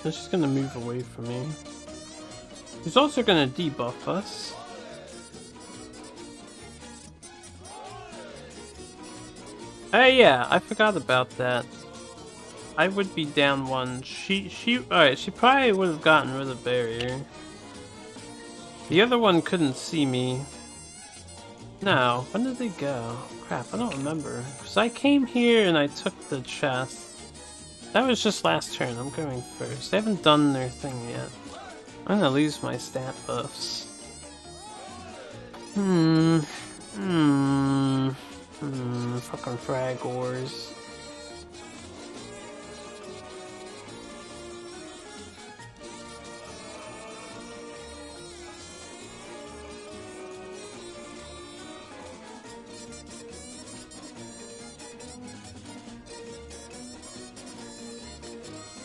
And she's gonna move away from me. She's also gonna debuff us. Oh yeah, I forgot about that. I would be down one. Alright, she probably would have gotten rid of barrier. The other one couldn't see me. No, when did they go? Crap, I don't remember. Because I came here and I took the chest. That was just last turn, I'm going first. They haven't done their thing yet. I'm gonna lose my stat buffs. Fucking frag wars.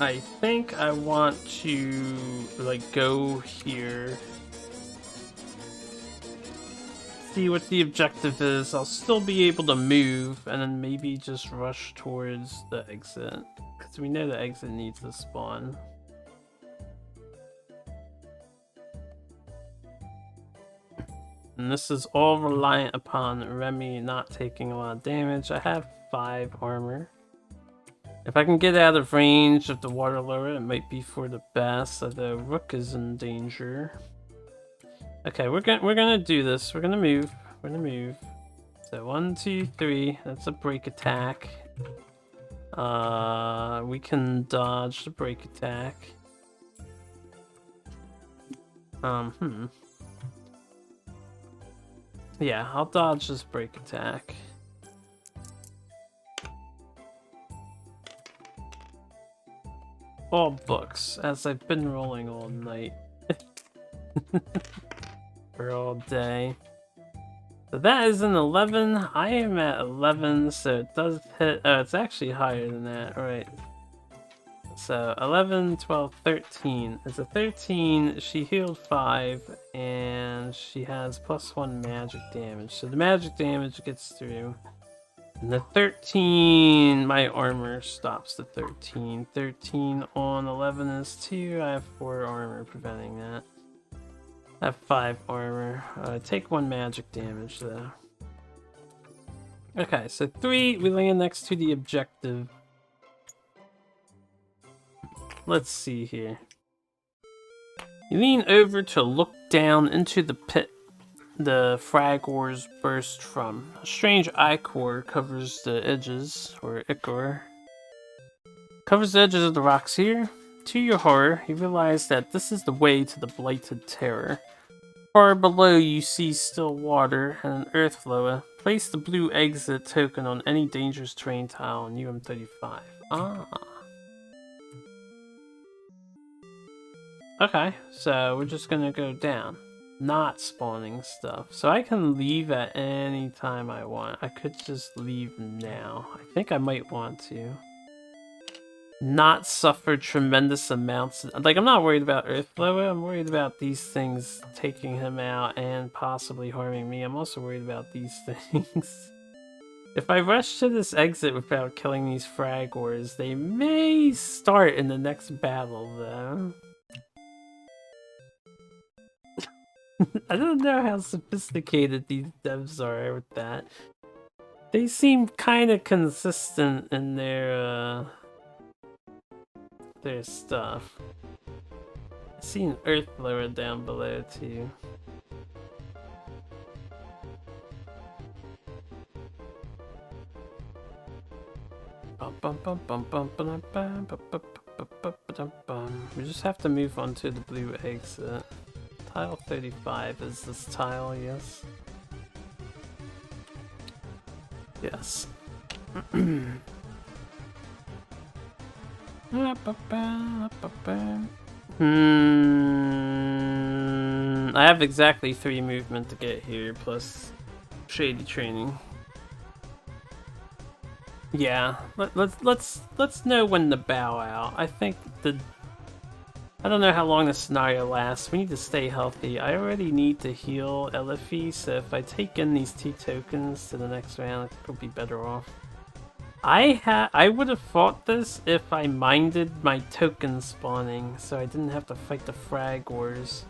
I think I want to, like, go here. See what the objective is. I'll still be able to move, and then maybe just rush towards the exit. Because we know the exit needs to spawn. And this is all reliant upon Remy not taking a lot of damage. I have 5 armor. If I can get out of range of the water lower, it might be for the best, although Rook is in danger. Okay, we're gonna do this. We're gonna move. We're gonna move. So 1, 2, 3. That's a break attack. We can dodge the break attack. Yeah, I'll dodge this break attack. All books, as I've been rolling all night. Or all day. So that is an 11. I am at 11, so it does hit. Oh, it's actually higher than that. Alright. So 11, 12, 13. It's a 13. She healed 5, and she has +1 magic damage. So the magic damage gets through. And the 13, my armor stops the 13. 13 on 11 is 2. I have 4 armor preventing that. I have 5 armor. Take 1 magic damage though. Okay, so 3, we land next to the objective. Let's see here. You lean over to look down into the pit the frag ores burst from. A strange ichor covers the edges, or ichor. Covers the edges of the rocks here. To your horror, you realize that this is the way to the Blighted Terror. Far below you see still water and an earth flower. Place the blue exit token on any dangerous terrain tile on UM35. Ah. Okay, so we're just gonna go down. Not spawning stuff. So I can leave at any time I want. I could just leave now. I think I might want to. Not suffer tremendous amounts. Like, I'm not worried about Earthflower. I'm worried about these things taking him out and possibly harming me. I'm also worried about these things. If I rush to this exit without killing these frag wars, they may start in the next battle, though. I don't know how sophisticated these devs are with that. They seem kind of consistent in their stuff. I see an earth blower down below too. We just have to move on to the blue exit. Tile 35 is this tile, yes? Yes. I have exactly 3 movement to get here, plus shady training. Yeah, let's know when to bow out. I think I don't know how long this scenario lasts. We need to stay healthy. I already need to heal Elifi, so if I take in these 2 tokens to the next round, I think I'll be better off. I would have fought this if I minded my token spawning, so I didn't have to fight the frag wars.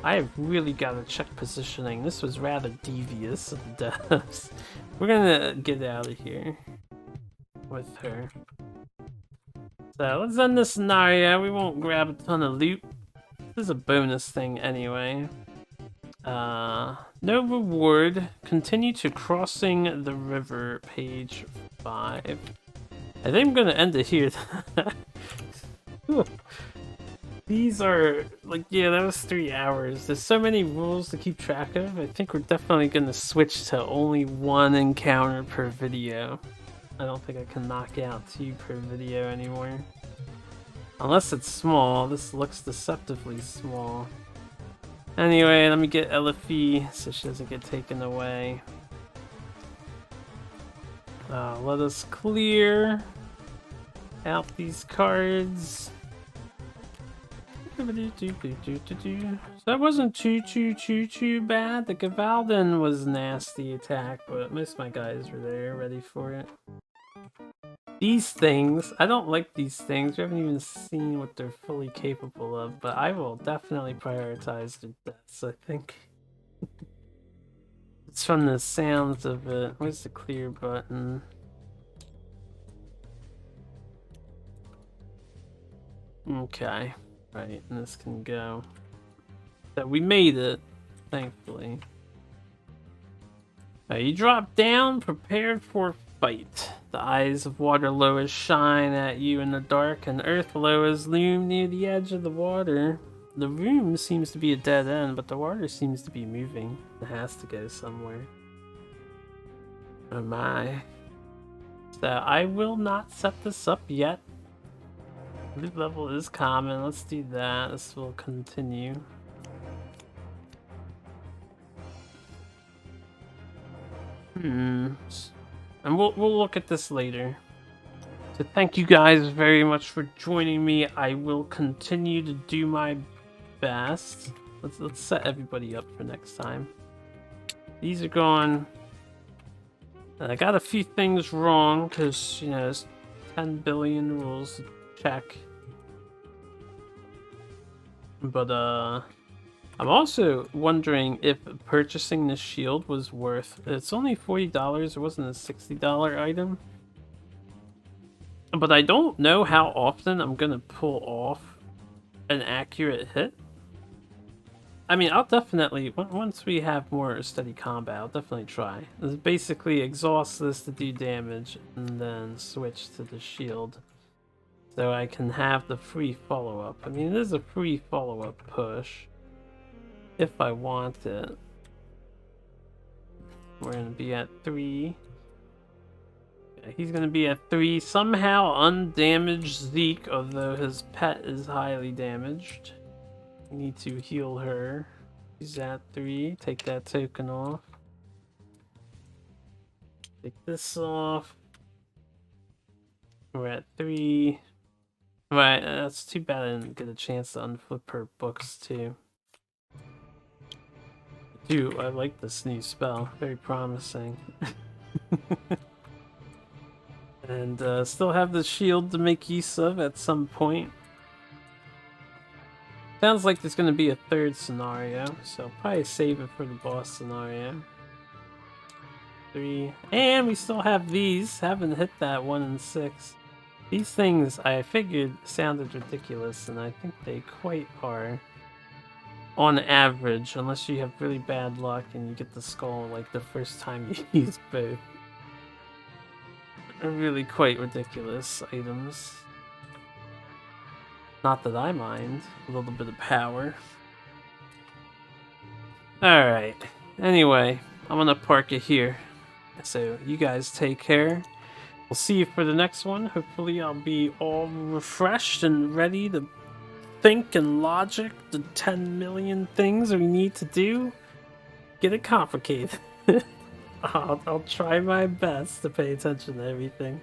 I have really got to check positioning. This was rather devious of the devs. We're gonna get out of here with her. So let's end the scenario. We won't grab a ton of loot. This is a bonus thing anyway. No reward. Continue to crossing the river, page 5. I think I'm gonna end it here. These are, like, yeah, that was 3 hours. There's so many rules to keep track of. I think we're definitely gonna switch to only 1 encounter per video. I don't think I can knock out 2 per video anymore. Unless it's small. This looks deceptively small. Anyway, let me get Elifi so she doesn't get taken away. Let us clear out these cards. So that wasn't too bad. The Gavalden was a nasty attack, but most of my guys were there ready for it. These things, I don't like these things. We haven't even seen what they're fully capable of, but I will definitely prioritize their deaths, I think. It's from the sounds of it. Where's the clear button? Okay, right, and this can go. So we made it, thankfully. You drop down, prepared for fight. The eyes of water loas shine at you in the dark, and earth loas loom near the edge of the water. The room seems to be a dead end, but the water seems to be moving. It has to go somewhere. Oh my. So I will not set this up yet. Loot level is common. Let's do that. This will continue. And we'll look at this later. So thank you guys very much for joining me. I will continue to do my best. Let's set everybody up for next time. These are gone. I got a few things wrong because, you know, there's 10 billion rules to check. But I'm also wondering if purchasing this shield was worth. It's only $40. It wasn't a $60 item. But I don't know how often I'm gonna pull off an accurate hit. I mean, I'll definitely, once we have more steady combat, I'll definitely try. It's basically exhaust this to do damage and then switch to the shield. So I can have the free follow-up. I mean, it is a free follow-up push. If I want it. We're gonna be at 3. Yeah, he's gonna be at 3. Somehow undamaged Zeke, although his pet is highly damaged. We need to heal her. She's at 3. Take that token off. Take this off. We're at 3. Right, that's too bad I didn't get a chance to unflip her books too. Dude, I like this new spell. Very promising. And still have the shield to make use of at some point. Sounds like there's going to be a 3rd scenario, so I'll probably save it for the boss scenario. 3. And we still have these. Haven't hit that 1 and 6. These things, I figured, sounded ridiculous, and I think they quite are. On average, unless you have really bad luck and you get the skull like the first time you use both. Are really quite ridiculous items. Not that I mind. A little bit of power. Alright. Anyway, I'm gonna park it here. So you guys take care. We'll see you for the next one. Hopefully I'll be all refreshed and ready to think and logic the 10 million things we need to do. Get it complicated. I'll try my best to pay attention to everything.